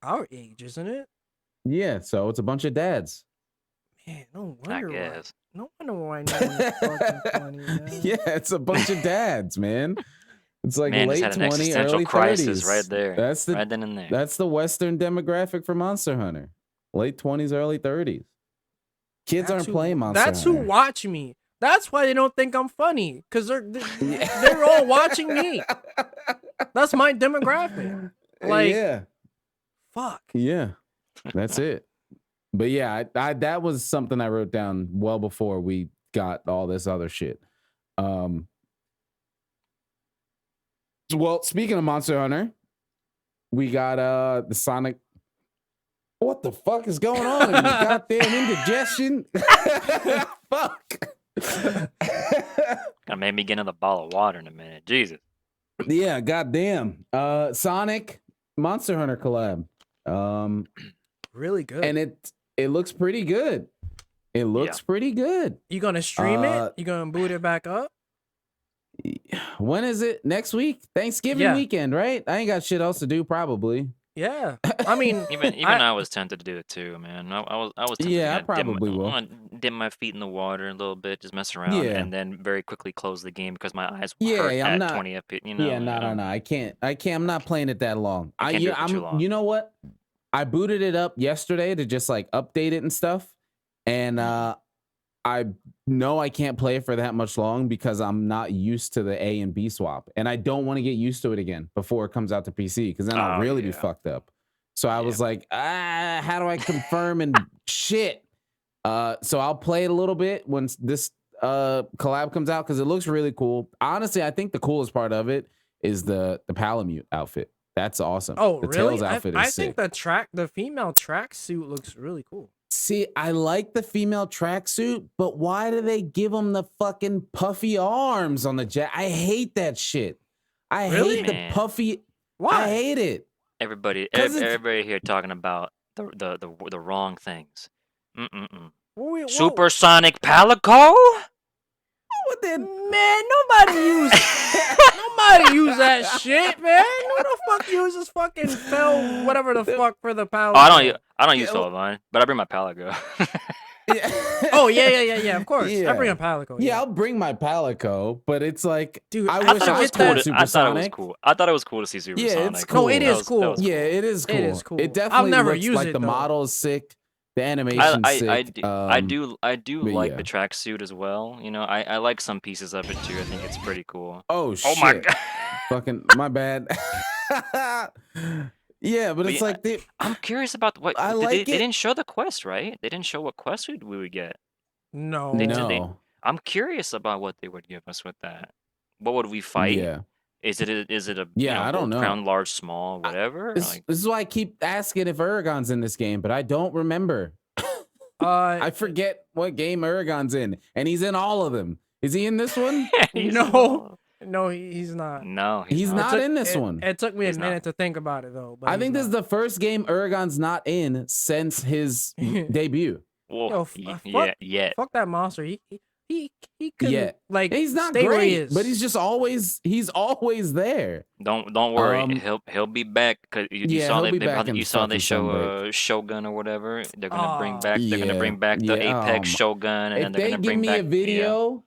our age, isn't it? Yeah, so it's a bunch of dads. Man, no I wonder why. guess. No wonder why no one's fucking funny, man. Yeah, it's a bunch of dads, man. It's like Man just late had an 20, existential early crisis 30s. right there. That's the right then and there. That's the Western demographic for Monster Hunter. Late 20s, early 30s. Kids aren't playing Monster That's Hunter. who watch me. That's why they don't think I'm funny. Because they're all watching me. That's my demographic. Like, yeah. fuck. Yeah. That's it. But yeah, I that was something I wrote down well before we got all this other shit. Well, speaking of Monster Hunter, we got the Sonic. What the fuck is going on in this goddamn indigestion? Fuck. Gonna make me get another bottle of water in a minute. Jesus. Yeah, goddamn. Sonic Monster Hunter collab. Really good. And it looks pretty good. It looks pretty good. You gonna stream it? You gonna boot it back up? When is it? Next week? Thanksgiving weekend, right? I ain't got shit else to do, probably. Yeah. I mean, Even I was tempted to do it too, man. I was tempted Yeah, I to probably will. dip my feet in the water a little bit, just mess around, Yeah. and then very quickly close the game because my eyes Yeah, hurt I'm at not- 20 FPS. You know, Yeah, no. I can't. I'm not playing it that long. You can't do it for too long. You know what? I booted it up yesterday to just like update it and stuff. And I know I can't play it for that much long because I'm not used to the A and B swap. And I don't want to get used to it again before it comes out to PC because then I'll really be fucked up. So I was like, how do I confirm and shit? So I'll play it a little bit once this collab comes out because it looks really cool. Honestly, I think the coolest part of it is the Palamute outfit. That's awesome. oh, the really? Tails outfit I is think sick. the female tracksuit looks really cool. See, I like the female tracksuit, but why do they give them the fucking puffy arms on the jacket? I hate that shit. I Really? hate the Man. puffy. Why? I hate it. Everybody 'Cause it's- here talking about the wrong things. Wait, Supersonic Palico? What then? Man, nobody use that shit, man. Who the fuck uses fucking fell whatever the fuck for the power? Oh, I don't use Yeah, Felivine, but I bring my Palico. Oh yeah, of course. I Yeah. bring a Palico. Yeah, I'll bring my Palico, but it's like, Dude, I I wish thought I it was was cool cool with I thought it was Supersonic. cool. I thought it was cool to see Supersonic. it's cool. No, it That is was- cool. that was Yeah, it is cool. It is cool. It definitely never looks used like it, the though. model is sick. The animation's sick. I do but like yeah. the tracksuit as well. You know, I like some pieces of it too. I think it's pretty cool. Oh shit! Oh my god! Fucking my bad. Yeah, but it's yeah, like I'm curious about what I they like it. didn't show the quest, right? They didn't show what quest we would get. No. no. I'm curious about what they would give us with that. What would we fight? Yeah. Is it a Yeah, I don't know. crown, large, small, whatever? This is why I keep asking if Uragon's in this game, but I don't remember. I forget what game Uragon's in, and he's in all of them. Is he in this one? He's No, he's not. No, He's not in this one. It took me He's a not. minute to think about it though. But I he's think this is not. the first game Uragon's not in since his debut. Well, Yo, yeah. Fuck that monster. He couldn't Yeah. like He's not stay where he great, is. but he's always there. Don't worry. Um, He'll be back because you yeah, saw he'll be back in you saw they fucking show Sunbreak. Shogun or whatever. They're gonna bring Oh. back. They're gonna bring back the Yeah, Apex Shogun, and If then they're they gonna give bring me back a video,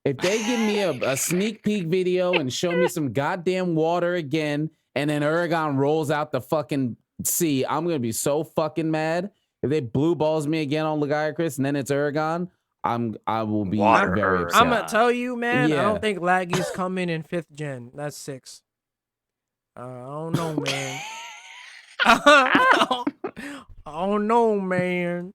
if they give me a sneak peek video and show me some goddamn water again, and then Uragon rolls out the fucking sea, I'm gonna be so fucking mad. If they blue balls me again on Lagiacrus and then it's Uragon, I will be Water very Uragon. upset. I'm gonna tell you, man. I Yeah. don't think Laggy's coming in 5th gen. That's 6. I don't know, man. I don't know, man.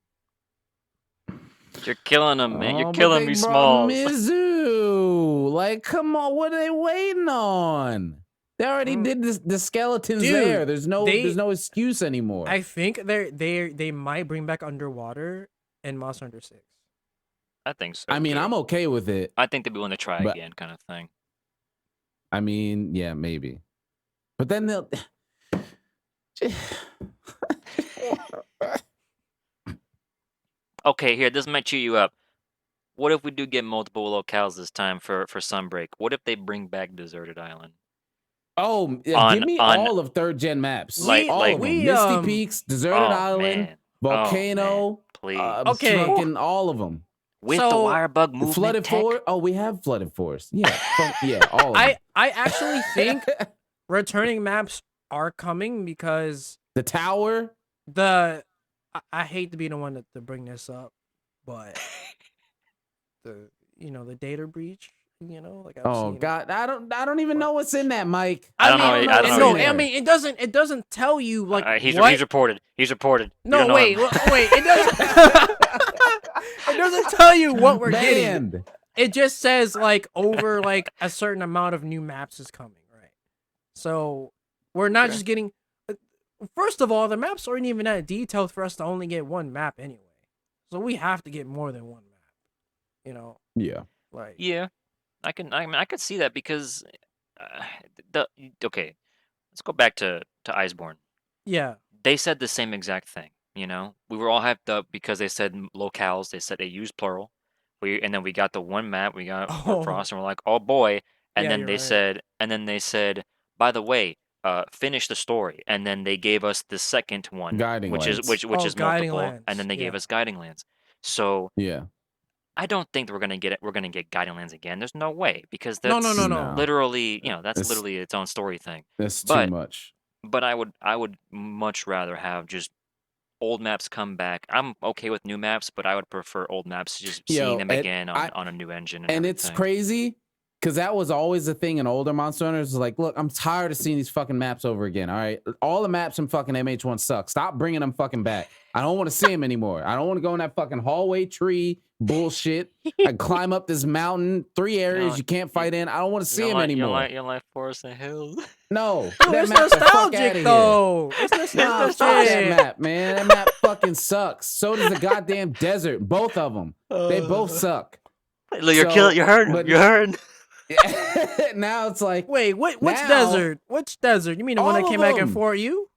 You're killing them, man. Oh, You're but killing they me, brought small. Mizzou. Like, come on, what are they waiting on? They already did this. The skeletons Dude, there. There's no excuse anymore. I think they might bring back Underwater and Monster Hunter 6. I think so. I mean, too. I'm okay with it. I think they'd be willing to try But- again, kind of thing. I mean, yeah, maybe. But then they'll. Okay, here, this might cheer you up. What if we do get multiple locales this time for Sunbreak? What if they bring back Deserted Island? Oh, yeah, On- give me on- all of third gen maps. Like- all like- of them. we, Misty Peaks, Deserted Oh, Island, man. Volcano. Please. Okay. Fucking all of them. With the So, Wirebug movement Flooded tech? Forest. Oh, we have Flooded Forest. Yeah, all of them. I actually think returning maps are coming because The tower. I hate to be the one to bring this up, but the data breach, like I've Oh seen. God, I don't even know what's in that, Mike. I don't know. I don't know No, either. I mean it doesn't tell you like He's what. reported. He's reported. You No, don't know wait, him. wait. It doesn't. It doesn't tell you what we're getting. Banned. It just says like over like a certain amount of new maps is coming, right? So we're not just getting. First of all, the maps aren't even that detailed for us to only get one map anyway. So we have to get more than one map. Yeah. Like Yeah, I could see that because okay, let's go back to Iceborne. yeah. They said the same exact thing. We were all hyped up because they said locales. They said they used plural. And then we got the one map. We got Frost, and we're like, oh boy. And Yeah, then you're they said, by the way, finish the story. And then they gave us the second one, Guiding which Lands. is Guiding multiple. Lands, And then they gave yeah. us Guiding Lands. So Yeah. I don't think that we're gonna get it. We're gonna get Guiding Lands again. There's no way because No, that's no. literally, that's It's- literally its own story thing. That's But- too much. But I would much rather have just old maps come back. I'm okay with new maps, but I would prefer old maps, just seeing them and again on a new engine. And it's everything. crazy because that was always the thing in older Monster Hunters. Is like, look, I'm tired of seeing these fucking maps over again. All right, all the maps in fucking MH1 suck. Stop bringing them fucking back. I don't want to see them anymore. I don't want to go in that fucking hallway tree bullshit. I climb up this mountain, 3 areas you can't fight in. I don't want to see them anymore. You don't like Forest and Hills? No, Dude, that it's map the fuck nostalgic outta here. though. It's Nah, fuck that nostalgic. map, man. That map fucking sucks. So does the goddamn desert. Both of them. They both suck. Look, you're So, killing. You're hurting. but- You're hurting. Now it's like Wait, which Now- desert? Which desert? You mean the one All that of came back in them. Fort U?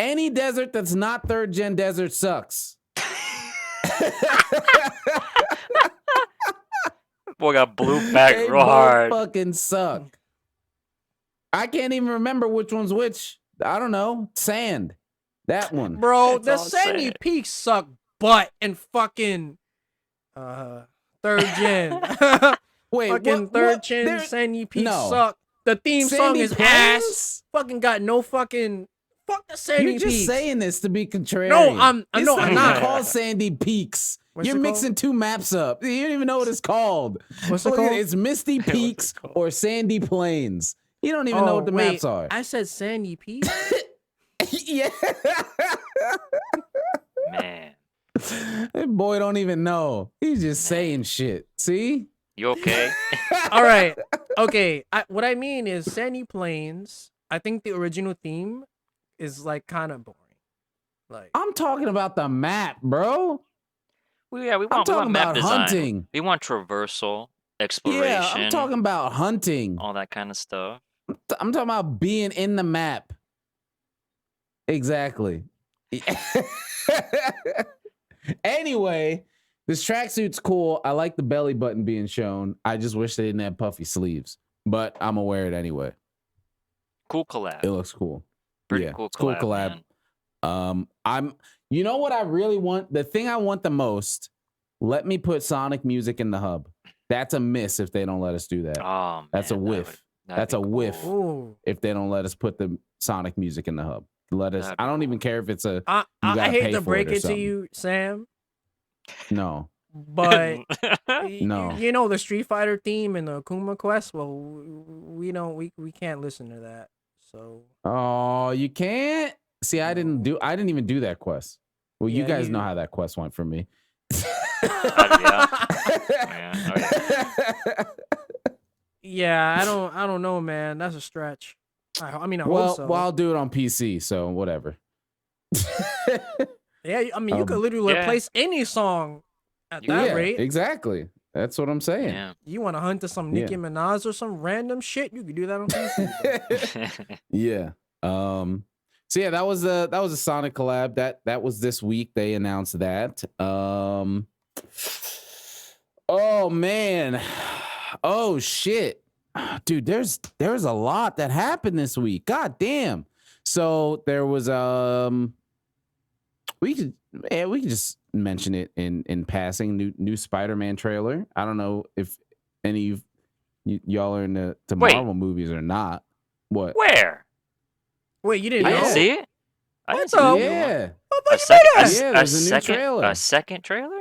any desert that's not third gen desert sucks. Boy got blew back They real both hard. fucking suck. I can't even remember which one's which. I don't know. Sand. That one. Bro, It's the all Sandy sad. Peaks suck butt and fucking third gen. Wait, fucking what- third what? gen There- Sandy Peaks no. suck. The theme song Sandy is Plains? ass. Fucking got no fucking fuck the Sandy You're Peaks. just saying this to be contrarian. No, I'm It's no, not I'm even not. called Sandy Peaks. What's You're it mixing two maps up. You don't even know what it's called. What's it Look at called? It's Misty What's it Peaks called? or Sandy Plains. You don't even know what the wait, maps are. I said Sandy Peaks. Yeah. Man, That boy don't even know. He's just saying shit. See? you okay? All right. Okay. What I mean is Sandy Plains. I think the original theme is like kind of boring. Like I'm talking about the map, bro. we I'm want, we want talking map about design. hunting. We want traversal, exploration, Yeah, I'm talking about hunting. all that kind of stuff. I'm talking about being in the map. Exactly. Anyway, this tracksuit's cool. I like the belly button being shown. I just wish they didn't have puffy sleeves, but I'm gonna wear it anyway. Cool collab. It looks cool. Pretty yeah, cool it's cool collab. collab. Man. You know what I really want? The thing I want the most, let me put Sonic music in the hub. That's a miss if they don't let us do that. Oh, That's a man, that whiff. would- that'd That's be a whiff. cool. ooh. If they don't let us put the Sonic music in the hub. Let us. That'd be I don't even cool. care if it's a I gotta hate pay to for break it or it to something. you, Sam, no. but No. you know the Street Fighter theme and the Akuma quest. Well, we don't. We can't listen to that. So Oh, you can't. See, I didn't even do that quest. Well, you Yeah, guys you- know how that quest went for me. Yeah. yeah, I don't know, man. That's a stretch. I mean, I hope well, so. well, I'll do it on PC, so whatever. Yeah, I mean, you could literally yeah. replace any song at that yeah, rate. exactly. That's what I'm saying. Yeah. You want to hunt to some Nicki Yeah. Minaj or some random shit? You could do that on PC. Yeah. So yeah, that was a Sonic collab. That was this week. They announced that. Oh man. Oh shit. Dude, there's a lot that happened this week. God damn. So there was we could just mention it in passing. New Spider-Man trailer. I don't know if any of y'all are into Marvel movies or not. What? Where? Wait, you didn't I know? didn't see it. I What didn't the- see it. Yeah. There's a new trailer. A second trailer?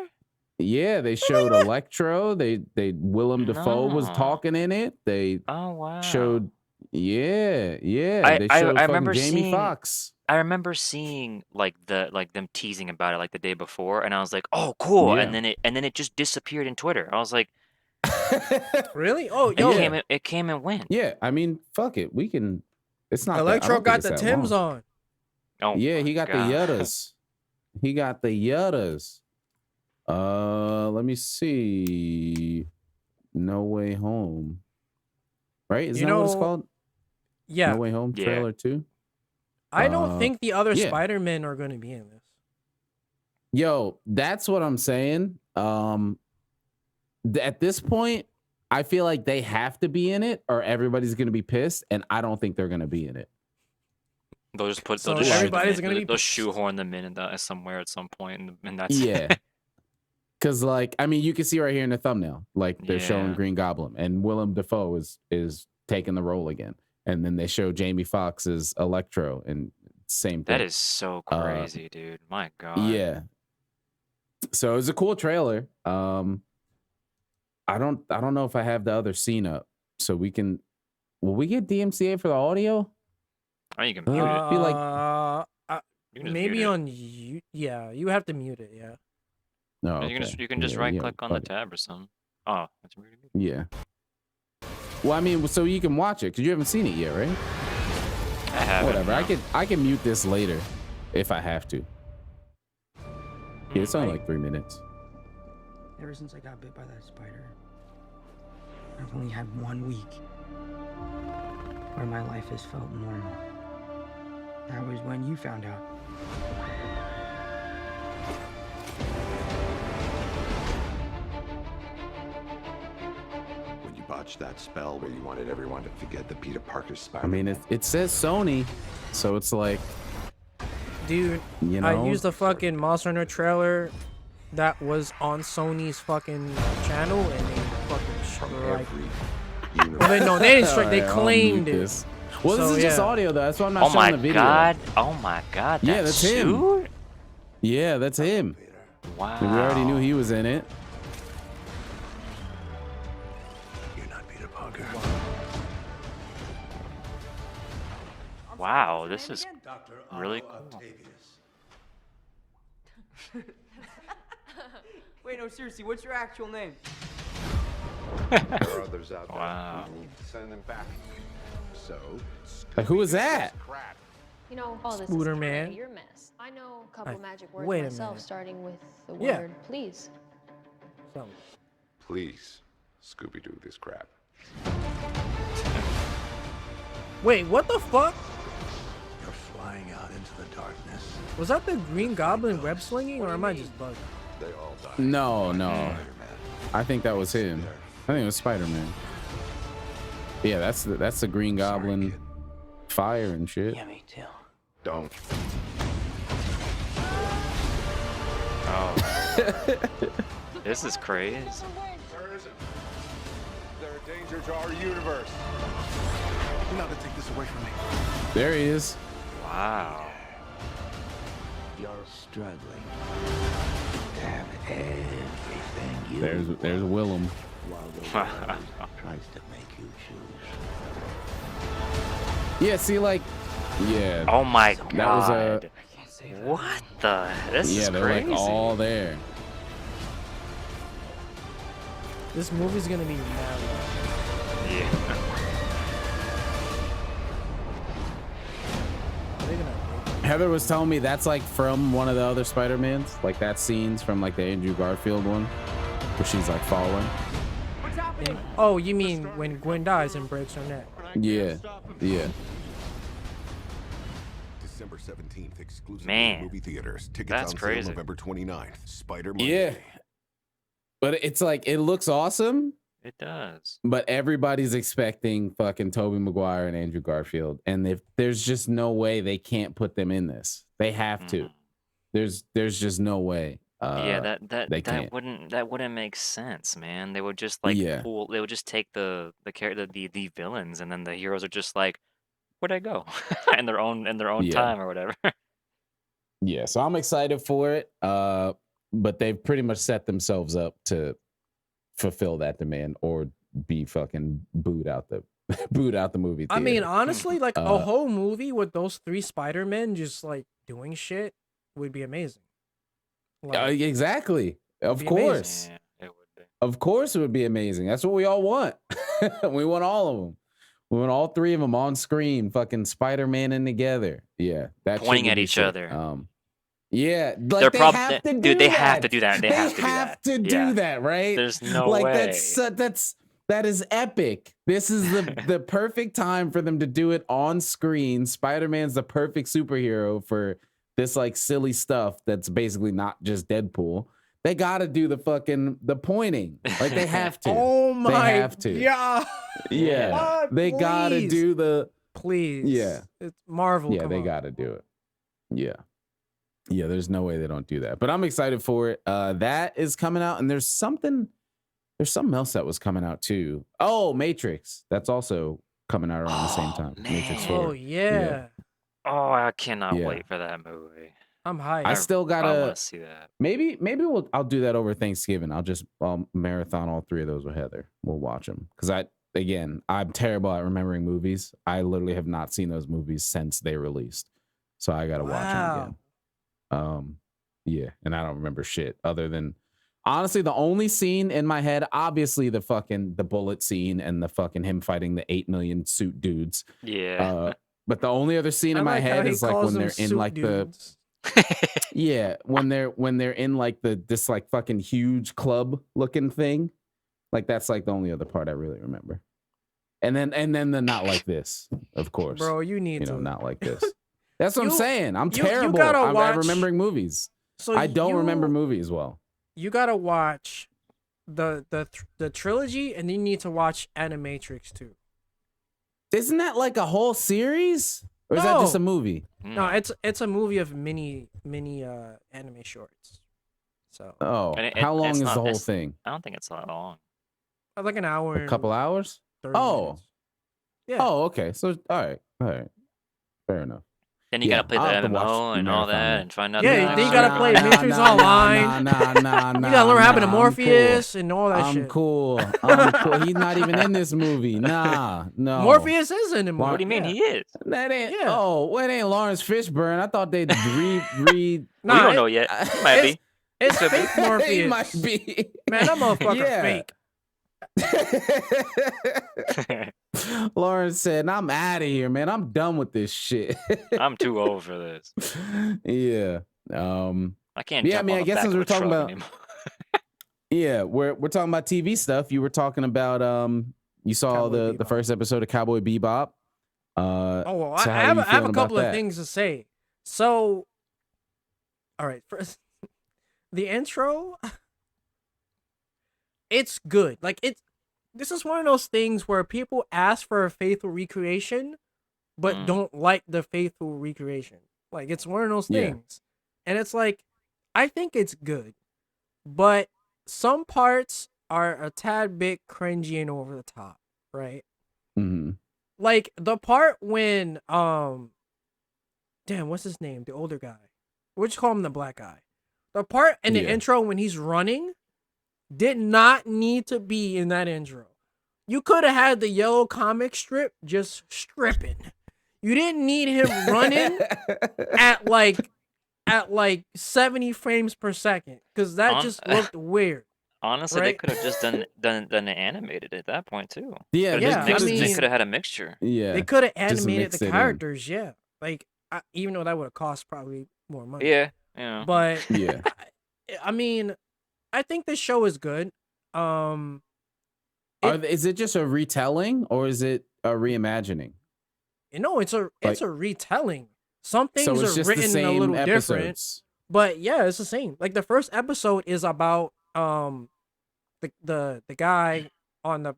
Yeah, they showed Electro. They Willem Dafoe was No. talking in it. They Oh wow. showed they I showed fucking remember Jamie seeing- Foxx. I remember seeing like them teasing about it like the day before, and I was like, "Oh, cool!" Yeah. And then it just disappeared in Twitter. I was like, Really? Oh, "It yo, came and went." Yeah, I mean, fuck it. We can. It's not. Electro got the Timbs on. Oh, Yeah, he my got God. the Yuttas. He got the Yuttas. Let me see. No Way Home. Right? Is You that what it's know- called? Yeah, No Way Home Yeah. trailer 2? I don't think the other yeah. Spider-Men are going to be in this. Yo, that's what I'm saying. At this point, I feel like they have to be in it or everybody's going to be pissed, and I don't think they're going to be in it. They'll just So shoot them everybody's in- gonna be they'll pissed. shoehorn them in somewhere at some point, and that's Yeah. Because, like, I mean, you can see right here in the thumbnail, like, they're showing Yeah. Green Goblin, and Willem Dafoe is taking the role again. And then they show Jamie Foxx as Electro, and same thing. That is so crazy, dude. My God. Yeah. So it was a cool trailer. I don't know if I have the other scene up, so we can. Will we get DMCA for the audio? Oh, you can Uh, mute it. feel like- You can just maybe mute it. on you. Yeah, you have to mute it. Yeah. No, You can just Yeah, right yeah, click on the fuck it. tab or something. Oh, that's muted. Yeah. Well, I mean, so you can watch it because you haven't seen it yet, right? I have Whatever. It. I can mute this later if I have to. Yeah, it's only Right. like 3 minutes. Ever since I got bit by that spider, I've only had 1 week where my life has felt normal. That was when you found out. When you botched that spell where you wanted everyone to forget the Peter Parker spider. I mean, it says Sony, so it's like, Dude, you know. I used the fucking Monster Hunter trailer that was on Sony's fucking channel, and they fucking from strike. every Well, universe. they no, they didn't strike. They Alright, I'll claimed mute it. this. Well, So, this is just yeah. audio though. That's why I'm not Oh showing my the video. God. Oh my God. Yeah, that that's him. suit? Yeah, that's him. Wow. We already knew he was in it. You're not Peter Parker. Wow, this is really cool. Wait, no, seriously, what's your actual name? There are others out there. Wow. We need to send them back. So, Like, who was that? crap. You know, all this Scooter is Man. kinda your mess. I know a couple Hey, magic words wait a myself, minute. starting with the Yeah. word please. So, Please, Scooby-Doo this crap. wait, what the fuck? You're flying out into the darkness. Was that the Green Goblin web slinging, or am I just bugged? They all die. No, no. Spider-Man. I think that was him. I think it was Spider-Man. Yeah, that's the Green Goblin kid. fire and shit. Yeah, me too. Don't. Oh. This is crazy. Where is it? They're a danger to our universe. You're not gonna take this away from me. There he is. Wow. You're struggling to have everything you There's want, Willem. while the world tries to make you choose. Yeah, see, like, yeah, Oh my that was a god. What the? This yeah. is They're crazy. like all there. This movie's gonna be mad. Yeah. They're gonna Heather was telling me that's like from one of the other Spider-Mans, like that scene's from like the Andrew Garfield one, where she's like falling. Oh, you mean when Gwen dies and breaks her neck? Yeah, yeah. December 17th, exclusively Man, in movie theaters. Tickets that's on crazy. sale November 29th. Spider-Man. Yeah. But it's like it looks awesome, It does. but everybody's expecting fucking Tobey Maguire and Andrew Garfield, and if there's just no way they can't put them in this. They have to. There's just no way. Yeah, they can't. that wouldn't make sense, man. They would just like Yeah. they would just take the villains, and then the heroes are just like, where'd I go? in their own Yeah. time or whatever. Yeah, so I'm excited for it. But they've pretty much set themselves up to fulfill that demand or be fucking booed out the movie theater. I mean, honestly, like a Uh, whole movie with those 3 Spider-Men just like doing shit would be amazing. Like, exactly. Of be course. Yeah, it would be. Of course it would be amazing. That's what we all want. We want all of them. We want all 3 of them on screen, fucking Spider-Man in together. Yeah, that shit Pointing would at be each sick. other. Yeah, like They're they prob- have to do dude, they that. have to do that. They have to do have that. to do Yeah. that, right? There's no like way. that is epic. This is the perfect time for them to do it on screen. Spider-Man's the perfect superhero for this like silly stuff that's basically not just Deadpool. They got to do the pointing. Like they have to. oh my have to. god. Yeah. God, They got to please. do the Please. Yeah. It's Marvel. Yeah, come they on. got to do it. Yeah. Yeah, there's no way they don't do that. But I'm excited for it. That is coming out, and there's something else that was coming out too. Oh, Matrix. That's also coming out around the same time. Matrix 4. Oh yeah. Oh, I cannot Yeah. wait for that movie. I'm hyped. I still I gotta want to see that. maybe I'll do that over Thanksgiving. I'll marathon all 3 of those with Heather. We'll watch them because I'm terrible at remembering movies. I literally have not seen those movies since they released, so I gotta watch them again. Yeah, and I don't remember shit other than honestly the only scene in my head, obviously the bullet scene and the fucking him fighting the 8 million suit dudes. Yeah. But the only other scene I in my like how head he is like calls when them they're in suit like dudes. when they're in like this like fucking huge club looking thing. Like that's like the only other part I really remember. And then the not like this, of course. Bro, you need to. not like this. That's what I'm You- saying. I'm you terrible gotta at watch- remembering movies. So I don't remember movies well. You gotta watch the trilogy, and you need to watch Animatrix too. Isn't that like a whole series? Or is that just a No. movie? No, it's a movie of mini anime shorts. So Oh, And it- how long it's is not- the whole it's- thing? I don't think it's that long. like an hour. A couple hours? 30 Oh. minutes. Yeah. Oh, okay. So all right. Fair enough. Then you Yeah, gotta play I'll the have to watch MMO and all Marathon that then. and find out. Yeah, the then you gotta backstory. play Matrix Online. Nah, You gotta learn how to I'm Morpheus and all that I'm shit. cool. I'm cool. He's not even in this movie. Nah, no. Morpheus is in the movie. What do you mean yeah. he is? That ain't. Yeah. Oh, it ain't Lawrence Fishburne. I thought they'd read. We Nah, don't it- know yet. He might be. It's Could be. fake Morpheus. He might be. Man, that motherfucker Yeah. fake. Lawrence said, "I'm out of here, man. I'm done with this shit." I'm too old for this. Yeah. I can't. Yeah, I jump mean, on I the guess back since of we're a talking truck about- anymore. Yeah, we're talking about TV stuff. You were talking about you saw Cowboy the Bebop. first episode of Cowboy Bebop. Oh, well, So I how have you I have feeling a about couple of that? things to say. So, all right, first, the intro, it's good. Like this is one of those things where people ask for a faithful recreation, but don't like the faithful recreation. Like it's one of those Yeah. things, and it's like I think it's good, but some parts are a tad bit cringy and over the top, right? Mm-hmm. Like the part when damn, what's his name? The older guy. We'll just call him the black guy. The part in the Yeah. intro when he's running did not need to be in that intro. You could have had the yellow comic strip just stripping. You didn't need him running at like 70 frames per second because that just looked weird. Honestly, they Right? could have just done it animated at that point too. Yeah, Could've yeah, just I mixed- mean- they could have had a mixture. yeah. They could have just animated mix the it in. characters, yeah. Like even though that would have cost probably more money. Yeah, yeah. But Yeah. I mean, I think this show is good. Is it just a retelling or is it a reimagining? You know, it's a retelling. Some things So it's are just the written a same little different, episodes. but yeah, it's the same. Like the first episode is about the guy on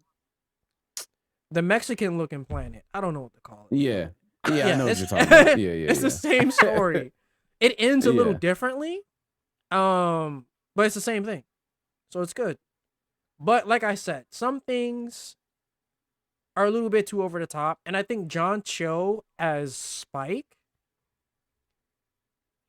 the Mexican looking planet. I don't know what to call it. Yeah. Yeah, I know what it's, you're talking about. Yeah, it's the same story. It ends a little Yeah. differently, but it's the same thing, so it's good. But like I said, some things are a little bit too over the top, and I think John Cho as Spike,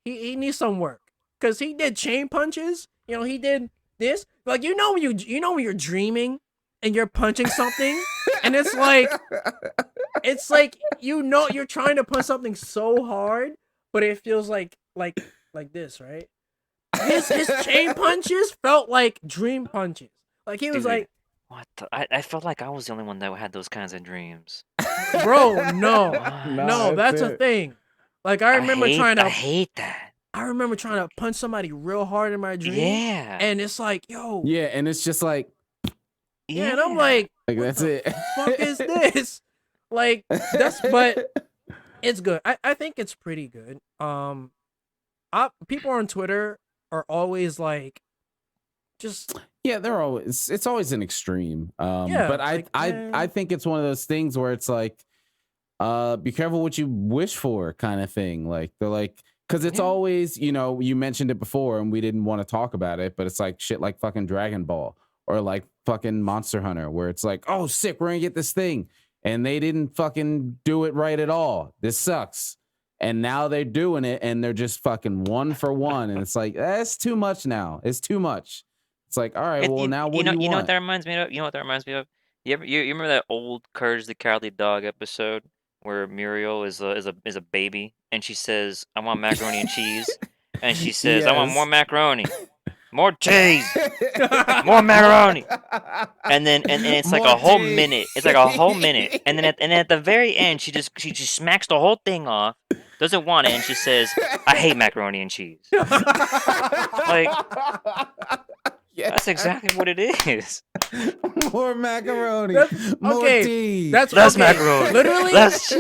he needs some work because he did chain punches. You know, he did this. Like when when you're dreaming and you're punching something, and it's like you're trying to punch something so hard, but it feels like this, right? His chain punches felt like dream punches. Like he was Dude, like, what? I felt like I was the only one that had those kinds of dreams. bro, no, Nah, that's a it. thing. Like I remember I hate that. I remember trying to punch somebody real hard in my dream. Yeah. And it's like, yo. Yeah, and it's just like Yeah, and I'm like what that's the it. fuck is this? Like but it's good. I think it's pretty good. People on Twitter are always like just Yeah, it's always an extreme. Yeah, But like, I think it's one of those things where it's like, be careful what you wish for, kind of thing. Like they're like, because it's always, you mentioned it before and we didn't want to talk about it, but it's like shit like fucking Dragon Ball or like fucking Monster Hunter, where it's like, oh sick, we're gonna get this thing, and they didn't fucking do it right at all. This sucks. And now they're doing it and they're just fucking one for one, and it's like that's too much now. It's too much. It's like, all right, well, now what do you want? You know what that reminds me of? You know what that reminds me of? You remember that old Courage the Cowardly Dog episode where Muriel is a baby and she says, "I want macaroni and cheese," and she says, "I want more macaroni, more cheese, more macaroni," and it's like More a whole cheese. minute. It's like a whole minute, and then at the very end, she just smacks the whole thing off, doesn't want it, and she says, "I hate macaroni and cheese." Like. Yeah. That's exactly what it is. More macaroni. More okay, tea. that's Less okay. macaroni. Literally, Less-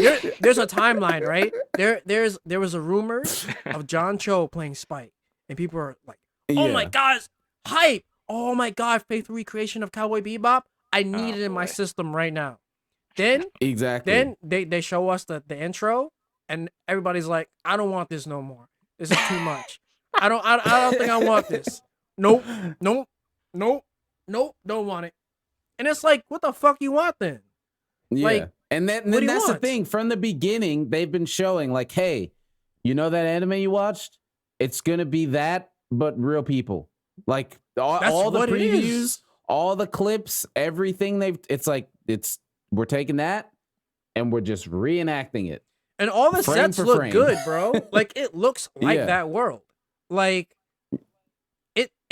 there's a timeline, right? There was a rumor of John Cho playing Spike, and people are like, "Oh my god, hype! Oh my god, faithful recreation of Cowboy Bebop. I need it in my boy. system right now." Then Exactly. they show us the intro, and everybody's like, "I don't want this no more. This is too much. I don't think I want this. Nope, don't want it." And it's like, what the fuck you want then? Yeah. Like, and then what do you that's the want? thing. From the beginning, they've been showing like, hey, you know that anime you watched? It's gonna be that, but real people. Like all the what it previews, is. all the clips, everything we're taking that and we're just reenacting it. And all the Frame sets for look frame. good, bro. Like it looks like Yeah. that world. Like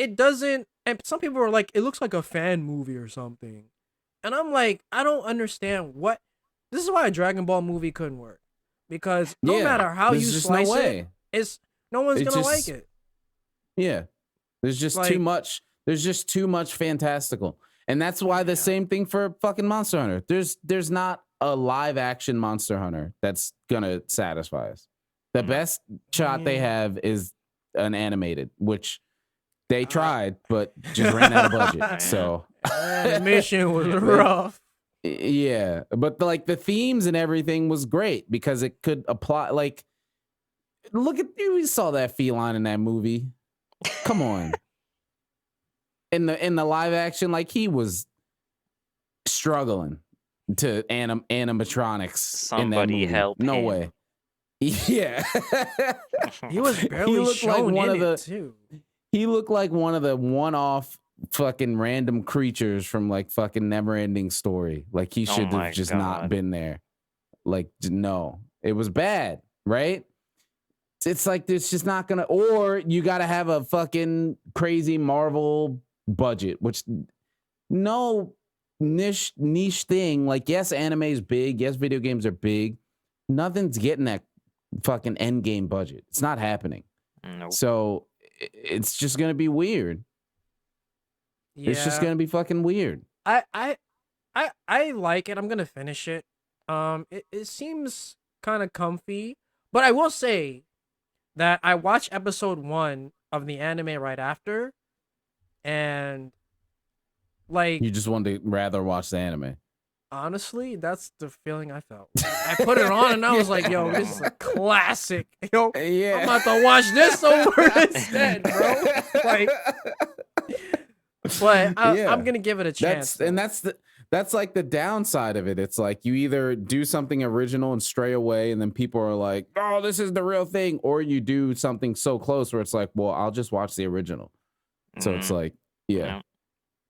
it doesn't. And some people are like, it looks like a fan movie or something. And I'm like, I don't understand what. This is why a Dragon Ball movie couldn't work, because no Yeah, matter how you there's just slice no way. it's no one's It's gonna just- like it. Yeah. There's just Like- too much. There's just too much fantastical. And that's why the same thing for fucking Monster Hunter. There's not a live action Monster Hunter that's gonna satisfy us. The best shot they have is an animated, which they tried, but just ran out of budget. So Animation was rough. yeah, but like the themes and everything was great because it could apply. Like, look at you, we saw that feline in that movie. Come on. In the live action, like he was struggling to animatronics in that Somebody movie. help No him. way. Yeah. He was barely looked like shown one in of the- it too. He looked like one of the one-off fucking random creatures from like fucking Never-Ending Story. Like he Oh should my have just not God. been there. Like no, it was bad, right? It's like it's just not gonna. Or you got to have a fucking crazy Marvel budget, which no niche thing. Like yes, anime is big. Yes, video games are big. Nothing's getting that fucking end game budget. It's not happening. Nope. So it's just gonna be weird. Yeah. It's just gonna be fucking weird. I like it. I'm gonna finish it. It seems kind of comfy, but I will say that I watched episode 1 of the anime right after, and Like, You just wanted to rather watch the anime. honestly, that's the feeling I felt. I put it on and I was like, yo, this is a classic. Yo, Yeah. I'm about to watch this over instead, bro. Like, but Yeah. I'm gonna give it a chance. That's like the downside of it. It's like you either do something original and stray away, and then people are like, "Oh, this is the real thing," or you do something so close where it's like, "Well, I'll just watch the original." So it's like, yeah.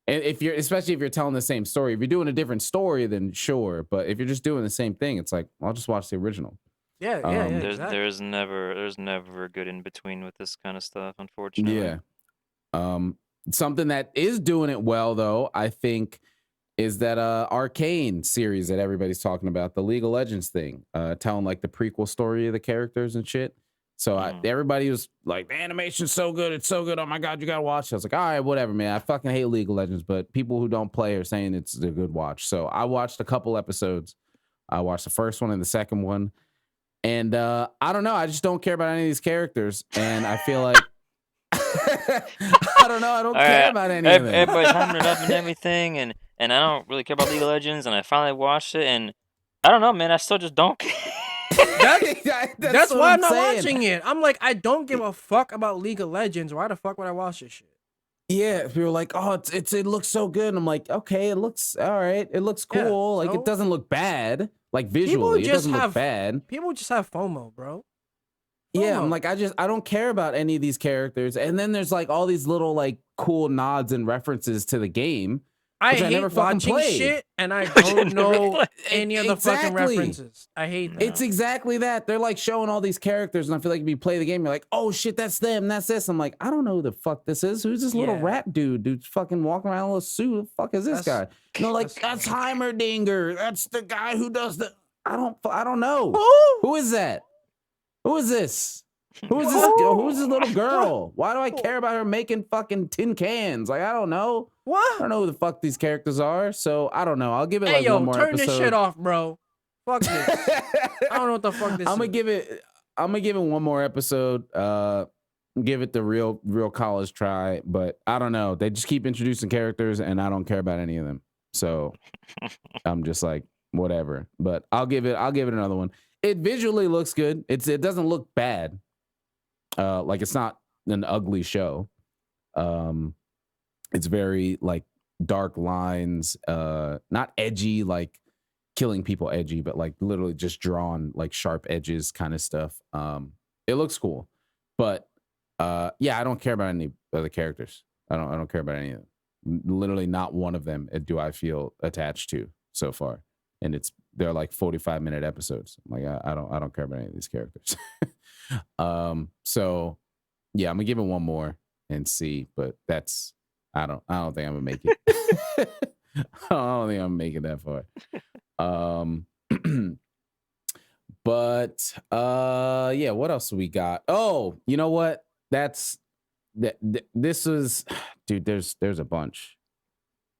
And especially if you're telling the same story, if you're doing a different story, then sure. But if you're just doing the same thing, it's like, I'll just watch the original. Yeah, exactly. There's never a good in between with this kind of stuff, unfortunately. Yeah. Something that is doing it well, though, I think, is that Arcane series that everybody's talking about, the League of Legends thing, telling like the prequel story of the characters and shit. So everybody was like, the animation's so good, it's so good. Oh my god, you gotta watch it. I was like, all right, whatever, man. I fucking hate League of Legends, but people who don't play are saying it's a good watch. So I watched a couple episodes. I watched the first one and the second one, and I don't know. I just don't care about any of these characters, and I feel like I don't know. I don't care about any of them. Everybody's hyping it up and everything, and I don't really care about League of Legends. And I finally watched it, and I don't know, man. I still just don't care. That's why I'm not watching it. I'm like, I don't give a fuck about League of Legends. Why the fuck would I watch this shit? Yeah, people were like, oh, it looks so good. And I'm like, okay, it looks all right. It looks cool. Yeah, like so? it doesn't look bad. Like visually, it doesn't look bad. People just have FOMO, bro. Yeah, I'm like, I don't care about any of these characters. And then there's like all these little like cool nods and references to the game. I hate never watching shit, and I don't know any of the fucking references. I hate that. It's exactly that. They're like showing all these characters, and I feel like if you play the game, you're like, oh shit, that's them, that's this. I'm like, I don't know who the fuck this is. Who's this little rat dude's fucking walking around in a little suit? Who the fuck is this guy? No, like that's Heimerdinger. That's the guy who does the. I don't know. Who is that? Who is this? Who is this? Who's this little girl? Why do I care about her making fucking tin cans? Like, I don't know. What? I don't know who the fuck these characters are. So I don't know. I'll give it like one more turn episode. this shit off, bro. Fuck this. I don't know what the fuck this is. I'm gonna give it one more episode. Give it the real college try. But I don't know. They just keep introducing characters, and I don't care about any of them. So I'm just like, whatever. But I'll give it another one. It visually looks good. It doesn't look bad. Like it's not an ugly show. It's very like dark lines, not edgy, like killing people edgy, but like literally just drawn like sharp edges kind of stuff. It looks cool, but yeah, I don't care about any of the characters. I don't care about any of them. Literally not one of them do I feel attached to so far. And they're like 45-minute episodes. Like I don't care about any of these characters. So yeah, I'm gonna give it one more and see, but I don't think I'm gonna make it. I don't think I'm making that far. But yeah, what else we got? Oh, you know what? This was, dude, there's a bunch.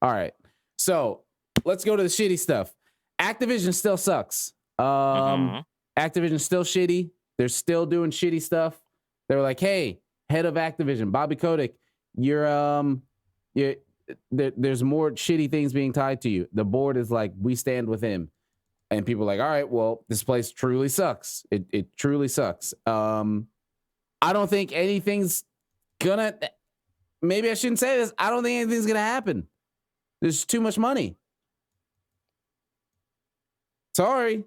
All right. So let's go to the shitty stuff. Activision still sucks. Activision's still shitty. They're still doing shitty stuff. They were like, hey, head of Activision, Bobby Kotick, there's more shitty things being tied to you. The board is like, we stand with him. And people are like, all right, well, this place truly sucks. It truly sucks. I don't think anything's gonna, maybe I shouldn't say this. I don't think anything's gonna happen. There's too much money. Sorry.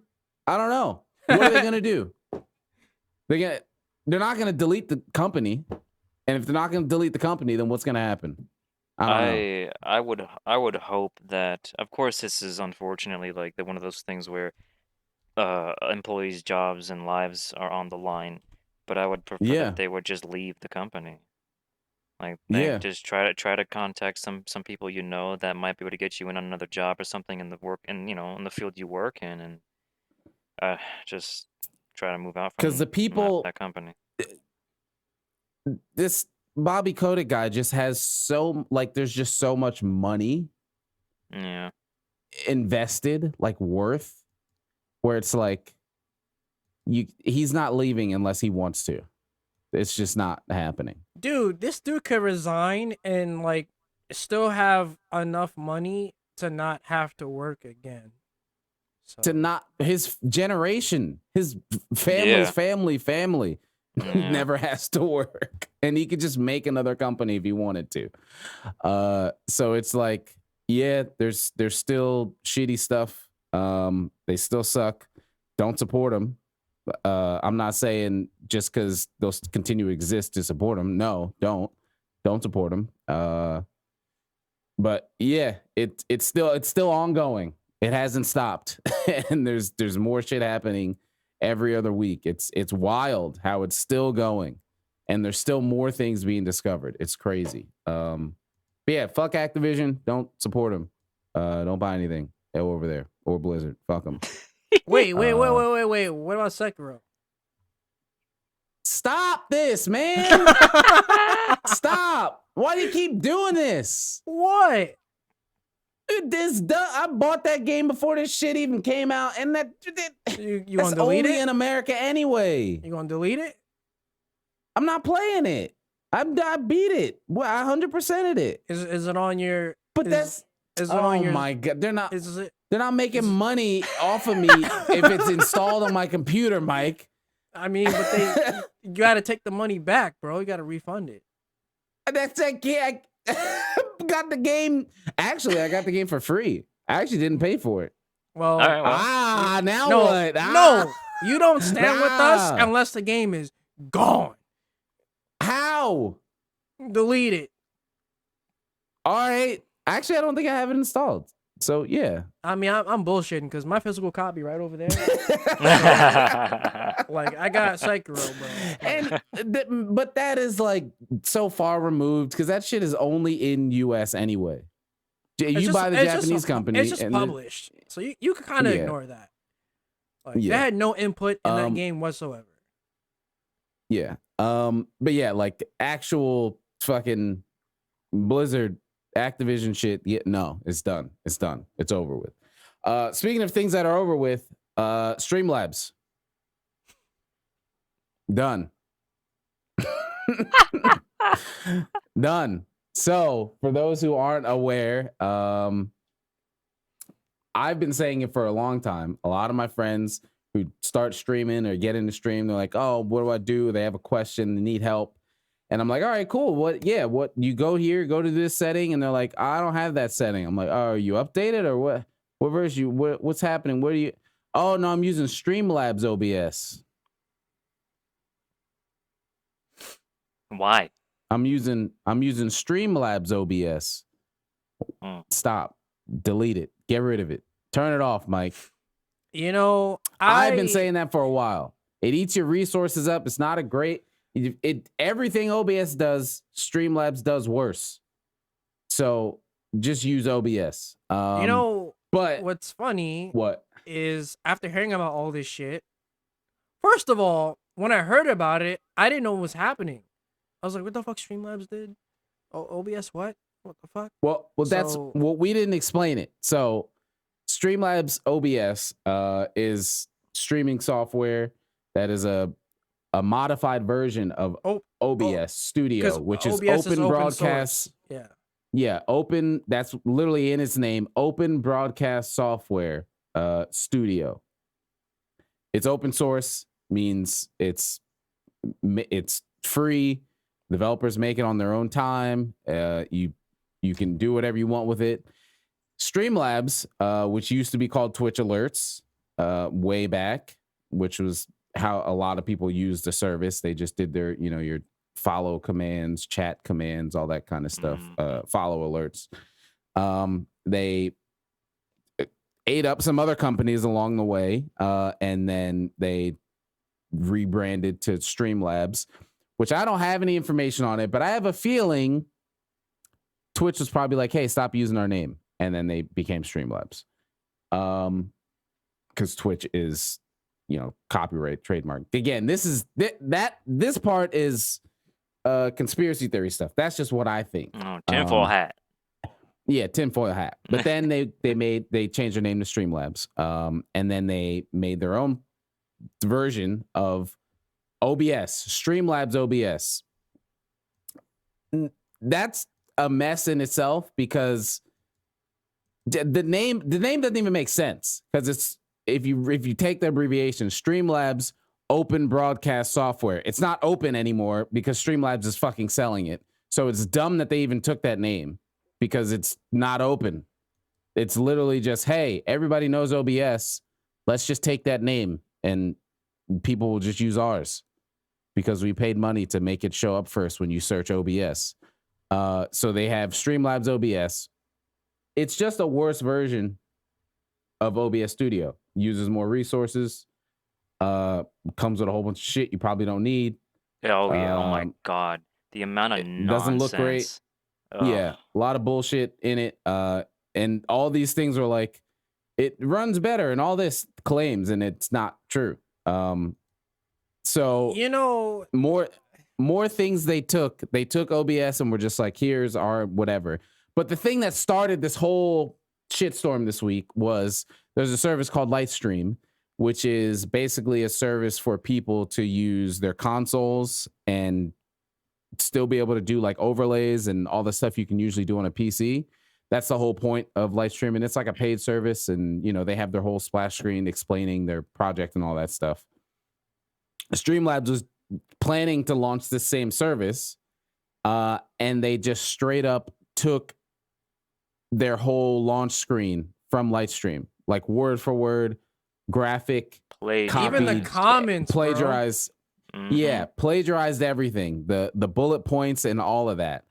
I don't know. What are they gonna do? They're not gonna delete the company. And if they're not gonna delete the company, then what's gonna happen? I would hope that, of course, this is unfortunately like one of those things where employees' jobs and lives are on the line, but I would prefer that they would just leave the company. Like just try to contact some people that might be able to get you in on another job or something in the work and in the field you work in, and just try to move out from the people that company. This Bobby Kotick guy just has there's just so much money invested, like worth, where it's like he's not leaving unless he wants to. It's just not happening. Dude, this dude could resign and like still have enough money to not have to work again. So To not his generation, his family's family Yeah. never has to work, and he could just make another company if he wanted to. So it's like, yeah, there's still shitty stuff. They still suck. Don't support them. I'm not saying just because they'll continue to exist to support them. No, don't support them. But yeah, it's still ongoing. It hasn't stopped, and there's more shit happening every other week. It's wild how it's still going, and there's still more things being discovered. It's crazy. But yeah, fuck Activision. Don't support them. Don't buy anything over there or Blizzard. Fuck them. wait. What about Sekiro? Stop this, man. Stop. Why do you keep doing this? What? I bought that game before this shit even came out, and You that's gonna delete only it? in America anyway. You gonna delete it? I'm not playing it. I beat it. Well, I 100%ed it. Is it on your? But is it oh on your? my god, they're not Is it? making money off of me if it's installed on my computer, Mike. I mean, but you gotta take the money back, bro. You gotta refund it. That's I got the game. Actually, I got the game for free. I actually didn't pay for it. Well, All right, well. Now no, what? no, you don't stand with us Nah. unless the game is gone. How? Delete it. All right. Actually, I don't think I have it installed. So yeah. I mean, I'm bullshitting because my physical copy right over there. Like, I got Sekiro, bro. And but that is like so far removed because that shit is only in US anyway. You buy the Japanese company. It's just and published, so you can kind of Yeah. ignore that. Like, Yeah. they had no input in that Um, game whatsoever. Yeah. But yeah, like the actual fucking Blizzard Activision shit. Yeah, no, it's done. It's done. It's over with. Speaking of things that are over with, Streamlabs. Done. Done. So, for those who aren't aware, I've been saying it for a long time. A lot of my friends who start streaming or get into stream, they're like, "Oh, what do I do?" They have a question, they need help. And I'm like, "All right, cool. What you go here, go to this setting." And they're like, "I don't have that setting." I'm like, "Oh, are you updated or what? What version what's happening? What are you?" "Oh, no, I'm using Streamlabs OBS." Why? I'm using Streamlabs OBS. Stop. Delete it. Get rid of it. Turn it off, Mike. You know, I've been saying that for a while. It eats your resources up. It's not a great. Everything OBS does, Streamlabs does worse. So just use OBS. You know, but what's funny what is after hearing about all this shit, first of all, when I heard about it, I didn't know what was happening. I was like, what the fuck Streamlabs did? OBS what? What the fuck? Well, that's So- well, we didn't explain it. So Streamlabs OBS is streaming software that is a modified version of OBS Studio, 'Cause which is OBS open broadcast. source. Yeah. Yeah, open. That's literally in its name. Open broadcast software studio. It's open source, means it's free. Developers make it on their own time. You can do whatever you want with it. Streamlabs, which used to be called Twitch Alerts, way back, which was how a lot of people used the service. They just did their, your follow commands, chat commands, all that kind of stuff, follow alerts. They ate up some other companies along the way, and then they rebranded to Streamlabs, which I don't have any information on it, but I have a feeling Twitch was probably like, hey, stop using our name. And then they became Streamlabs. Because Twitch is, copyright, trademark. Again, this part is conspiracy theory stuff. That's just what I think. Tinfoil hat. Yeah, tinfoil hat. But then they changed their name to Streamlabs. And then they made their own version of OBS, Streamlabs OBS. That's a mess in itself because the name doesn't even make sense because it's if you take the abbreviation Streamlabs Open Broadcast Software, it's not open anymore because Streamlabs is fucking selling it. So it's dumb that they even took that name because it's not open. It's literally just, hey, everybody knows OBS. Let's just take that name and people will just use ours because we paid money to make it show up first when you search OBS. So they have Streamlabs OBS. It's just a worse version of OBS Studio. Uses more resources. Comes with a whole bunch of shit you probably don't need. Oh yeah. Oh my god. The amount of it doesn't look great. Ugh. Yeah, a lot of bullshit in it. And all these things are like, it runs better and all this claims, and it's not true. So You know, more things they took OBS and were just like, here's our whatever. But the thing that started this whole shitstorm this week was there's a service called Lightstream, which is basically a service for people to use their consoles and still be able to do like overlays and all the stuff you can usually do on a PC. That's the whole point of Lightstream, and it's like a paid service, and you know they have their whole splash screen explaining their project and all that stuff. Streamlabs was planning to launch this same service, and they just straight up took their whole launch screen from Lightstream, like word for word, graphic, even the comments, plagiarized. Mm-hmm. Yeah, plagiarized everything, the bullet points and all of that,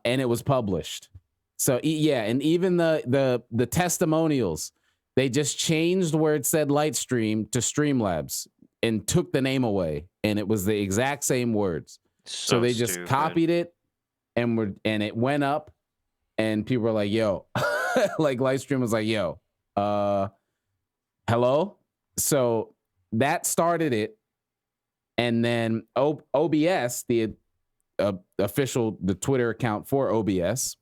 and it was published. So yeah, and even the testimonials, they just changed where it said Lightstream to Streamlabs and took the name away, and it was the exact same words. So they just stupid. copied it, and it went up, and people were like, "Yo," like Lightstream was like, "Yo, hello." So that started it. And then OBS, the official, the Twitter account for OBS,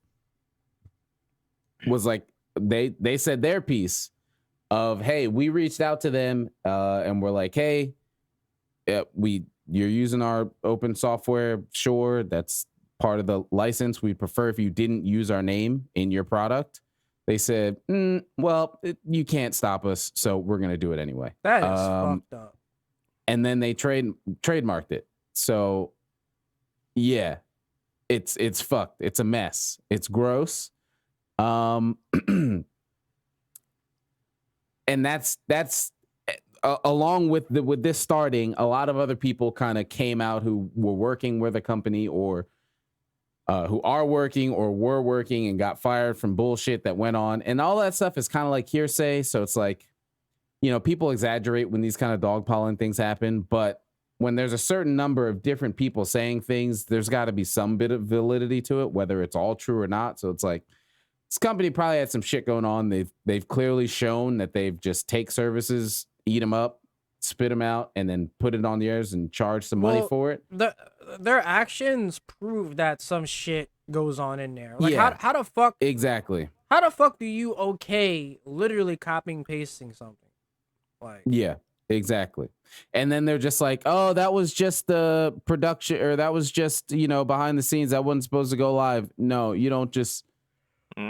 was like, they said their piece of, hey, we reached out to them and we're like, hey, you're using our open software. Sure, that's part of the license. We prefer if you didn't use our name in your product. They said, well, you can't stop us, so we're going to do it anyway. That is fucked up. And then they trademarked it. So yeah, it's fucked. It's a mess. It's gross. And that's along with this starting, a lot of other people kind of came out who were working with a company or who are working or were working and got fired from bullshit that went on. And all that stuff is kind of like hearsay. So it's like, you know, people exaggerate when these kind of dogpiling things happen, but when there's a certain number of different people saying things, there's got to be some bit of validity to it, whether it's all true or not. So it's like, this company probably had some shit going on. They've clearly shown that they've just take services, eat them up, spit them out, and then put it on theirs and charge some money for it. Their actions prove that some shit goes on in there. Like, Yeah. how the fuck? Exactly. How the fuck do you literally copying pasting something? Like, Yeah, exactly. And then they're just like, oh, that was just the production, or that was just, you know, behind the scenes. That wasn't supposed to go live. No, you don't just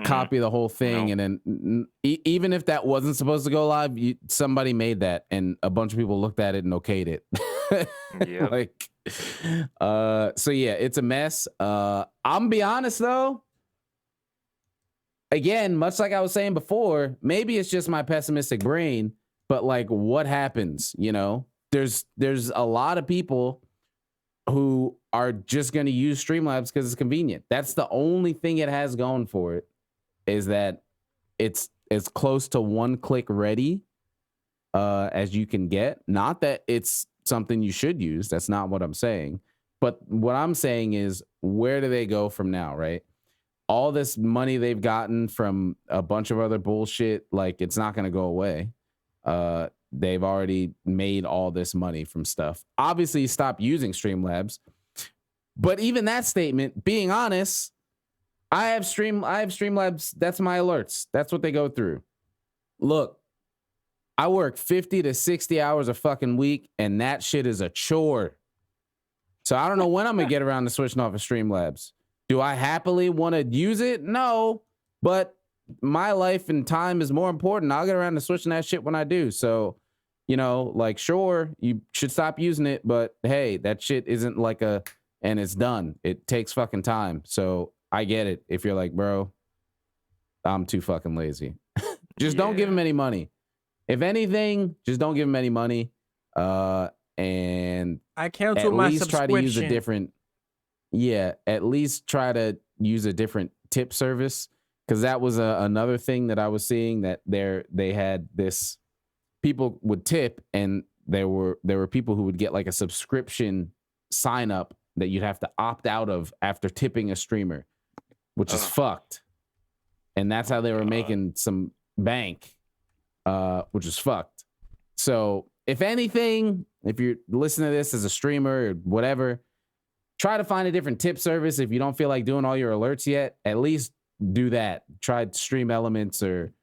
copy the whole thing. And then even if that wasn't supposed to go live, somebody made that and a bunch of people looked at it and okayed it. Yep. Like, so yeah, it's a mess. I'm be honest though. Again, much like I was saying before, maybe it's just my pessimistic brain. But like, what happens? You know, there's a lot of people who are just going to use Streamlabs because it's convenient. That's the only thing it has going for it, is that it's as close to one click ready as you can get. Not that it's something you should use. That's not what I'm saying. But what I'm saying is, where do they go from now, right? All this money they've gotten from a bunch of other bullshit, like, it's not going to go away. They've already made all this money from stuff. Obviously, stop using Streamlabs. But even that statement, being honest, I have Streamlabs. That's my alerts. That's what they go through. Look, I work 50 to 60 hours a fucking week, and that shit is a chore. So I don't know when I'm gonna get around to switching off of Streamlabs. Do I happily want to use it? No, but my life and time is more important. I'll get around to switching that shit when I do. So, you know, like, sure, you should stop using it, but hey, that shit isn't like and it's done. It takes fucking time. So I get it. If you're like, bro, I'm too fucking lazy. Just don't give him any money. If anything, just don't give him any money. And I cancel my subscription. Try to use a different. Yeah, at least try to use a different tip service, because that was another thing that I was seeing, that they had this, people would tip, and there were people who would get like a subscription sign up that you'd have to opt out of after tipping a streamer, which is fucked. And that's how they were making some bank, which is fucked. So if anything, if you're listening to this as a streamer or whatever, try to find a different tip service. If you don't feel like doing all your alerts yet, at least do that. Try Stream Elements, or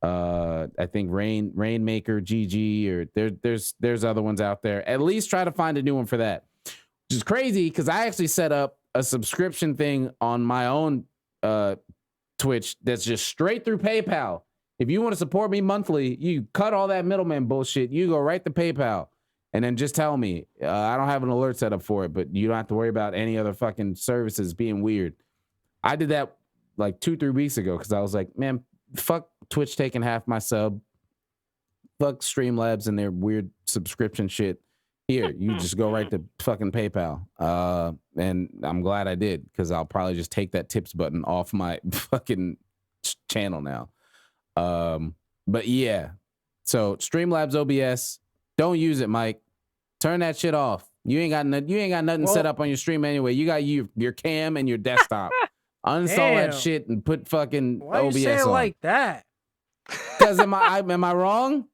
I think Rainmaker GG, or there's other ones out there. At least try to find a new one for that. Which is crazy, because I actually set up a subscription thing on my own Twitch that's just straight through PayPal. If you want to support me monthly, you cut all that middleman bullshit. You go right to PayPal. And then just tell me, I don't have an alert set up for it, but you don't have to worry about any other fucking services being weird. I did that like 2-3 weeks ago, because I was like, man, fuck Twitch taking half my sub. Fuck Streamlabs and their weird subscription shit. Here, you just go right to fucking PayPal. And I'm glad I did, because I'll probably just take that tips button off my fucking channel now. But yeah, so Streamlabs OBS. Don't use it, Mike. Turn that shit off. You ain't got nothing set up on your stream anyway. You got your cam and your desktop. Uninstall that shit and put fucking Why OBS you say it on. like that? Because am I wrong?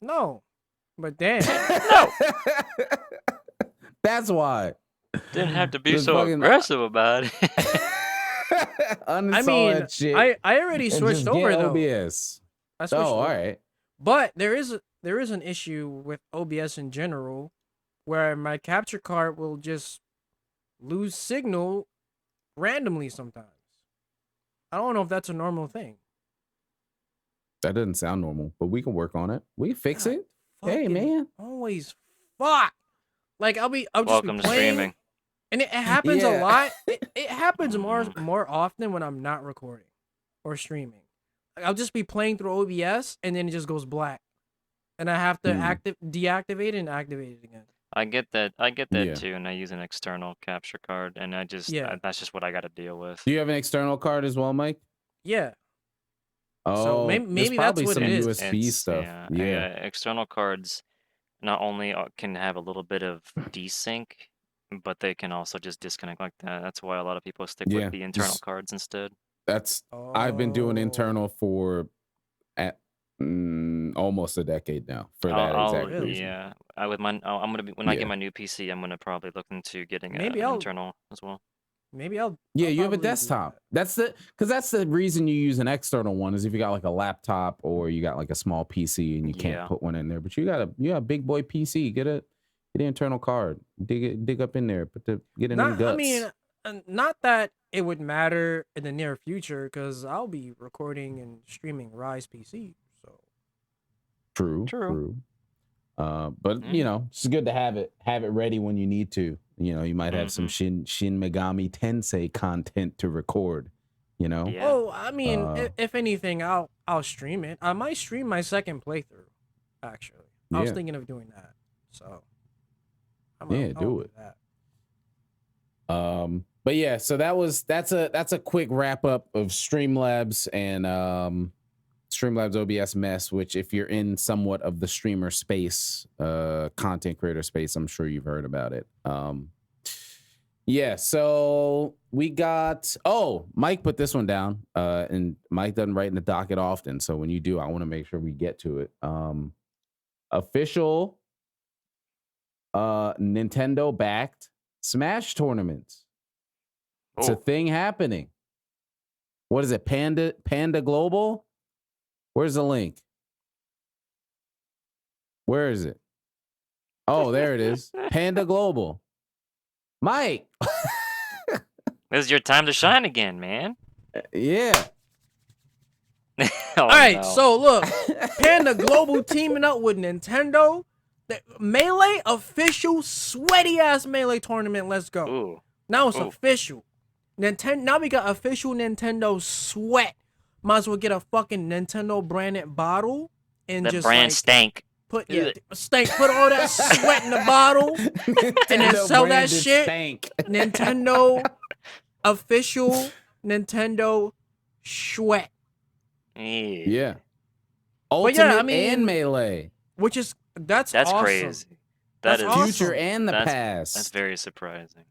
No, but damn. No, That's why. didn't have to be Just so fucking- aggressive about it. Uninstall I mean, that shit. I already and switched just get over though. OBS. I switched Oh, all over. right. But there is an issue with OBS in general, where my capture card will just lose signal randomly sometimes. I don't know if that's a normal thing. That doesn't sound normal, but we can work on it. We can fix God, it. Hey, fucking man. Always fuck. Like I'll just Welcome be to playing, streaming. and it happens Yeah. a lot. It happens more often when I'm not recording or streaming. Like, I'll just be playing through OBS, and then it just goes black, and I have to deactivate and activate it again. I get that Yeah. too, and I use an external capture card, and that's just what I got to deal with. Do you have an external card as well, Mike? Yeah. Oh, So there's maybe that's probably what some it is. USB stuff. Yeah, external cards not only can have a little bit of desync, but they can also just disconnect like that. That's why a lot of people stick Yeah, with the internal just- cards instead. I've been doing Oh. internal for almost a decade now. For that exact reason. Yeah, I'm gonna be when I Yeah. get my new PC, I'm gonna probably look into getting Maybe an I'll- internal as well. Maybe I'll. Yeah, I'll you have a probably do desktop. that. That's the reason you use an external one, is if you got like a laptop or you got like a small PC and you can't Yeah. put one in there. But you got a big boy PC. Get an internal card. Dig up in there. Get a new guts. I mean, not that it would matter in the near future, because I'll be recording and streaming Rise PC. So True. But you know, it's good to have it ready when you need to. You know, you might have some Shin Megami Tensei content to record. You know, Yeah. Oh, I mean, if anything, I'll stream it. I might stream my second playthrough. Actually, I was Yeah. thinking of doing that. So, Yeah, do it. But yeah, so that's a quick wrap up of Streamlabs and Streamlabs OBS mess, which if you're in somewhat of the streamer space, content creator space, I'm sure you've heard about it. Yeah, so we got, Mike put this one down, and Mike doesn't write in the docket often, so when you do, I want to make sure we get to it. Official Nintendo backed Smash tournaments. It's a Oh. thing happening. What is it? Panda Global? Where's the link? Where is it? Oh, there it is. Panda Global. Mike. This is your time to shine again, man. Yeah. Oh, All right, no. so look, Panda Global teaming up with Nintendo. The Melee official sweaty ass Melee tournament. Let's go. Ooh. Now it's Ooh. official. Nintendo. Now we got official Nintendo sweat. Might as well get a fucking Nintendo branded bottle and That just brand like, stank. put Ugh. put all that sweat in the bottle and then Nintendo sell that branded shit. stank. Nintendo official Nintendo sweat. Yeah. But Ultimate yeah, I mean, and Melee. which is that's That's awesome. crazy. That's That is awesome. Future and the That's past. very surprising.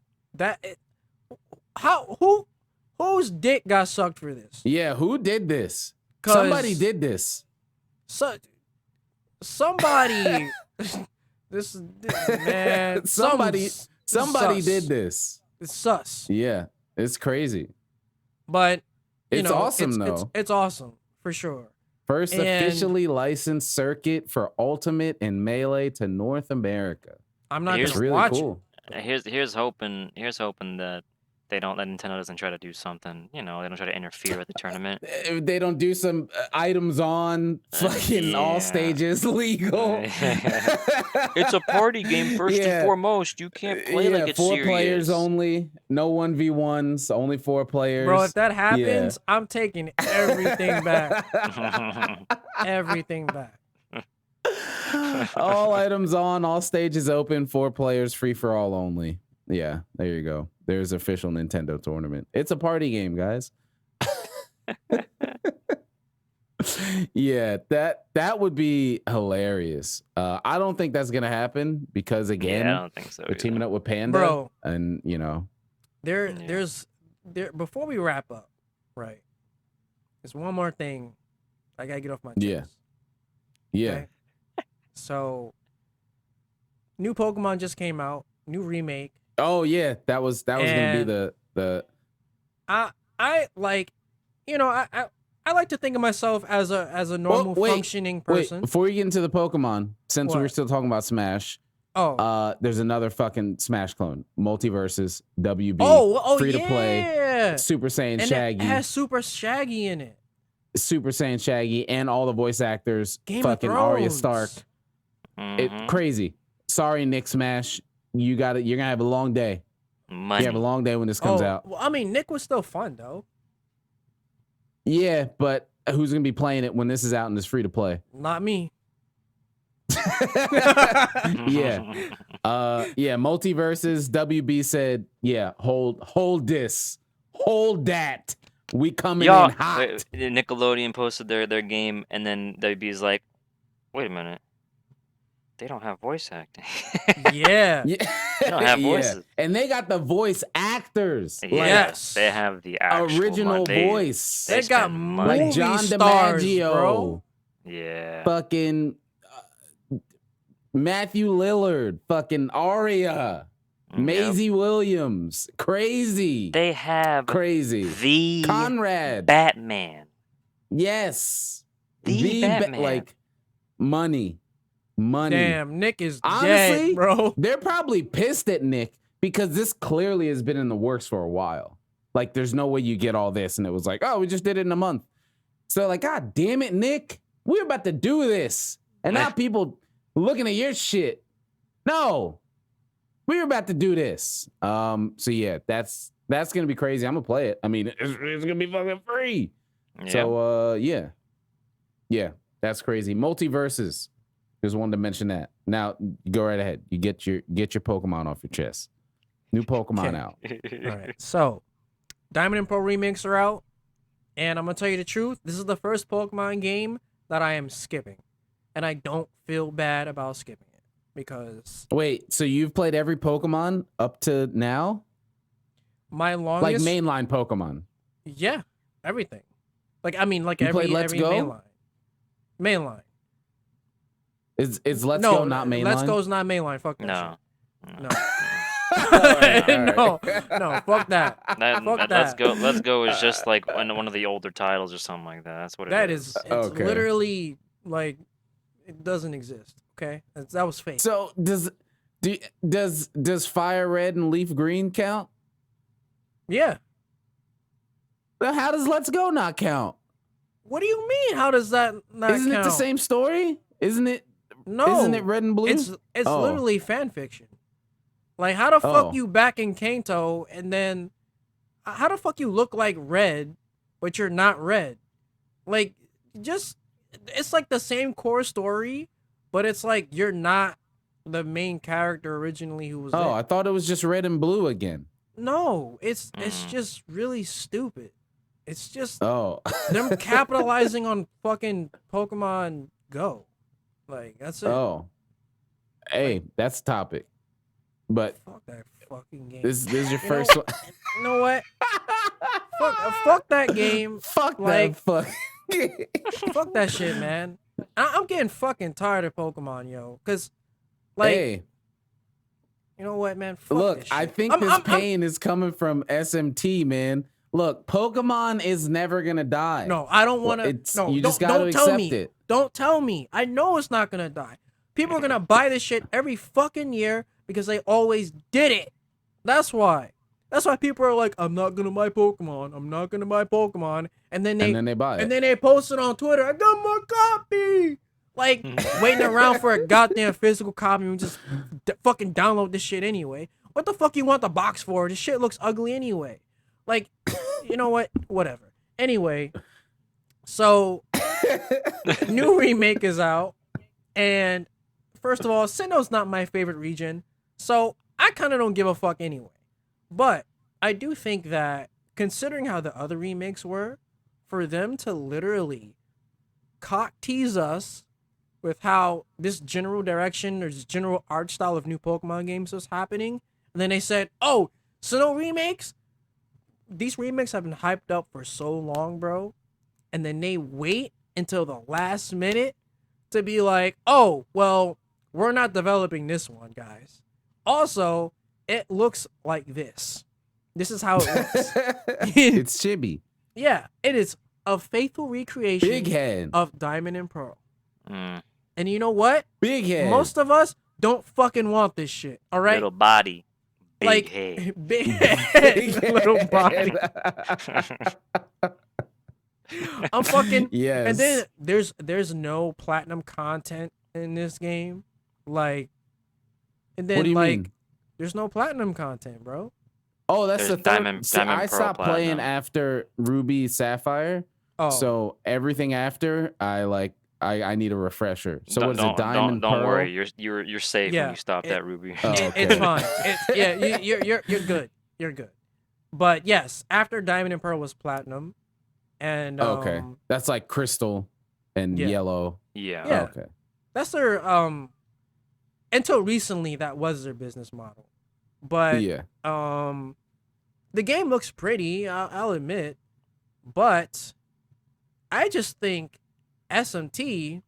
Whose dick got sucked for this? Yeah, who did this? 'Cause- Somebody did this. Somebody this man Somebody sus. did this. It's sus. Yeah, it's crazy. But you It's know, awesome though. It's awesome for sure. First and- officially licensed circuit for Ultimate and Melee to North America. I'm not Here's It's gonna really watch cool. Here's hoping that they don't let Nintendo doesn't try to do something. You know, they don't try to interfere with the tournament. If they don't do some items on fucking all yeah. stages legal. It's a party game first Yeah. and foremost. You can't play like it's 4 serious. players only. No 1v1s. Only 4 players. Bro, if that happens, I'm taking everything back. Everything back. All items on, all stages open, 4 players, free for all only. Yeah, there you go. There's official Nintendo tournament. It's a party game, guys. Yeah, that would be hilarious. I don't think that's gonna happen because again, Yeah, I don't think so. we're teaming up with Panda, Bro. and you know, There's before we wrap up, right? There's one more thing I gotta get off my chest. Yeah. yeah, Okay? So, new Pokemon just came out, new remake. oh yeah, that was gonna be And- the I like, you know, I like to think of myself as a normal wait, functioning person. Wait, before you get into the Pokemon, since we What? were still talking about Smash, Oh, there's another fucking Smash clone, Multiverses, WB, oh, free to yeah. play, Super Saiyan And Shaggy, it has Super Shaggy in it. Super Saiyan Shaggy, and all the voice actors, Game fucking of Arya Thrones. Stark. It Mhm. crazy. Sorry, Nick Smash. You're gonna have a long day. Money. You have a long day when this comes Oh, out. well, I mean, Nick was still fun though. Yeah, but who's gonna be playing it when this is out and it's free to play? Not me. Yeah. Yeah, Multiverses, WB said, yeah, hold this. Hold that. We coming Y'all, in hot. wait, Nickelodeon posted their game, and then WB's like, "Wait a minute, they don't have voice acting." Yeah. Yeah. They don't have Yeah. voices. And they got the voice actors. Like, Yes. they have the actual original money. voice. They got spend money. like John stars, DiMaggio. bro. Yeah. Fucking Matthew Lillard. Fucking Aria. Yep. Maisie Williams. Crazy. They have Crazy. the Conrad. Batman. Yes. The Batman. like money. Damn, Nick is Honestly, dead, bro. They're probably pissed at Nick because this clearly has been in the works for a while. Like, there's no way you get all this. And it was like, oh, we just did it in a month. So, like, God damn it, Nick. We're about to do this. And now people looking at your shit. No. We're about to do this. So, yeah, that's going to be crazy. I'm going to play it. I mean, it's going to be fucking free. Yeah. So, yeah. Yeah, that's crazy. Multiverses. Just wanted to mention that. Now, go right ahead. You get your Pokemon off your chest. New Pokemon Okay. out. All right. So, Diamond and Pearl remakes are out, and I'm gonna tell you the truth. This is the first Pokemon game that I am skipping, and I don't feel bad about skipping it because Wait, so you've played every Pokemon up to now? my Like longest, mainline Pokemon? yeah, everything. Like I mean, like You every played Let's every Go? mainline. Is Let's No, Go not mainline? Let's Go's not mainline. Fuck that. No. Shit. No. Alright, no, alright. no, fuck that. Fuck Let's that. Let's go is just like one of the older titles or something like that. That's what That it is, it's Okay. literally like it doesn't exist. Okay, that was fake. So does Fire Red and Leaf Green count? Yeah, How does Let's Go not count? What do you mean? How does that not Isn't count? it the same story? Isn't it? No. Isn't it Red and Blue? It's Oh. literally fan fiction. Like, how the fuck Oh. you back in Kanto and then how the fuck you look like Red, but you're not Red? Like, just it's like the same core story, but it's like you're not the main character originally who was Oh, there. I thought it was just Red and Blue again. No, it's just really stupid. It's just Oh. them capitalizing on fucking Pokemon Go. Like, that's it. Oh. Hey, that's the topic. But Fuck that fucking game. this is your You first know- one. You know what? fuck that game. Fuck Like- that fuck. Fuck that shit, man. I'm getting fucking tired of Pokemon, yo. Cause, like, Hey, you know what, man? Fuck look, this I shit. think this pain is coming from SMT, man. Look, Pokemon is never gonna die. No, I don't want to. It's- No, you don't, just gotta don't tell accept me. it. Don't tell me. I know it's not gonna die. People are gonna buy this shit every fucking year because they always did it. That's why. That's why people are like, I'm not gonna buy Pokemon. I'm not gonna buy Pokemon. And then they buy it. And then they post it on Twitter. I got my copy. Like, waiting around for a goddamn physical copy and just fucking download this shit anyway. What the fuck you want the box for? This shit looks ugly anyway. Like, you know what? Whatever. Anyway, so new remake is out, and first of all, Sinnoh's not my favorite region, so I kind of don't give a fuck anyway. But I do think that, considering how the other remakes were, for them to literally cock tease us with how this general direction or this general art style of new Pokemon games was happening, and then they said, "Oh, Sinnoh remakes." These remakes have been hyped up for so long, bro, and then they wait until the last minute to be like, "Oh, well, we're not developing this one, guys. Also, it looks like this. This is how it looks." It's chibi. Yeah, it is a faithful recreation Big head. of Diamond and Pearl. Mm. And you know what? Big head. Most of us don't fucking want this shit. All right, Little body, big like head. big head, little body. I'm fucking. Yes. And then there's no platinum content in this game, like. And then What do you like, mean? there's no platinum content, bro. Oh, that's There's the third. Diamond- See, Diamond I Pearl stopped playing Platinum. after Ruby Sapphire. Oh, So everything after, I need a refresher. So Don't- what's don't, it? Diamond Don't Pearl? worry, you're safe Yeah, when you stop it- that Ruby. Oh, It's okay. fine. Yeah, you're good. You're good. But yes, after Diamond and Pearl was platinum, and Okay, that's like Crystal and yeah. Yellow. Yeah. Yeah. Okay. that's their until recently that was their business model. But Yeah. the game looks pretty, I'll admit, but I just think SMT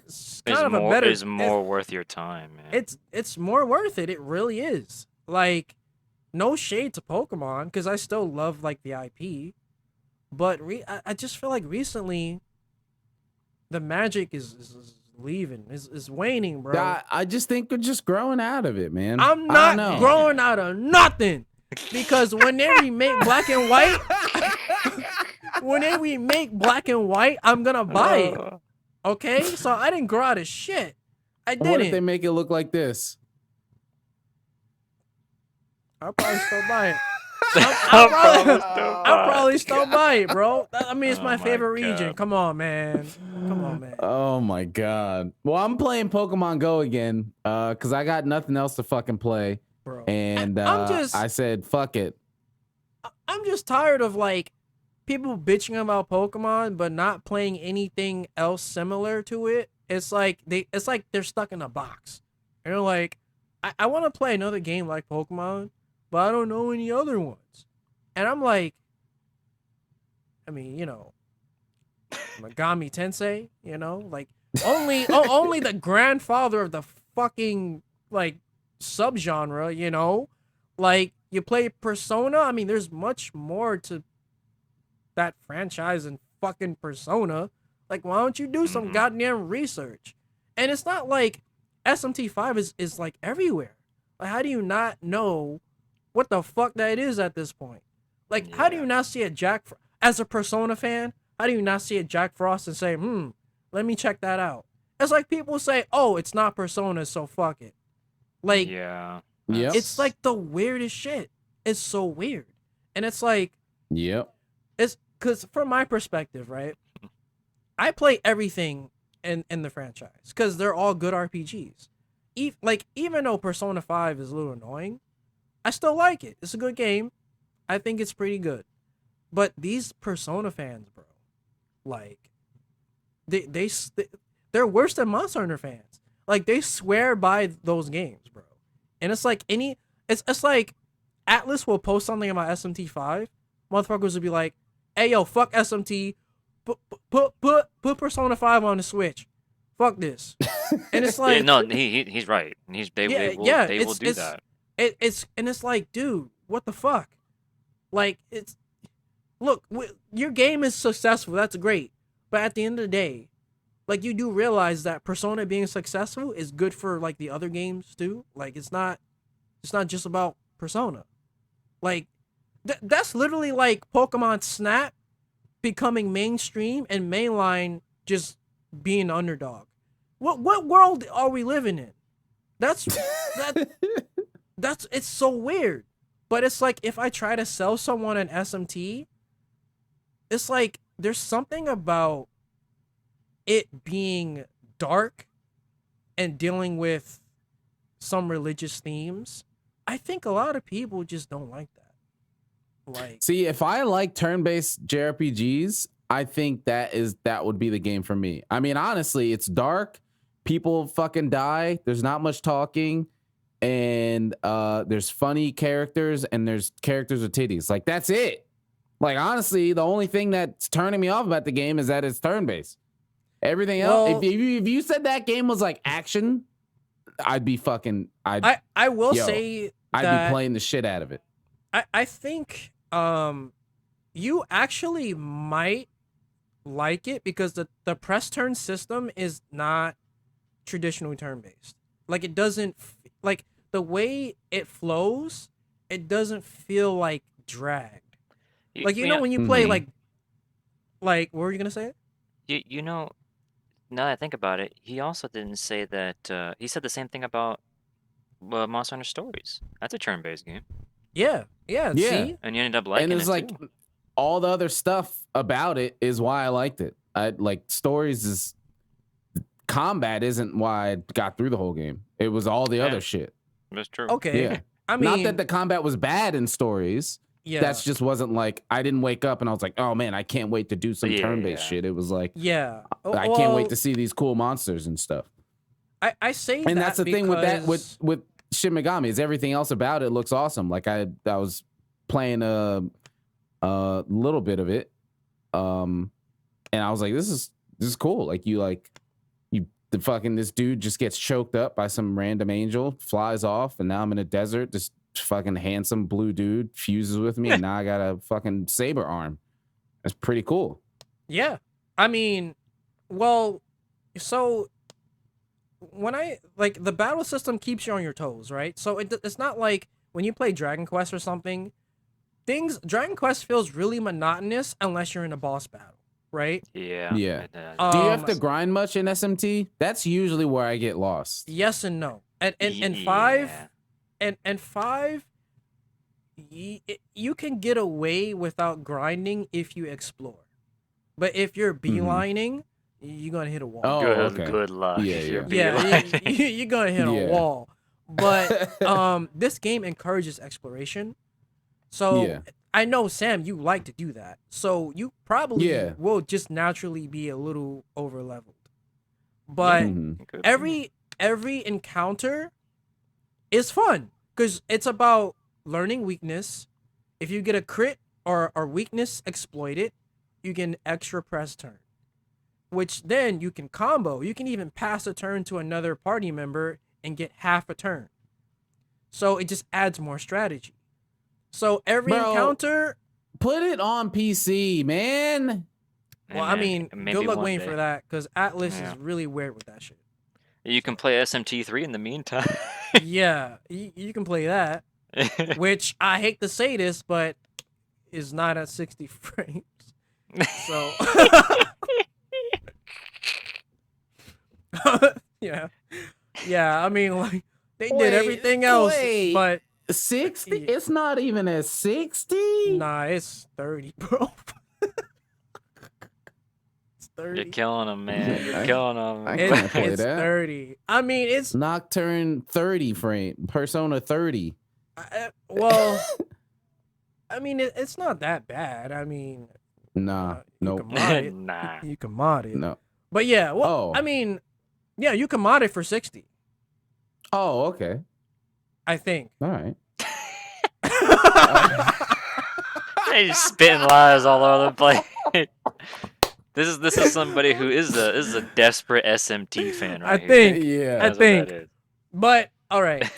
is kind of a better. Is more worth your time, man. It's more worth it. It really is. Like, no shade to Pokemon, because I still love like the IP, but I just feel like recently the magic is leaving, is waning, bro. I just think we're just growing out of it, man. I'm I not don't know. growing out of nothing, because when they remake Black and White, I'm gonna buy it. Okay, so I didn't grow out of shit. I What if they didn't. make it look like this? I'll probably still buy it. I'll I'll probably still buy it, bro. I mean, it's Oh my my favorite region. God. Come on, man. Come on, man. Oh my god. Well, I'm playing Pokemon Go again, cause I got nothing else to fucking play, Bro. and I'm just- I said fuck it. I'm just tired of like people bitching about Pokemon but not playing anything else similar to it. It's like they're stuck in a box. And they're like, I want to play another game like Pokemon, but I don't know any other ones. And I'm like, I mean, you know, Megami Tensei, you know, like only the grandfather of the fucking like subgenre, you know, like you play Persona. I mean, there's much more to that franchise than fucking Persona. Like, why don't you do some goddamn research? And it's not like SMT5 is like everywhere. Like, how do you not know what the fuck that is at this point. Like, how do you not see a as a Persona fan? How do you not see a Jack Frost and say, let me check that out? It's like people say, oh, it's not Persona, so fuck it. Like, Yeah. it's like the weirdest shit. It's so weird. And it's like, it's because from my perspective, right? I play everything in the franchise because they're all good RPGs. Even though Persona 5 is a little annoying, I still like it. It's a good game. I think it's pretty good. But these Persona fans, bro, like, they're worse than Monster Hunter fans. Like, they swear by those games, bro. And it's like it's like Atlas will post something about SMT5. Motherfuckers will be like, hey, yo, fuck SMT. Put Persona 5 on the Switch. Fuck this. And it's like, no, he's right. They will do that. It's like, dude, what the fuck? Like, look, your game is successful. That's great. But at the end of the day, like, you do realize that Persona being successful is good for, like, the other games too. Like, it's not just about Persona. Like, that's literally like Pokemon Snap becoming mainstream and mainline just being an underdog. What world are we living in? That's it's so weird. But it's like, if I try to sell someone an SMT, it's like there's something about it being dark and dealing with some religious themes. I think a lot of people just don't like that. Like, see, if I like turn-based JRPGs, I think that would be the game for me. I mean, honestly, it's dark, people fucking die, there's not much talking, and there's funny characters, and there's characters with titties. Like, that's it. Like, honestly, the only thing that's turning me off about the game is that it's turn-based. Everything else, if you said that game was like action, I'd be fucking. I'd be playing the shit out of it. I think you actually might like it because the press turn system is not traditionally turn based. Like, it doesn't like the way it flows. It doesn't feel like dragged. Like, you know, when you play like what were you gonna say? You know. Now that I think about it, he also didn't say that. He said the same thing about Monster Hunter Stories. That's a turn-based game. Yeah. See? And you ended up liking it. And it's like too. all the other stuff about it is why I liked it. I like Stories is combat isn't why I got through the whole game. It was all the other shit. That's true. Okay. Yeah. I mean, not that the combat was bad in Stories. Yeah. That's just wasn't like, I didn't wake up and I was like, oh man, I can't wait to do some turn-based shit. It was like, I can't wait to see these cool monsters and stuff. I say and that that's the thing with that with Shin Megami is everything else about it looks awesome. Like I was playing a little bit of it, and I was like, this is cool. Like this dude just gets choked up by some random angel, flies off, and now I'm in a desert. This fucking handsome blue dude fuses with me, and now I got a fucking saber arm. That's pretty cool. Yeah, I mean, well, so when the battle system keeps you on your toes, right? So it's not like when you play Dragon Quest or something. Dragon Quest feels really monotonous unless you're in a boss battle, right? Yeah. Do you have to grind much in SMT? That's usually where I get lost. Yes and no. And 5. And 5, you can get away without grinding if you explore. But if you're beelining, you're going to hit a wall. Oh, good luck. Yeah. You're going to hit a wall. But this game encourages exploration. So I know, Sam, you like to do that. So you probably will just naturally be a little over-leveled. But every encounter is fun because it's about learning weakness. If you get a crit or weakness exploited, you get an extra press turn, which then you can combo. You can even pass a turn to another party member and get half a turn. So it just adds more strategy. So every encounter, put it on PC, man. Well, I mean, good luck waiting for that because Atlas is really weird with that shit. You can play SMT3 in the meantime. Yeah, you can play that. which I hate to say this, but is not at 60 frames. So yeah. I mean, like they did everything else, but 60? Yeah. It's not even at 60? nah, it's 30, bro. It's 30. You're killing him, man. You're killing him. I It's, can't play it's that. 30. I mean, it's Nocturne 30 frame. Persona 30. well. I mean, it's not that bad. I mean, Nah. you Nope. can mod it. Nah. You can mod it. No. But yeah, well, Oh. I mean, yeah, you can mod it for 60. Oh, okay. I think. All right. Hey, just spitting lies all over the place. This is somebody who is a desperate SMT fan right I here. think. Yeah. I That's what think. that is. But all right.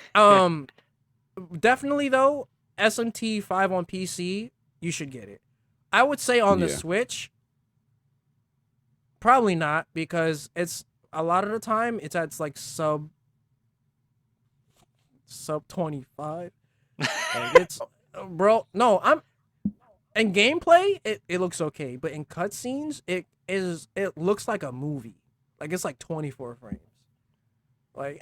Definitely though, SMT 5 on PC, you should get it. I would say on the Yeah. Switch, probably not, because it's a lot of the time it's at like sub 25. Like it's bro, no, in gameplay it looks okay, but in cutscenes it looks like a movie. Like it's like 24 frames. Like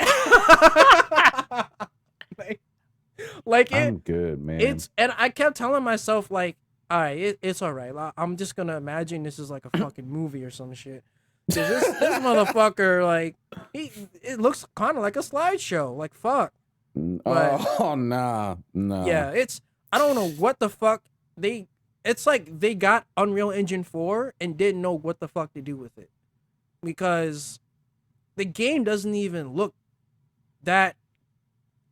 like I'm good, man. it's, and I kept telling myself like, all right, it's all right. I'm just gonna imagine this is like a fucking movie or some shit. 'Cause this motherfucker, like, it looks kind of like a slideshow. Like fuck. but- Oh, nah. Yeah, I don't know what the fuck it's like they got Unreal Engine 4 and didn't know what the fuck to do with it. Because the game doesn't even look that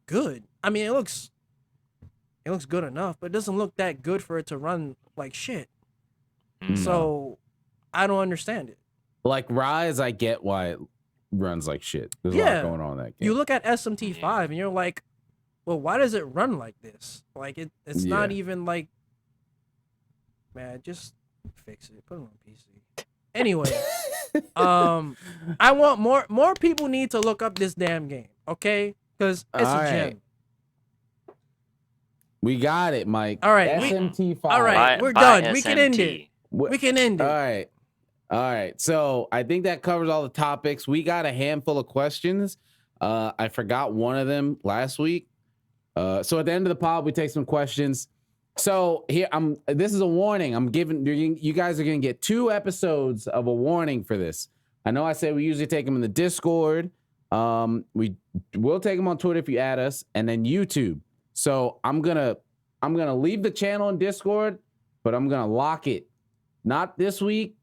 good. I mean, it looks good enough, but it doesn't look that good for it to run like shit. Mm. So I don't understand it. Like Rise, I get why it runs like shit. There's a Yeah. lot going on in that game. You look at SMT5 and you're like, well, why does it run like this? Like it's not Yeah. even like, man, just fix it. Put it on PC. Anyway, I want more people need to look up this damn game, okay? Because it's a Alright. gem. We got it, Mike. All right, SMT5. all right. Buy- we're buy done. We can end SMT. it. We can end it. All right. All right. So I think that covers all the topics. We got a handful of questions. I forgot one of them last week. So at the end of the pod, we take some questions. So here, this is a warning. I'm giving you guys are going to get 2 episodes of a warning for this. I know I said we usually take them in the Discord. We will take them on Twitter if you add us, and then YouTube. So I'm gonna leave the channel in Discord, but I'm gonna lock it. Not this week.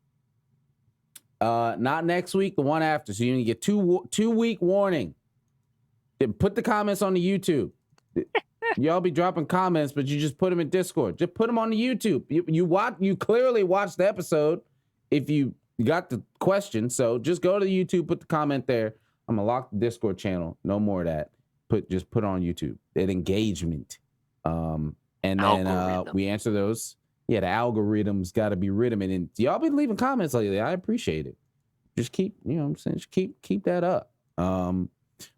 Not next week. The one after. So you're gonna get 2-week warning. Then put the comments on the YouTube. Y'all be dropping comments, but you just put them in Discord. Just put them on the YouTube. You clearly watched the episode if you got the question. So just go to the YouTube, put the comment there. I'm gonna lock the Discord channel. No more of that. Just put it on YouTube. That engagement. And then Algorithm. we answer those. Yeah, the algorithms got to be rhythm. And y'all been leaving comments lately. I appreciate it. Just keep, you know what I'm saying? Just keep that up.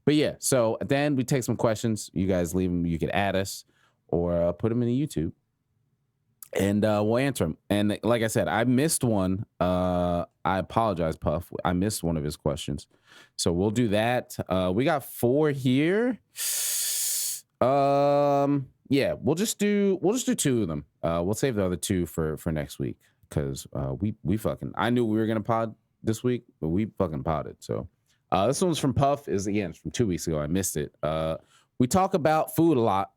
But yeah, so at the end, we take some questions. You guys leave them. You can add us or put them in the YouTube. And we'll answer them. And like I said, I missed one. I apologize, Puff. I missed one of his questions. So we'll do that. We got 4 here. Yeah, we'll just do 2 of them. We'll save the other 2 for next week because we fucking, I knew we were gonna pod this week, but we fucking podded. So this one's from Puff. It's from 2 weeks ago. I missed it. We talk about food a lot.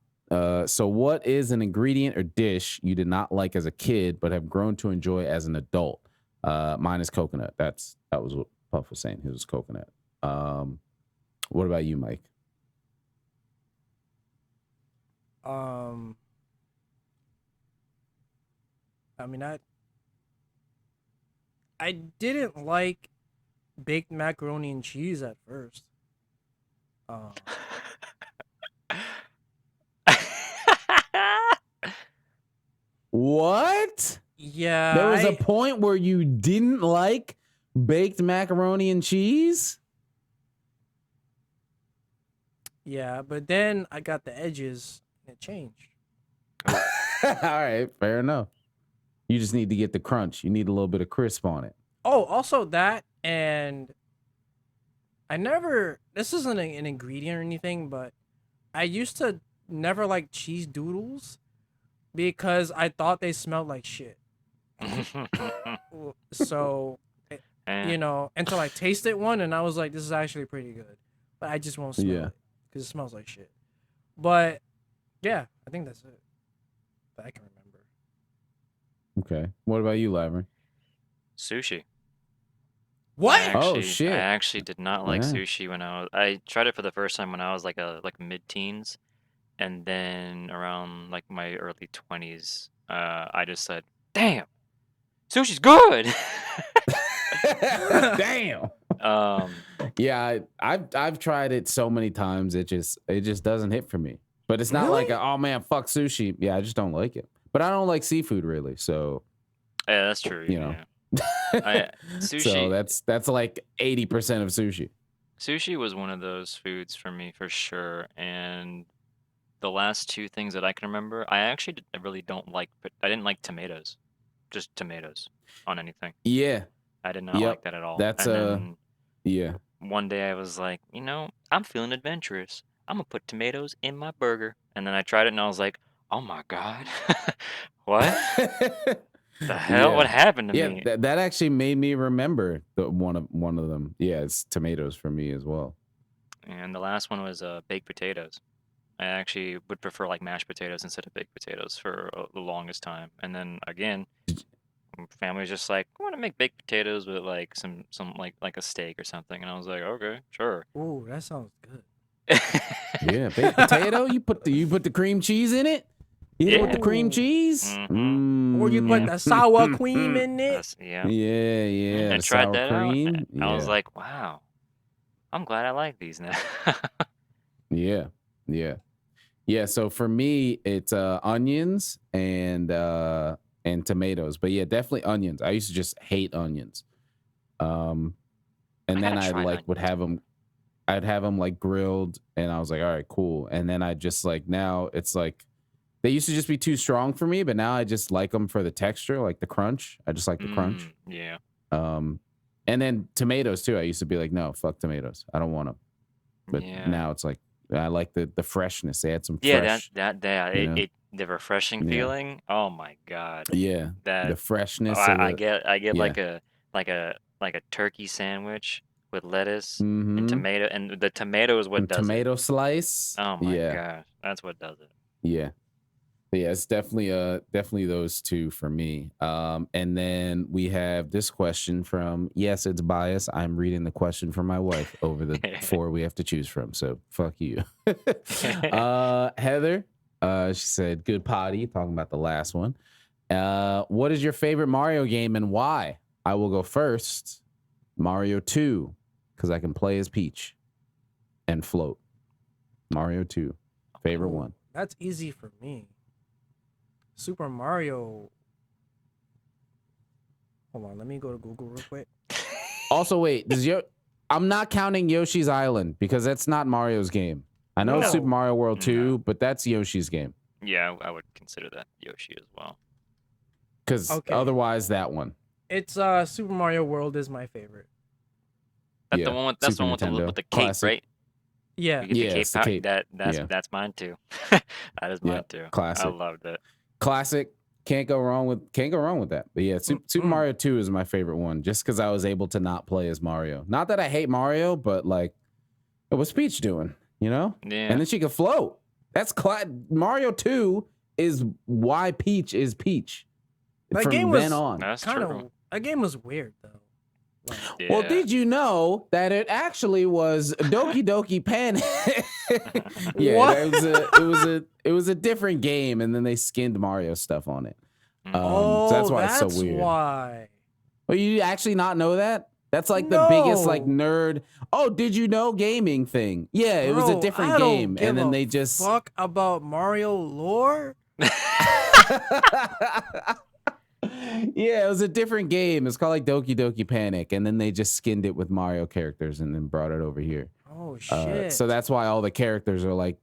So what is an ingredient or dish you did not like as a kid but have grown to enjoy as an adult? Mine is coconut. That was what Puff was saying. His was coconut. What about you, Mike? I mean, I didn't like baked macaroni and cheese at first. What? Yeah, There was a point where you didn't like baked macaroni and cheese? yeah, but then I got the edges, and it changed. All right, fair enough. You just need to get the crunch. You need a little bit of crisp on it. Oh, also that, and this isn't an ingredient or anything, but I used to never like cheese doodles because I thought they smelled like shit. So, until I tasted one and I was like, this is actually pretty good. But I just won't smell it because it smells like shit. But yeah, I think that's it that I can remember. Okay. What about you, Lavren? Sushi. What? Shit. I actually did not like sushi when I tried it for the first time when I was like mid-teens, and then around like my early 20s, I just said, "Damn, sushi's good." Damn. Yeah, I've tried it so many times. It just doesn't hit for me. But it's not like oh man, fuck sushi. Yeah, I just don't like it. But I don't like seafood really. So yeah, that's true. You know. Sushi. So that's like 80% of sushi. Sushi was one of those foods for me for sure. And the last two things that I can remember, I really don't like. But I didn't like tomatoes, just tomatoes on anything. Yeah, I did not like that at all. That's yeah. One day I was like, I'm feeling adventurous. I'm gonna put tomatoes in my burger, and then I tried it and I was like, oh my god, what? The hell? Yeah. What happened to me? That actually made me remember one of them. Yeah, it's tomatoes for me as well. And the last one was baked potatoes. I actually would prefer like mashed potatoes instead of baked potatoes for the longest time. And then again, family was just like, I want to make baked potatoes with like some like a steak or something. And I was like, okay, sure. Ooh, that sounds good. Yeah, baked potato. You put the cream cheese in it. You know, with the cream cheese. Or you put the sour cream in it. Yeah. Yeah. I tried that cream. out. And I was like, wow, I'm glad I like these now. Yeah. So for me, it's onions and tomatoes. But yeah, definitely onions. I used to just hate onions. And then I'd have them like grilled, and I was like, all right, cool. And then I just like now it's like. They used to just be too strong for me, but now I just like them for the texture, like the crunch. I just like the crunch. Yeah. And then tomatoes too. I used to be like, no, fuck tomatoes. I don't want them. But now it's like I like the freshness. They had some fresh. The refreshing feeling. Oh my god. Yeah. The freshness. I get like a turkey sandwich with lettuce and tomato, and the tomato is what does tomato it. Slice. Oh my gosh, that's what does it. Yeah. Yeah, it's definitely those two for me. And then we have this question from, yes, it's biased. I'm reading the question from my wife over the 4 we have to choose from. So fuck you. Heather, she said, good potty, talking about the last one. What is your favorite Mario game and why? I will go first. Mario 2, because I can play as Peach and float. Mario 2, favorite one. That's easy for me. Super Mario. Hold on, let me go to Google real quick. Also, wait, I'm not counting Yoshi's Island because that's not Mario's game. I know it's Super Mario World 2, but that's Yoshi's game. Yeah, I would consider that Yoshi as well. Because otherwise, that one. It's Super Mario World is my favorite. That's the one with the cape, classic. right? Yeah. You get the cape. That's mine too. That is mine too. Classic. I loved it. Classic. Can't go wrong with that. But yeah, Super Mario 2 is my favorite one, just because I was able to not play as Mario. Not that I hate Mario, but like, what's Peach doing? You know? Yeah. And then she could float. That's Mario 2 is why Peach is Peach. That from game then was on. That's kind true. of. That game was weird though. Like, Well, did you know that it actually was Doki Doki Panic? What? It was a different game, and then they skinned Mario stuff on it. Oh, so that's why it's so weird. Why? Well, you actually not know that? That's like the biggest like nerd. Oh, did you know gaming thing? Yeah, it was a different game, and then they just fuck about Mario lore. Yeah, it was a different game. It's called like Doki Doki Panic, and then they just skinned it with Mario characters and then brought it over here. Oh shit! So that's why all the characters are like,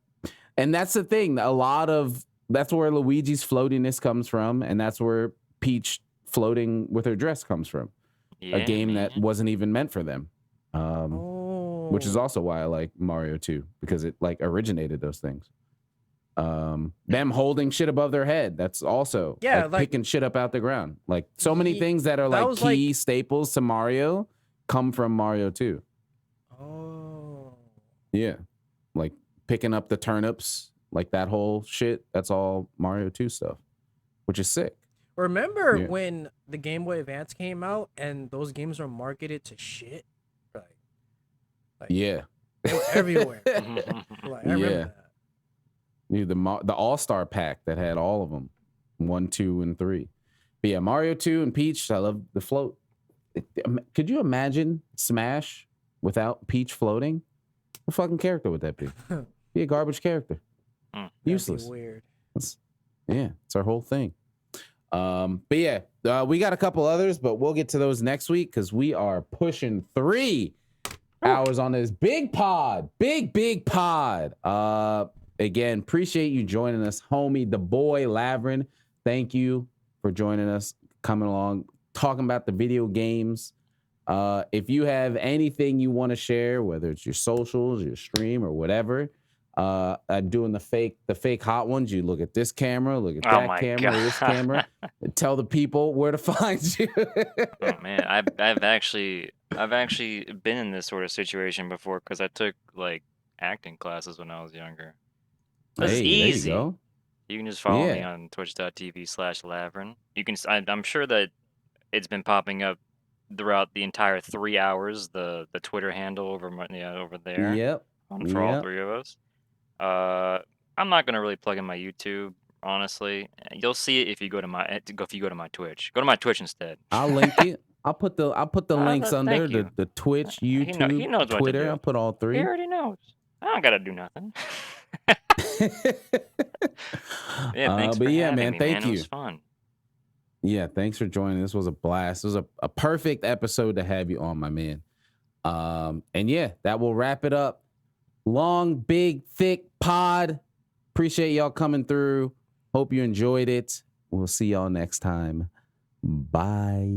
And that's the thing. That's where Luigi's floatiness comes from, and that's where Peach floating with her dress comes from. Yeah, A game that man. wasn't even meant for them. Which is also why I like Mario 2, because it like originated those things. Them holding shit above their head. That's also like picking shit up out the ground. Like so many things that are like key staples to Mario come from Mario 2. Oh. Yeah. Like picking up the turnips, like that whole shit. That's all Mario 2 stuff, which is sick. Remember when the Game Boy Advance came out and those games were marketed to shit? Like yeah. They were everywhere. Like, I remember that. The All-Star pack that had all of them, 1, 2, and 3. But yeah, Mario 2 and Peach. I love the float. Could you imagine Smash without Peach floating? What fucking character would that be? Be a garbage character. Useless. That'd be weird. It's our whole thing. But yeah, we got a couple others, but we'll get to those next week because we are pushing 3 hours on this big pod. Big pod. Again, appreciate you joining us, homie, the boy Lavren. Thank you for joining us, coming along, talking about the video games. If you have anything you want to share, whether it's your socials, your stream, or whatever, doing the fake hot ones, you look at this camera, look at that camera, this camera, and tell the people where to find you. Oh man, I've actually been in this sort of situation before because I took like acting classes when I was younger. This is easy. There you go. You can just follow me on twitch.tv/Lavren. You can. I'm sure that it's been popping up throughout the entire 3 hours. The Twitter handle over there. Yep. For all 3 of us. I'm not gonna really plug in my YouTube. Honestly, you'll see it if you go to my Twitch. Go to my Twitch instead. I'll link it. I'll put the links under the Twitch, YouTube, he knows Twitter. What to do. I'll put all 3. He already knows. I don't gotta do nothing. Yeah, thanks for having me, thank you. It was fun. Yeah, thanks for joining. This was a blast. It was a perfect episode to have you on, my man. And yeah, that will wrap it up. Long, big, thick pod. Appreciate y'all coming through. Hope you enjoyed it. We'll see y'all next time. Bye.